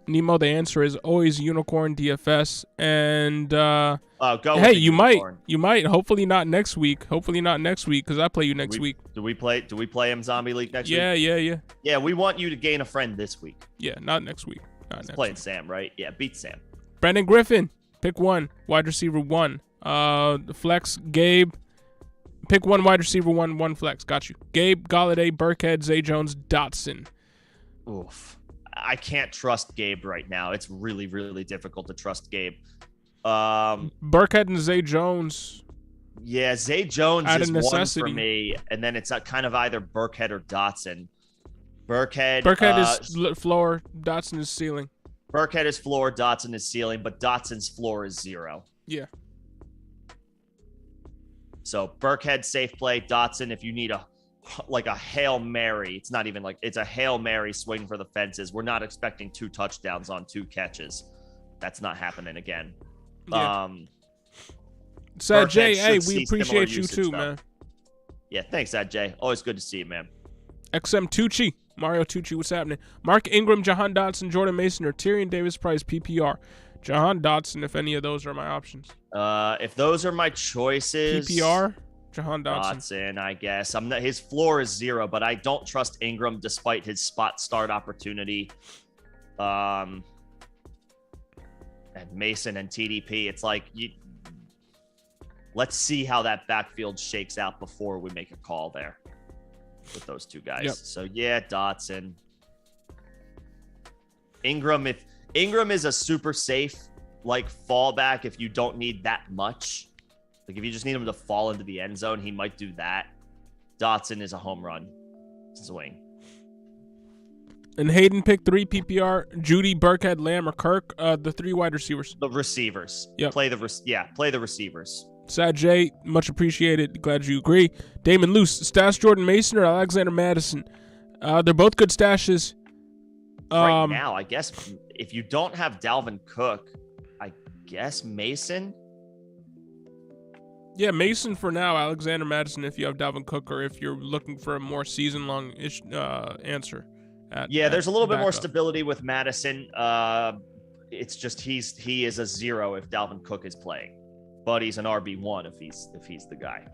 Nemo, the answer is always Unicorn DFS. And hey, you might. Hopefully not next week. Because I play you next week. Do we play him Zombie League next week? Yeah. Yeah, we want you to gain a friend this week. Yeah, not next week. Playing Sam, right? Yeah, beat Sam. Brandon Griffin, pick 1, wide receiver 1. Flex, Gabe. Pick 1 wide receiver, 1 flex. Got you. Gabe, Galladay, Burkhead, Zay Jones, Dotson. Oof. I can't trust Gabe right now. It's really, really difficult to trust Gabe. Burkhead and Zay Jones. Yeah, Zay Jones is one for me, and then it's kind of either Burkhead or Dotson. Burkhead is floor, Dotson is ceiling. Burkhead is floor, Dotson is ceiling, but Dotson's floor is 0. Yeah. So Burkhead, safe play. Dotson, if you need a Hail Mary, it's not even it's a Hail Mary swing for the fences. We're not expecting 2 touchdowns on 2 catches. That's not happening again. Yeah. Sad Jay, hey, we appreciate you too, man. Yeah, thanks, Sad Jay. Always good to see you, man. XM Tucci, Mario Tucci, what's happening? Mark Ingram, Jahan Dotson, Jordan Mason, or Tyrion Davis Price PPR. Jahan Dotson, if any of those are my options. If those are my choices, PPR, Jahan Dotson, I guess. His floor is 0, but I don't trust Ingram despite his spot start opportunity. And Mason and TDP, it's let's see how that backfield shakes out before we make a call there with those 2 guys. Yep. So yeah, Dotson. Ingram is a super safe fallback if you don't need that much. If you just need him to fall into the end zone, he might do that. Dotson is a home run swing. And Hayden picked 3 PPR. Judy, Burkhead, Lamb, or Kirk. The 3 wide receivers. The receivers. Yep. Play the receivers. Sad J, much appreciated. Glad you agree. Damon Luce, stash Jordan Mason or Alexander Madison. They're both good stashes. Right now, I guess if you don't have Dalvin Cook, I guess Mason. Yeah, Mason for now. Alexander Madison if you have Dalvin Cook or if you're looking for a more season-long answer. There's a little bit more stability with Madison. It's just he is a 0 if Dalvin Cook is playing, but he's an RB1 if he's the guy.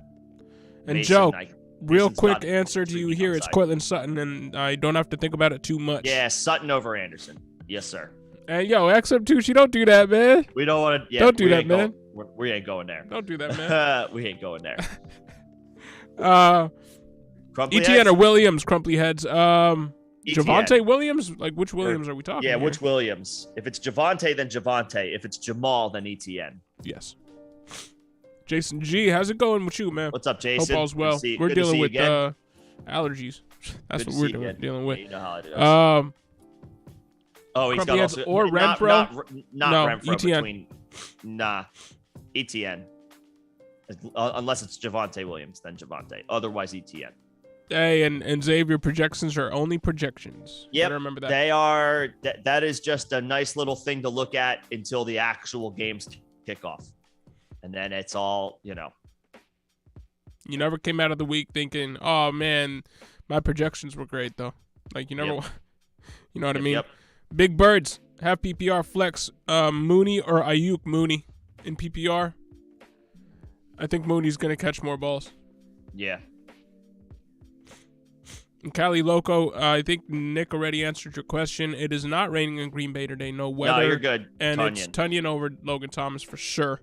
And Mason, Joe, real quick answer to you here. It's Cortland Sutton, and I don't have to think about it too much. Yeah, Sutton over Anderson. Yes, sir. And yo, XM2, don't do that, man. We don't want to. Yeah, don't do that, man. We ain't going there. Don't do that, man. We ain't going there. Crumply ETN heads? Or Williams, Crumply heads. Javonte Williams? Like, which Williams are we talking about? Yeah, which Williams? If it's Javonte, then Javonte. If it's Jamal, then ETN. Yes. Jason G, how's it going with you, man? What's up, Jason? Hope all's well. We're dealing with allergies. That's what we're dealing with. Yeah, you know how it is. He's got also or Renfro. Not no, Renfro. ETN. ETN. Unless it's Javonte Williams, then Javonte. Otherwise, ETN. Hey, and Xavier, projections are only projections. Yep, remember that. They are. That is just a nice little thing to look at until the actual games kick off, and then it's all You never came out of the week thinking, "Oh man, my projections were great," though. Like you never, you know what I mean? Yep. Big Birds have PPR flex. Mooney or Ayuk Mooney in PPR. I think Mooney's gonna catch more balls. Yeah. And Cali Loco, I think Nick already answered your question. It is not raining in Green Bay today. No weather. No, you're good. And it's Tunyon over Logan Thomas for sure.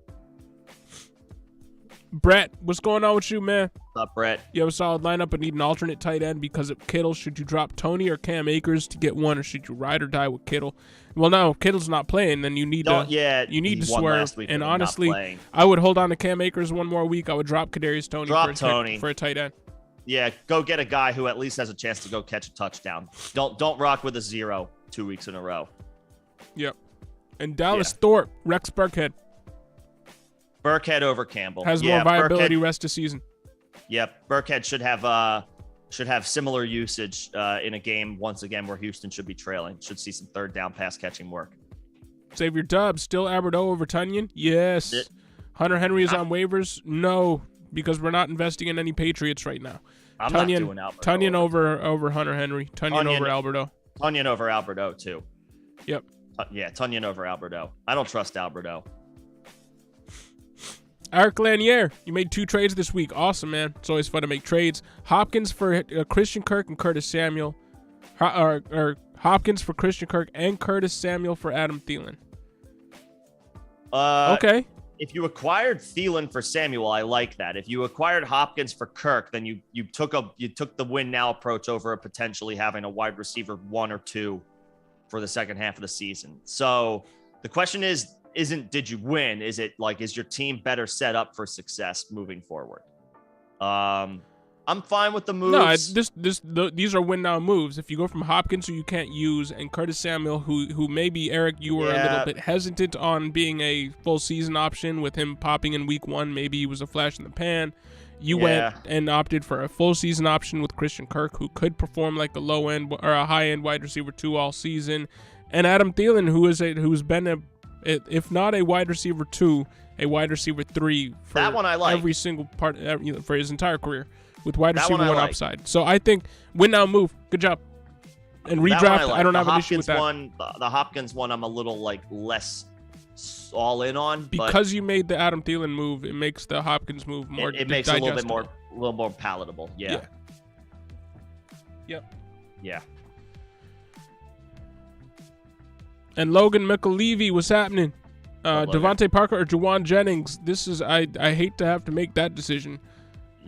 Brett, what's going on with you, man? What's up, Brett? You have a solid lineup but need an alternate tight end because of Kittle. Should you drop Tony or Cam Akers to get one, or should you ride or die with Kittle? Well, no, Kittle's not playing. Then you need to swerve. And honestly, I would hold on to Cam Akers one more week. I would drop Kadarius Toney for a tight end. Yeah, go get a guy who at least has a chance to go catch a touchdown. Don't rock with a 0 2 weeks in a row. Yep. And Dallas Thorpe, Rex Burkhead. Burkhead over Campbell. Has more viability rest of season. Yep. Burkhead should have similar usage in a game once again where Houston should be trailing. Should see some third down pass catching work. Save your dubs. Still Alberto over Tunyon? Yes. Hunter Henry is on waivers? No, because we're not investing in any Patriots right now. I'm not doing Alberto. Tunyon over Hunter Henry. Tunyon over Alberto. Tunyon over Alberto too. Yep. Tunyon over Alberto. I don't trust Alberto. Eric Lanier, you made 2 trades this week. Awesome, man. It's always fun to make trades. Hopkins for Christian Kirk and Curtis Samuel. Or Hopkins for Christian Kirk and Curtis Samuel for Adam Thielen. Okay. If you acquired Thielen for Samuel, I like that. If you acquired Hopkins for Kirk, then you took the win now approach over potentially having a wide receiver 1 or 2 for the second half of the season. So the question isn't did you win? Is it like, is your team better set up for success moving forward? I'm fine with the moves. No, these are win now moves. If you go from Hopkins, who you can't use, and Curtis Samuel, who maybe, Eric, you were a little bit hesitant on being a full season option with him popping in week 1. Maybe he was a flash in the pan. You went and opted for a full season option with Christian Kirk, who could perform like a low end or a high end wide receiver 2 all season, and Adam Thielen, who's been if not a wide receiver 2, a wide receiver 3 for that one I like. Every single part for his entire career. With wide receiver 1 upside. So I think win now move. Good job. And redraft, I don't have an issue with that. The Hopkins one, I'm a little less all in on. Because you made the Adam Thielen move, it makes the Hopkins move more It makes it a little more palatable. Yeah. Yep. Yeah. And Logan McAlevey, what's happening? Devontae Parker or Juwan Jennings? This is I hate to have to make that decision.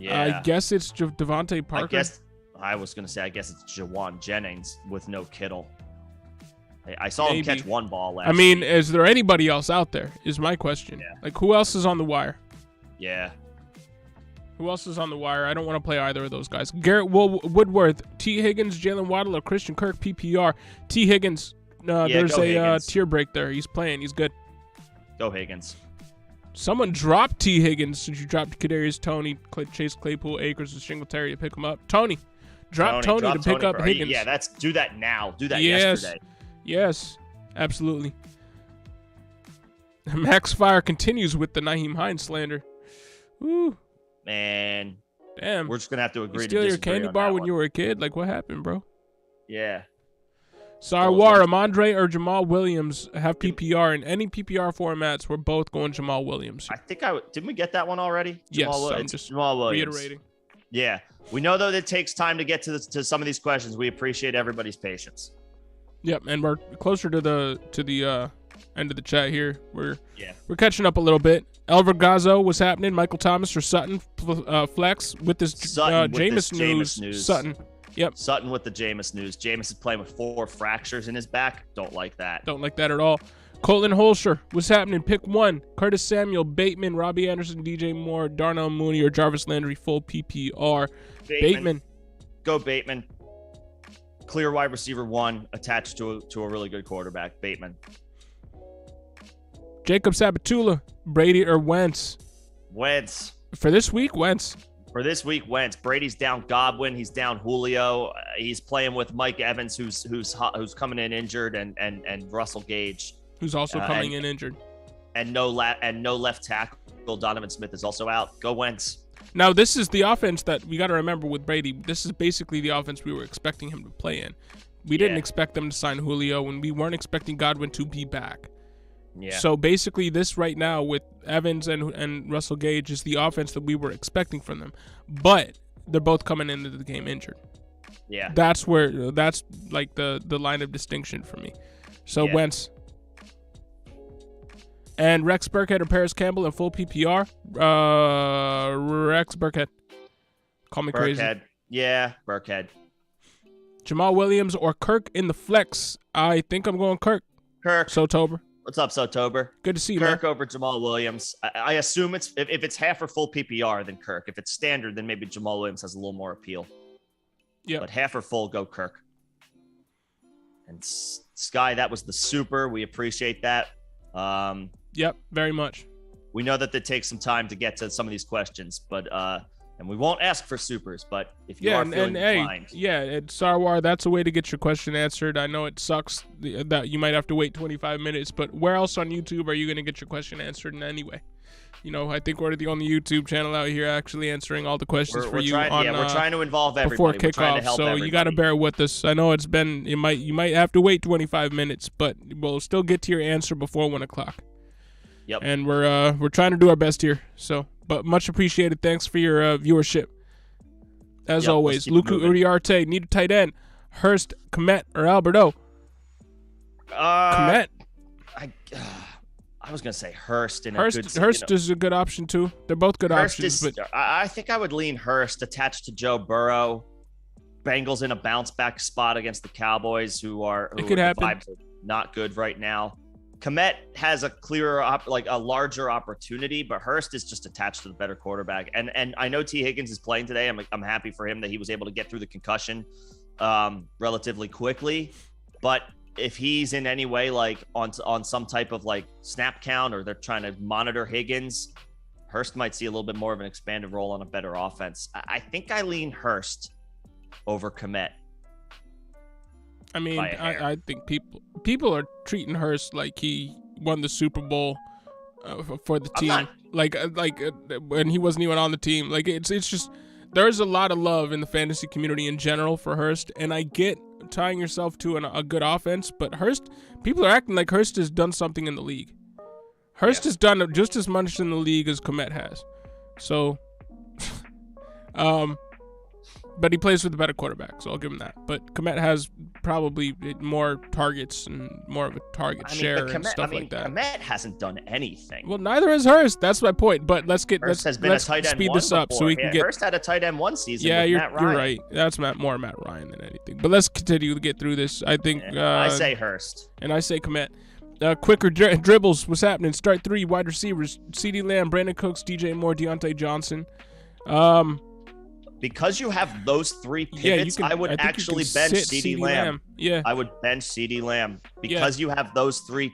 Yeah. I guess it's Devontae Parker. I was going to say, I guess it's Juwan Jennings with no Kittle. I saw him catch 1 ball last week. Is there anybody else out there is my question. Yeah. Like, who else is on the wire? Yeah. Who else is on the wire? I don't want to play either of those guys. Garrett Woodworth, T. Higgins, Jalen Waddle, or Christian Kirk, PPR. T. Higgins, there's a Higgins. tier break there. He's playing. He's good. Go Higgins. Someone dropped T. Higgins since you dropped Kadarius Toney, Chase Claypool, Akers, and Singletary to pick him up. Tony. Drop Tony to pick up Higgins. Yeah, do that now. Do that yesterday. Yes, absolutely. Max Fire continues with the Nyheim Hines slander. Woo. Man. Damn. We're just going to have to agree to steal disagree your candy on bar that when one. you were a kid? Like, what happened, bro? Yeah. Sarwar, Amandre, or Jamal Williams have PPR in any PPR formats. We're both going Jamal Williams. I think didn't we get that one already? Yes, I'm just Jamal Williams. reiterating. Yeah. We know, though, that it takes time to get to some of these questions. We appreciate everybody's patience. Yep, and we're closer to the end of the chat here. We're catching up a little bit. Elver Gazzo, what's happening? Michael Thomas or Sutton flex with this Jameis news. Sutton. Yep. Sutton with the Jameis news. Jameis is playing with 4 fractures in his back. Don't like that. Don't like that at all. Colton Holscher, what's happening? Pick one. Curtis Samuel, Bateman, Robbie Anderson, DJ Moore, Darnell Mooney, or Jarvis Landry, full PPR. Bateman. Go Bateman. Clear wide receiver 1 attached to a really good quarterback. Bateman. Jacob Sabatula, Brady or Wentz? Wentz. For this week, Wentz. For this week, Wentz. Brady's down Godwin. He's down Julio. He's playing with Mike Evans, who's coming in injured, and Russell Gage, who's also coming in injured. And no left tackle. Donovan Smith is also out. Go Wentz. Now, this is the offense that we got to remember with Brady. This is basically the offense we were expecting him to play in. We didn't expect them to sign Julio, and we weren't expecting Godwin to be back. Yeah. So basically, this right now with Evans and Russell Gage is the offense that we were expecting from them. But they're both coming into the game injured. Yeah. That's like the line of distinction for me. So Wentz. And Rex Burkhead or Paris Campbell in full PPR. Rex Burkhead. Call me crazy. Yeah, Burkhead. Jamal Williams or Kirk in the flex. I think I'm going Kirk. Sotober. What's up, Sotober? Good to see you, Kirk man. over Jamal Williams. I assume if it's half or full PPR, then Kirk. If it's standard, then maybe Jamal Williams has a little more appeal. Yeah. But half or full, go Kirk. And Sky, that was the super. We appreciate that. Yep, very much. We know that it takes some time to get to some of these questions, but and we won't ask for supers, but if you are feeling inclined. Sarwar, that's a way to get your question answered. I know it sucks that you might have to wait 25 minutes, but where else on YouTube are you going to get your question answered in any way? You know, I think we're the only YouTube channel out here actually answering all the questions for you. We're trying to involve before everybody kickoff, so you got to bear with us. I know it's been you might have to wait 25 minutes, but we'll still get to your answer before 1 o'clock. Yep. And we're trying to do our best here. So, but much appreciated. Thanks for your viewership. As always, Luku Uriarte, need a tight end. Hurst, Komet, or Alberto? Komet. I was gonna say Hurst. Hurst is a good option too. They're both good options. But I think I would lean Hurst attached to Joe Burrow. Bengals in a bounce back spot against the Cowboys, who could happen. Vibes are not good right now. Komet has a clearer, a larger opportunity, but Hurst is just attached to the better quarterback. And I know T. Higgins is playing today. I'm happy for him that he was able to get through the concussion relatively quickly. But if he's in any way like on some type of like snap count, or they're trying to monitor Higgins, Hurst might see a little bit more of an expanded role on a better offense. I think I lean Hurst over Komet. I mean, I think people are treating Hurst like he won the Super Bowl for the team. Like when he wasn't even on the team. Like it's just there's a lot of love in the fantasy community in general for Hurst, and I get tying yourself to a good offense, but Hurst, people are acting like Hurst has done something in the league. Hurst has done just as much in the league as Komet has. So, but he plays with a better quarterback, so I'll give him that. But Komet has probably more targets and more of a target share and stuff like that. Komet hasn't done anything. Well, neither has Hurst. That's my point. But let's speed this up so we can get. Hurst had a tight end one season. Yeah, with you're Matt Ryan. right. That's more Matt Ryan than anything. But let's continue to get through this. I think I say Hurst and I say Komet. Quicker dribbles. What's happening? Start 3 wide receivers: CeeDee Lamb, Brandon Cooks, DJ Moore, Deontay Johnson. Because you have those three Yeah, you pivots, can, I would think you actually can bench sit CeeDee Lamb. Yeah. I would bench CeeDee Lamb because you have those three.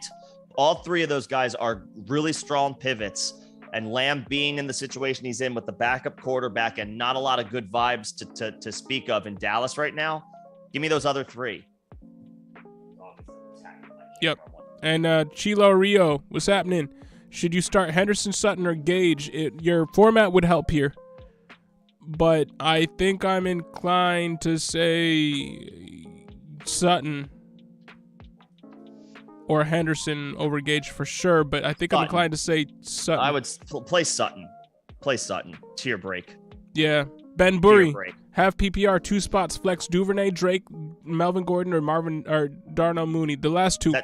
All three of those guys are really strong pivots. And Lamb being in the situation he's in with the backup quarterback and not a lot of good vibes to speak of in Dallas right now, give me those other three. Yep. And Chilo Rio, what's happening? Should you start Henderson, Sutton, or Gage? Your format would help here. But I think I'm inclined to say Sutton or Henderson over Gage for sure. But I think Sutton. I'm inclined to say Sutton. I would play Sutton. Play Sutton. Tier break. Yeah. Ben Burry. Have PPR 2 spots. Flex Duvernay, Drake, Melvin Gordon, or Darnell Mooney. The last two.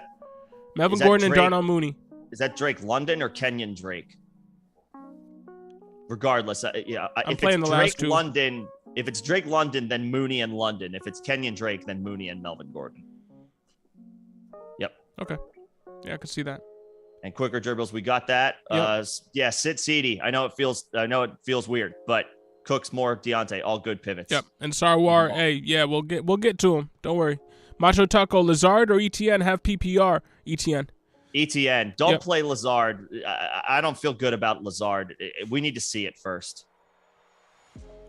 Melvin Gordon and Darnell Mooney. Is that Drake London or Kenyon Drake? Regardless, yeah. I'm playing the last two. If it's Drake London, then Mooney and London. If it's Kenyon Drake, then Mooney and Melvin Gordon. Yep. Okay. Yeah, I can see that. And quicker dribbles, we got that. Yep. Yeah, sit CeeDee. I know it feels weird, but Cooks, Moore, Deontay, all good pivots. Yep. And Sarwar, hey, yeah, we'll get to him. Don't worry. Macho Taco, Lazard or ETN have PPR? ETN. Don't play Lazard. I don't feel good about Lazard. We need to see it first.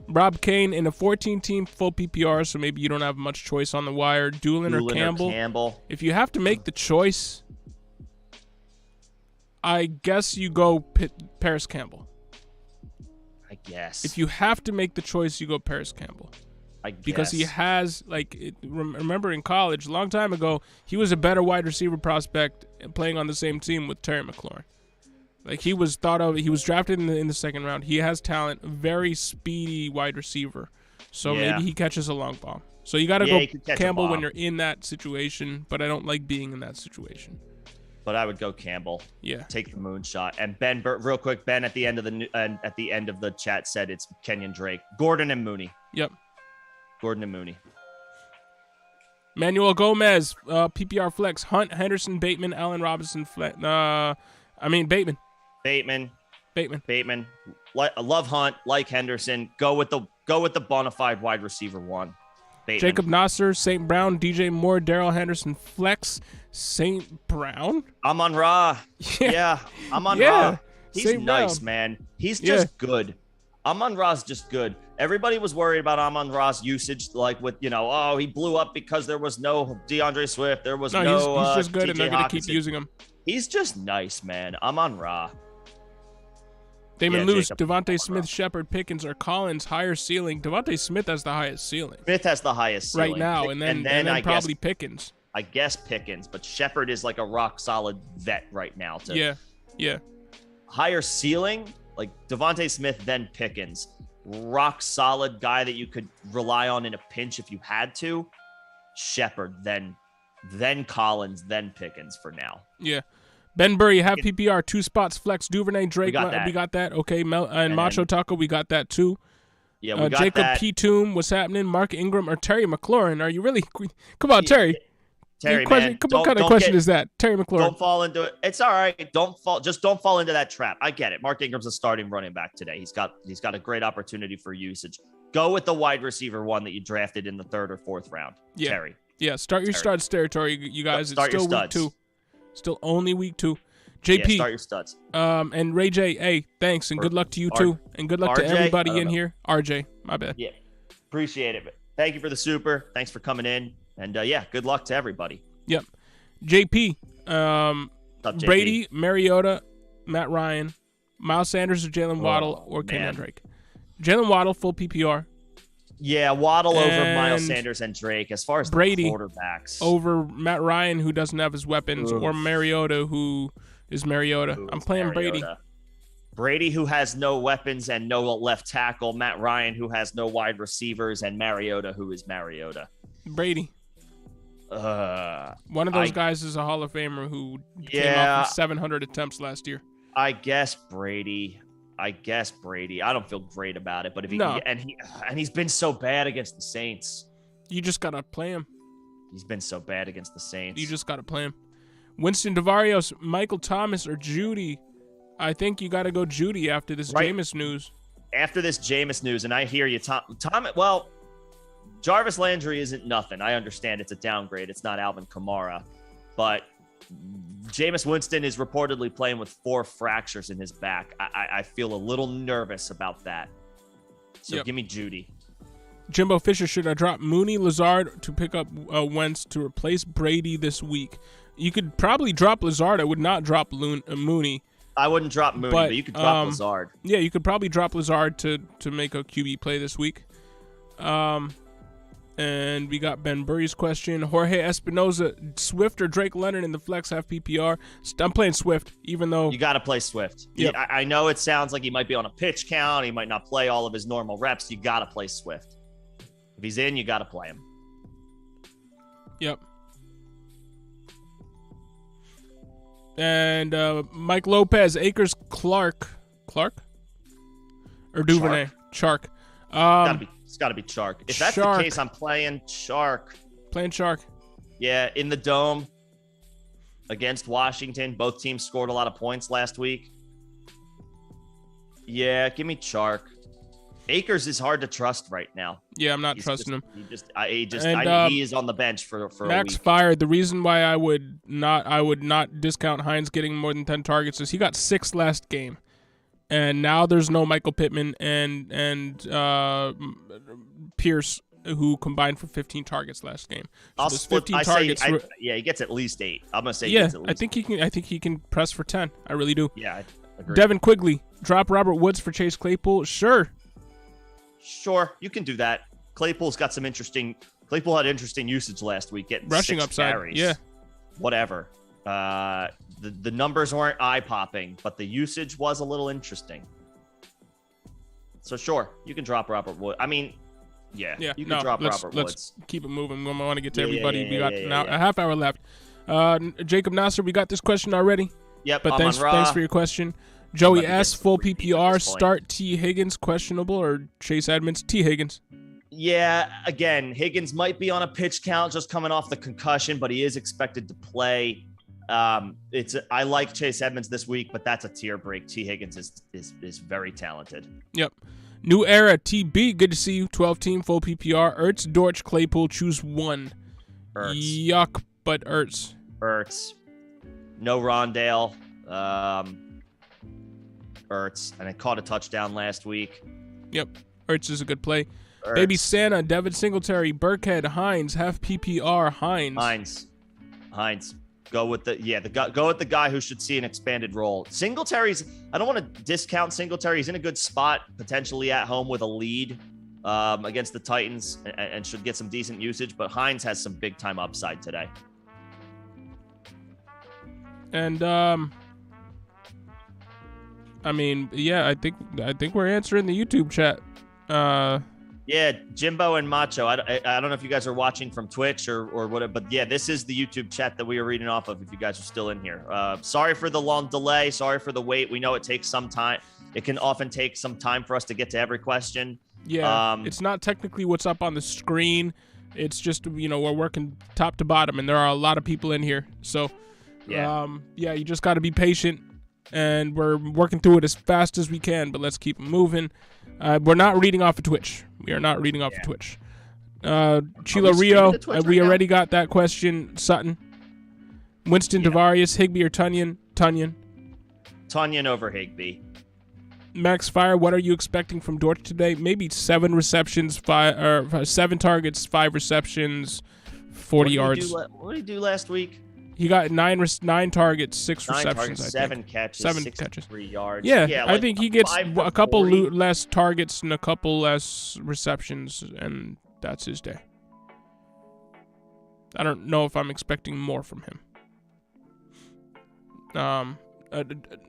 Rob Kane in a 14-team full PPR, so maybe you don't have much choice on the wire. Doolin or Campbell. If you have to make the choice, I guess you go Paris Campbell. I guess. If you have to make the choice, you go Paris Campbell. I guess. Because he has, remember in college, a long time ago, he was a better wide receiver prospect playing on the same team with Terry McLaurin. Like, he was drafted in the second round. He has talent, very speedy wide receiver. So maybe he catches a long ball. So you got to go Campbell when you're in that situation, but I don't like being in that situation. But I would go Campbell. Yeah. Take the moonshot. And Ben, real quick, Ben at the end of the chat said it's Kenyon Drake, Gordon and Mooney. Yep. Gordon and Mooney. Manuel Gomez, PPR flex. Hunt, Henderson, Bateman, Allen Robinson. Bateman. Bateman. Love Hunt, like Henderson. Go with the bona fide wide receiver one. Bateman. Jacob Nasser, St. Brown, DJ Moore, Daryl Henderson, flex. St. Brown. Amon-Ra. Yeah. Amon-Ra. He's St. nice, Brown. man. He's just good. Amon-Ra's just good. Everybody was worried about Amon-Ra's usage, he blew up because there was no DeAndre Swift. There was no he's just good, TJ and they're going to keep Hawkinson. using him. He's just nice, man. Amon-Ra. Damon Lewis, Devontae Smith, Shepard, Pickens, or Collins, higher ceiling. Devontae Smith has the highest ceiling. Smith has the highest ceiling. Right now, and then I probably guess, Pickens. I guess Pickens, but Shepard is like a rock-solid vet right now. Yeah. Higher ceiling, like Devontae Smith, then Pickens. Rock-solid guy that you could rely on in a pinch if you had to. Shepard, then Collins, then Pickens for now. Yeah. Ben Burry, have PPR, 2 spots, flex, Duvernay, Drake. We got that. Okay, and Macho Taco, we got that too. Yeah, we got Jacob that. P. Toom, what's happening? Mark Ingram or Terry McLaurin? Are you really? Come on, Terry. Terry, man. What kind of question is that? Terry McLaurin. Don't fall into it. It's all right. Don't fall into that trap. I get it. Mark Ingram's a starting running back today. He's got a great opportunity for usage. Go with the wide receiver one that you drafted in the 3rd or 4th round. Yeah. Terry. Yeah, start your studs territory, you guys. Start it's still your week 2. Still only week 2. JP. Yeah, start your studs. And Ray J, hey, thanks, and good luck to you too. And good luck to everybody in here. RJ, my bad. Yeah. Appreciate it. Thank you for the super. Thanks for coming in. And good luck to everybody. Yep. JP. JP? Brady, Mariota, Matt Ryan, Miles Sanders or Jalen Waddle or Kenyon Drake. Jalen Waddle, full PPR. Yeah, Waddle over Miles Sanders and Drake. As far as Brady, the quarterbacks. Over Matt Ryan, who doesn't have his weapons, or Mariota, who is Mariota. I'm playing Brady. Brady, who has no weapons and no left tackle. Matt Ryan, who has no wide receivers. And Mariota, who is Mariota. Brady. One of those guys is a Hall of Famer who came off of 700 attempts last year. I guess Brady. I don't feel great about it, but if he can, and he's been so bad against the Saints. You just gotta play him. He's been so bad against the Saints. You just gotta play him. Winston Devarios, Michael Thomas, or Judy. I think you gotta go Judy after this Jameis news. after this Jameis news, and I hear you, Tom. Well, Jarvis Landry isn't nothing. I understand it's a downgrade. It's not Alvin Kamara, but Jameis Winston is reportedly playing with 4 fractures in his back. I feel a little nervous about that. So give me Judy. Jimbo Fisher, should I drop Mooney, Lazard to pick up Wentz to replace Brady this week? You could probably drop Lazard. I would not drop Mooney. I wouldn't drop Mooney, but you could drop Lazard. Yeah, you could probably drop Lazard to make a QB play this week. And we got Ben Burry's question. Jorge Espinoza, Swift or Drake Leonard in the flex half PPR? I'm playing Swift, even though... You got to play Swift. Yep. I know it sounds like he might be on a pitch count. He might not play all of his normal reps. You got to play Swift. If he's in, you got to play him. Yep. And Mike Lopez, Akers, Clark? Or Duvernay? Chark. It's got to be Chark. If that's the case, I'm playing Chark. Playing Chark. Yeah, in the Dome against Washington. Both teams scored a lot of points last week. Yeah, give me Chark. Akers is hard to trust right now. Yeah, I'm not trusting him. He is on the bench for Max a week. fired. The reason why I would not discount Hines getting more than 10 targets is he got 6 last game. And now there's no Michael Pittman and Pierce, who combined for 15 targets last game. So I'll split. 15 targets. He gets at least 8. I'm gonna say. Yeah, he gets at least I think he can press for 10. I really do. Yeah, I agree. Devin Quigley, drop Robert Woods for Chase Claypool. Sure, you can do that. Claypool had interesting usage last week, getting rushing 6 upside. carries. Yeah, whatever. The numbers weren't eye-popping, but the usage was a little interesting. So sure, you can drop Robert Woods. I mean, you can drop Robert Woods. Let's keep it moving. We want to get to everybody. We got a half hour left. Jacob Nasser, we got this question already. Yep. But thanks for your question. Joey S, full PPR, start T. Higgins, questionable, or Chase Edmonds? T. Higgins. Yeah, again, Higgins might be on a pitch count just coming off the concussion, but he is expected to play. I like Chase Edmonds this week, but that's a tier break. T. Higgins is very talented. Yep. New era, TB, good to see you. 12 team, full PPR. Ertz, Dortch, Claypool, choose one. Ertz. Yuck, but Ertz. Ertz. No Rondale. Ertz. And it caught a touchdown last week. Yep. Ertz is a good play. Ertz. Baby Santa, Devin Singletary, Burkhead, Hines, half PPR, Hines. Go with the guy who should see an expanded role. Singletary's, I don't want to discount Singletary. He's in a good spot, potentially at home with a lead against the Titans, and should get some decent usage. But Hines has some big time upside today. And I mean, yeah, I think we're answering the YouTube chat. Yeah, Jimbo and Macho. I don't know if you guys are watching from Twitch or whatever, but yeah, this is the YouTube chat that we are reading off of if you guys are still in here. Sorry for the long delay. Sorry for the wait. We know it takes some time. It can often take some time for us to get to every question. Yeah, it's not technically what's up on the screen. It's just, we're working top to bottom, and there are a lot of people in here. So, you just got to be patient, and we're working through it as fast as we can, but let's keep moving. We're not reading off of Twitch. We are not reading off of Twitch. Chila Rio, we already got that question. Sutton. Winston, Devarius, Higbee or Tunyon? Tunyon over Higbee. Max Fire, what are you expecting from Dortch today? Maybe 7 receptions, 7 targets, 5 receptions, 40 yards. What did he do last week? He got 9 targets, 6 receptions. Targets, 7 catches, 63 yards. Yeah, I think he gets a couple less targets and a couple less receptions, and that's his day. I don't know if I'm expecting more from him.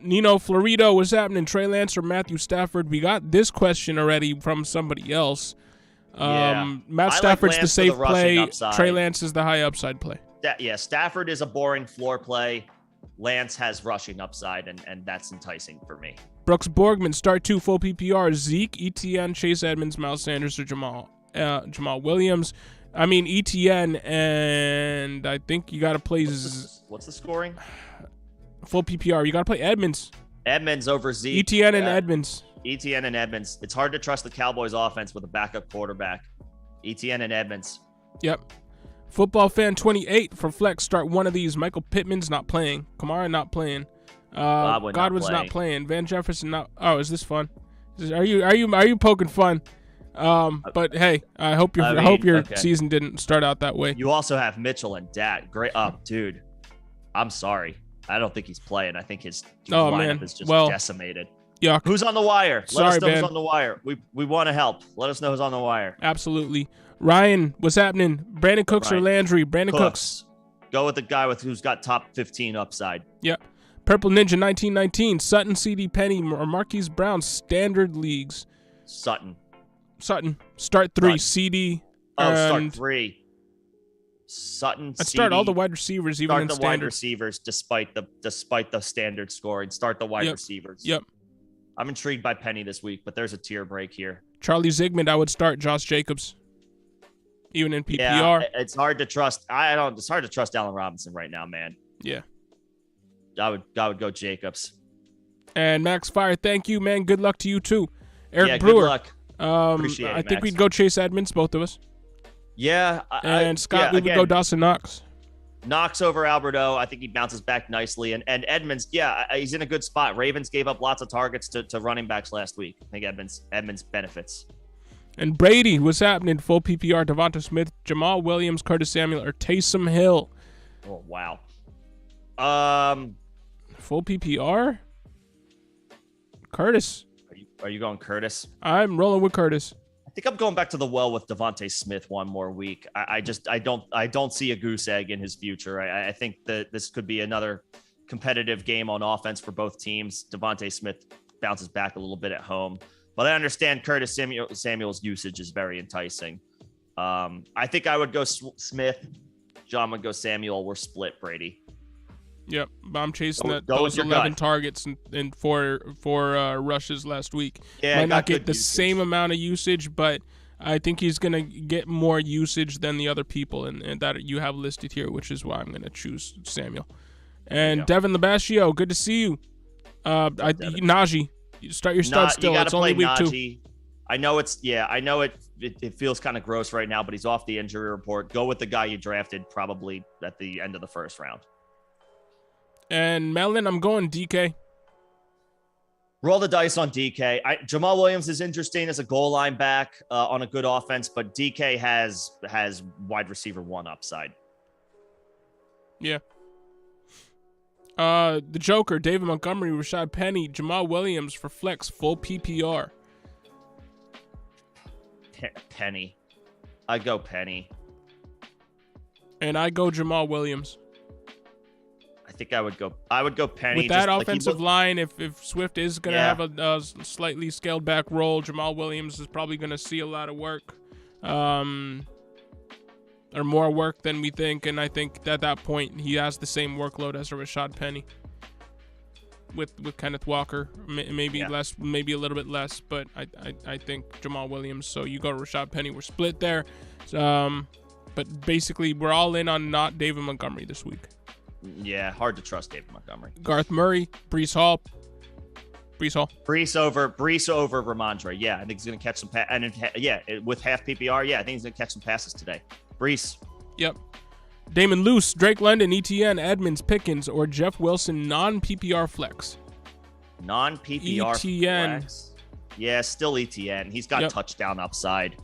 Nino Florido, what's happening? Trey Lance or Matthew Stafford? We got this question already from somebody else. Matt Stafford's the safe play. Trey Lance is the high upside play. Stafford is a boring floor play. Lance has rushing upside, and that's enticing for me. Brooks Borgman, start 2 full PPR. Zeke, ETN, Chase Edmonds, Miles Sanders, or Jamal Williams. I mean, ETN, and I think you got to play... What's the scoring? Full PPR. You got to play Edmonds. Edmonds over Zeke. ETN and Edmonds. ETN and Edmonds. It's hard to trust the Cowboys offense with a backup quarterback. ETN and Edmonds. Yep. Football fan 28 for flex. Start one of these. Michael Pittman's not playing. Kamara not playing. Godwin's not playing. Van Jefferson not. Oh, is this fun? Are you poking fun? But hey, I hope your season didn't start out that way. You also have Mitchell and Dak. Great up, dude. I'm sorry. I don't think he's playing. I think his lineup is just decimated. Yuck. Who's on the wire? Sorry, Let us know man. who's on the wire. We want to help. Let us know who's on the wire. Absolutely. Ryan, what's happening? Brandon Cooks or Landry? Brandon Cooks. Go with the guy who's got top 15 upside. Yep. Purple Ninja 1919. Sutton, CD Penny, or Marquise Brown. Standard leagues. Sutton. Start 3. CD. Start 3. Sutton. I'd start all the wide receivers, even in standard. Start the wide receivers, despite the standard scoring. Start the wide receivers. Yep. I'm intrigued by Penny this week, but there's a tier break here. Charlie Zigmund, I would start Josh Jacobs, even in PPR. Yeah, it's hard to trust. It's hard to trust Allen Robinson right now, man. Yeah. I would go Jacobs. And Max Fire, thank you, man. Good luck to you too. Eric Brewer. Good luck. Appreciate it, I think Max. we'd go Chase Edmonds, both of us. Yeah. And Scott, we would go Dawson Knox. Knox over Alberto. I think he bounces back nicely. And Edmonds, he's in a good spot. Ravens gave up lots of targets to running backs last week. I think Edmonds benefits. And Brady, what's happening? Full PPR, Devonta Smith, Jamal Williams, Curtis Samuel, or Taysom Hill. Oh, wow. Full PPR? Curtis. Are you going Curtis? I'm rolling with Curtis. I think I'm going back to the well with Devonta Smith one more week. I don't see a goose egg in his future. I think that this could be another competitive game on offense for both teams. Devonta Smith bounces back a little bit at home, but I understand Curtis Samuel's usage is very enticing. I think I would go Smith. John would go Samuel. We're split, Brady. Yep, I'm chasing those 11 targets and four rushes last week. Yeah, might not get the same amount of usage, but I think he's going to get more usage than the other people and that you have listed here, which is why I'm going to choose Samuel. And Devin Labascio, good to see you. Najee, start your stud still. It's only week Najee. 2. I know it feels kind of gross right now, but he's off the injury report. Go with the guy you drafted probably at the end of the first round. And Melvin, I'm going DK. Roll the dice on DK. Jamal Williams is interesting as a goal line back on a good offense, but DK has wide receiver 1 upside. Yeah. The Joker, David Montgomery, Rashad Penny, Jamal Williams for flex, full PPR. Penny. I go Penny. And I go Jamal Williams. I think I would go Penny. With that offensive line, if Swift is going to have a slightly scaled back role, Jamal Williams is probably going to see a lot of work, or more work than we think. And I think at that point, he has the same workload as a Rashad Penny with Kenneth Walker, maybe less, maybe a little bit less. But I think Jamal Williams. So you go to Rashad Penny. We're split there. But basically, we're all in on not David Montgomery this week. Yeah, hard to trust David Montgomery. Garth Murray, Breece Hall. Breece over Ramondre. Yeah, I think he's going to catch some with half PPR. Yeah, I think he's going to catch some passes today. Breece. Yep. Damon Luce, Drake London, ETN, Edmonds, Pickens, or Jeff Wilson, non-PPR flex. Non-PPR ETN. flex. Yeah, still ETN. He's got touchdown upside.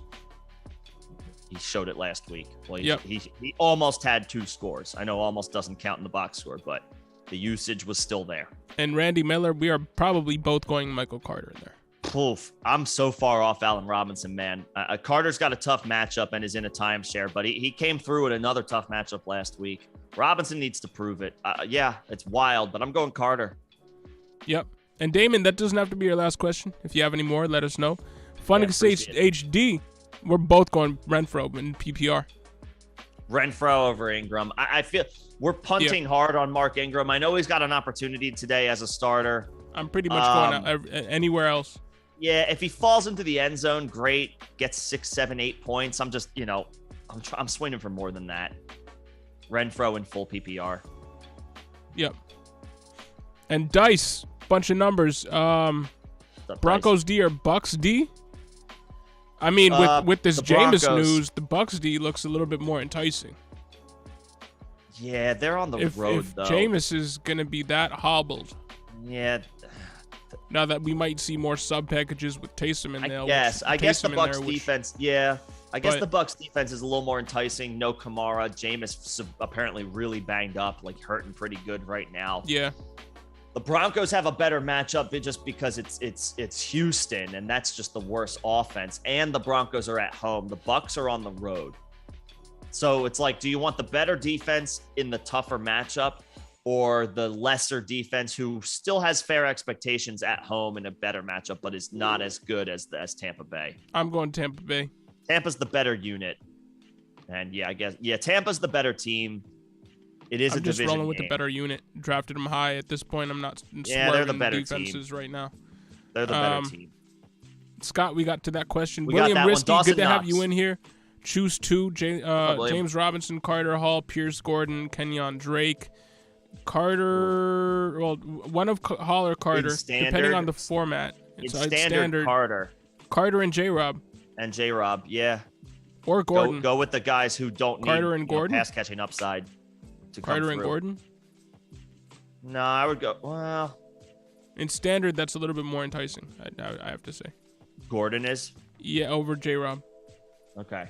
He showed it last week. Well, he almost had 2 scores. I know almost doesn't count in the box score, but the usage was still there. And Randy Miller, we are probably both going Michael Carter in there. Poof. I'm so far off Allen Robinson, man. Carter's got a tough matchup and is in a timeshare, but he came through with another tough matchup last week. Robinson needs to prove it. It's wild, but I'm going Carter. Yep. And Damon, that doesn't have to be your last question. If you have any more, let us know. Funny HD. We're both going Renfro in PPR. Renfro over Ingram. I feel we're punting hard on Mark Ingram. I know he's got an opportunity today as a starter. I'm pretty much going anywhere else. Yeah, if he falls into the end zone, great. Gets 6, 7, 8 points. I'm just, I'm swinging for more than that. Renfro in full PPR. Yep. And Dice, bunch of numbers. Broncos D or Bucks D? I mean, with this Jameis news, the Bucks D looks a little bit more enticing. Yeah, they're on the road, though. If Jameis is going to be that hobbled. Yeah. Now that we might see more sub packages with Taysom in there. I guess the Bucks defense, I guess the Bucks defense is a little more enticing. No Kamara. Jameis apparently really banged up, like hurting pretty good right now. Yeah. The Broncos have a better matchup just because it's Houston, and that's just the worst offense. And the Broncos are at home. The Bucks are on the road. So it's like, do you want the better defense in the tougher matchup, or the lesser defense who still has fair expectations at home in a better matchup, but is not as good as Tampa Bay? I'm going Tampa Bay. Tampa's the better unit. And I guess Tampa's the better team. It is a division game. I'm just rolling with the better unit. Drafted them high. At this point, I'm not swerving they're the better defenses team right now. They're the better team. Scott, we got to that question. William Risky, good to have you in here. Choose two. James Robinson, Carter Hall, Pierce Gordon, Kenyon Drake. Carter, one of Hall or Carter, depending on the format. It's standard Carter. Carter and J-Rob. And J-Rob, yeah. Or Gordon. Go with the guys who don't Carter need and Gordon? Pass catching upside to Carter come and through. Gordon? No, I would go, well. In standard, that's a little bit more enticing, I have to say. Gordon is? Yeah, over J-Rob. Okay.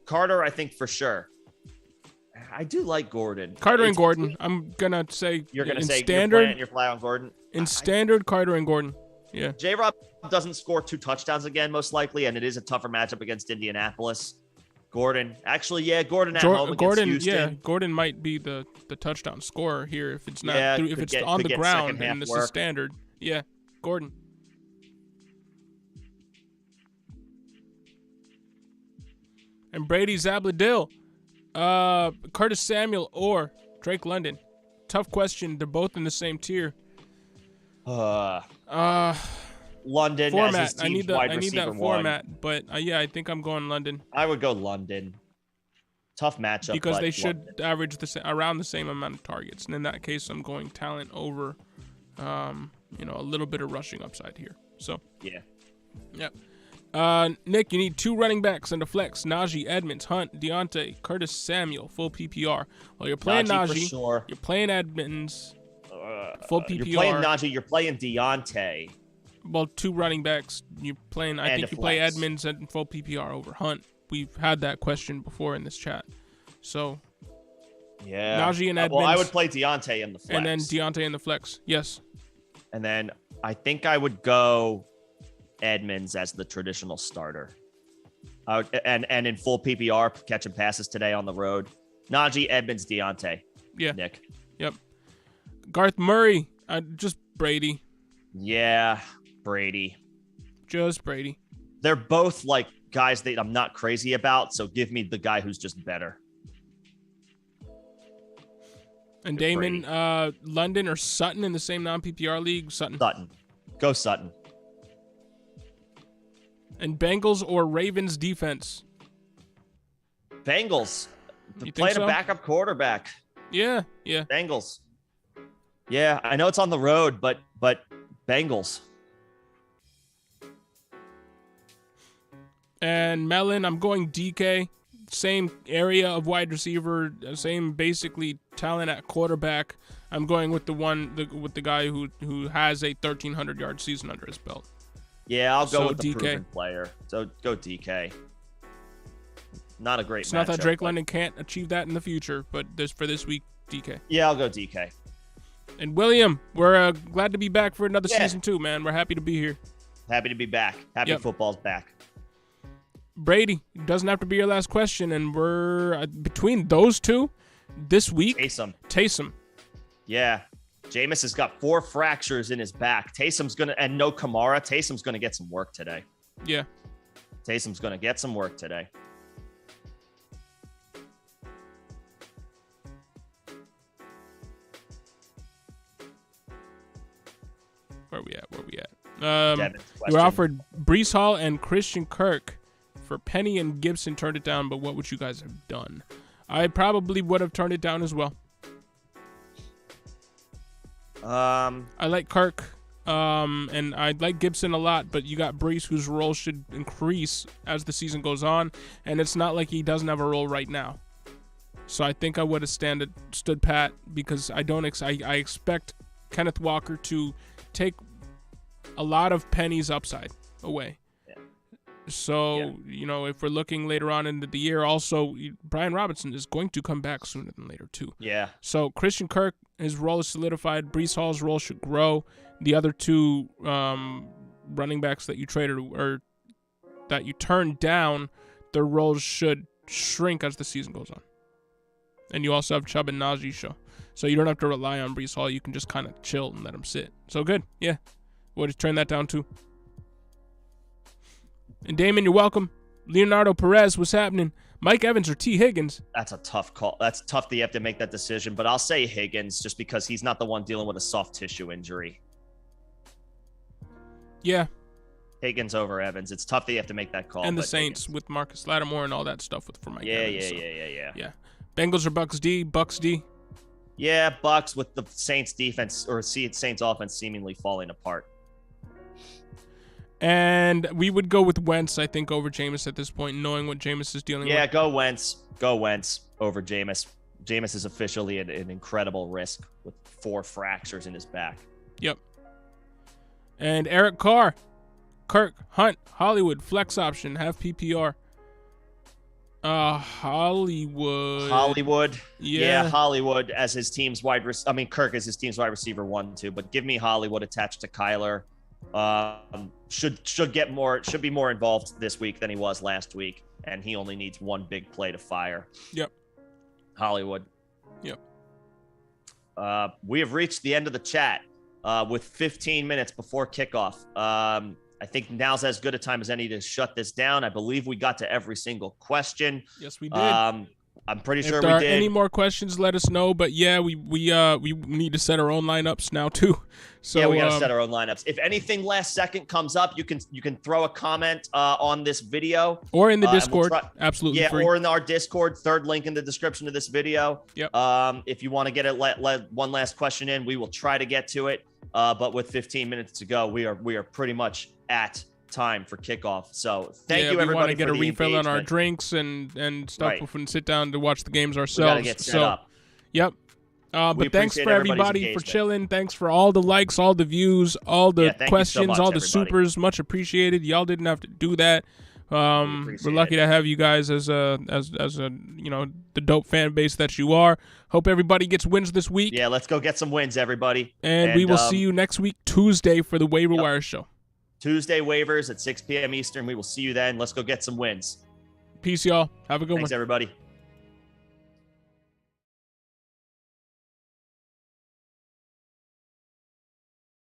Carter, I think for sure. I do like Gordon. Carter and Gordon. I'm gonna say you're gonna say standard. You're fly on Gordon. In standard, Carter and Gordon. Yeah. J-Rob doesn't score 2 touchdowns again, most likely, and it is a tougher matchup against Indianapolis. Gordon, actually, Gordon at home against Houston. Yeah, Gordon might be the touchdown scorer here if it's not if it's on the ground and this is standard. Yeah, Gordon. And Brady Zabladil. Curtis Samuel or Drake London. Tough question. They're both in the same tier. London format. As his team's wide I need that format, but I think I'm going London. I would go London. Tough matchup because they should London. average around the same amount of targets, and in that case, I'm going talent over, a little bit of rushing upside here. So yep. Nick, you need 2 running backs and a flex. Najee, Edmonds, Hunt, Deontay, Curtis Samuel, full PPR. Well, you're playing Najee. Sure. You're playing Edmonds. Full PPR. You're playing Najee. You're playing Deontay. Well, 2 running backs. You're playing. I think you play Edmonds at full PPR over Hunt. We've had that question before in this chat. So. Yeah. Najee and Edmonds. Well, I would play Deontay in the flex. And then Deontay in the flex. Yes. And then I think I would go Edmonds as the traditional starter. And in full PPR, catching passes today on the road. Najee, Edmonds, Deontay. Yeah. Nick. Yep. Garth Murray. Just Brady. Yeah, Brady. Just Brady. They're both like guys that I'm not crazy about, so give me the guy who's just better. And Damon, London or Sutton in the same non-PPR league? Sutton. Go Sutton. And Bengals or Ravens defense? Bengals. Playing a backup quarterback. Yeah. Bengals. Yeah, I know it's on the road, but Bengals. And Mellon, I'm going DK. Same area of wide receiver, same basically talent at quarterback. I'm going with the guy who has a 1,300-yard season under his belt. Yeah, I'll go with the DK. proven player. So go DK. Not a great matchup. It's not that Drake London can't achieve that in the future, but for this week, DK. Yeah, I'll go DK. And William, we're glad to be back for another season 2, man. We're happy to be here. Happy to be back. Happy football's back. Brady, it doesn't have to be your last question, and we're between those two this week. Taysom. Yeah. Jameis has got 4 fractures in his back. And no Kamara. Taysom's gonna get some work today. Yeah. Taysom's gonna get some work today. Where we at? We were offered Breece Hall and Christian Kirk for Penny and Gibson. Turned it down, but what would you guys have done? I probably would have turned it down as well. I like Kirk. And I like Gibson a lot, but you got Brees, whose role should increase as the season goes on, and it's not like he doesn't have a role right now. So I think I would have stood pat, because I expect Kenneth Walker to take a lot of Penny's upside away. So, if we're looking later on into the year, also, Brian Robinson is going to come back sooner than later, too. Yeah. So, Christian Kirk, his role is solidified. Brees Hall's role should grow. The other two running backs that you traded or that you turned down, their roles should shrink as the season goes on. And you also have Chubb and Najee show. So, you don't have to rely on Brees Hall. You can just kind of chill and let him sit. So, good. Yeah. Would have turned that down, too. And Damon, you're welcome. Leonardo Perez, what's happening? Mike Evans or T. Higgins? That's a tough call. That's tough that you have to make that decision, but I'll say Higgins just because he's not the one dealing with a soft tissue injury. Yeah. Higgins over Evans. It's tough that you have to make that call. And the Saints Higgins with Marcus Lattimore and all that stuff for Mike Evans. Yeah. Bengals or Bucks D? Bucks D? Yeah, Bucks with the Saints defense or Saints offense seemingly falling apart. And we would go with Wentz, I think, over Jameis at this point, knowing what Jameis is dealing with. Yeah, go Wentz. Go Wentz over Jameis. Jameis is officially an incredible risk with 4 fractures in his back. Yep. And Eric Carr, Kirk, Hunt, Hollywood, flex option, have PPR. Hollywood. Yeah, Hollywood as his team's Kirk as his team's wide receiver 1-2, but give me Hollywood attached to Kyler. Should be more involved this week than he was last week, and he only needs one big play to fire. Yep. Hollywood. Yep. We have reached the end of the chat with 15 minutes before kickoff. I think now's as good a time as any to shut this down. I believe we got to every single question. Yes, we did. I'm pretty sure we did. If there are any more questions, let us know. But yeah, we need to set our own lineups now too. So yeah, we got to set our own lineups. If anything last second comes up, you can throw a comment on this video or in the Discord. Absolutely, yeah, free. Or in our Discord. Third link in the description of this video. Yep. If you want to get it, let one last question in. We will try to get to it. But with 15 minutes to go, we are pretty much at time for kickoff. So thank you everybody. We want to get for a refill on our drinks and stuff right. before we sit down to watch the games ourselves. We gotta get set up. Yep. But thanks for everybody for chilling. Thanks for all the likes, all the views, all the questions, all the supers. Much appreciated. Y'all didn't have to do that. We're lucky to have you guys as a the dope fan base that you are. Hope everybody gets wins this week. Yeah, let's go get some wins, everybody. And we will see you next week, Tuesday, for the Waiver Wire Show. Tuesday waivers at 6 p.m. Eastern. We will see you then. Let's go get some wins. Peace, y'all. Have a good one. Thanks, everybody.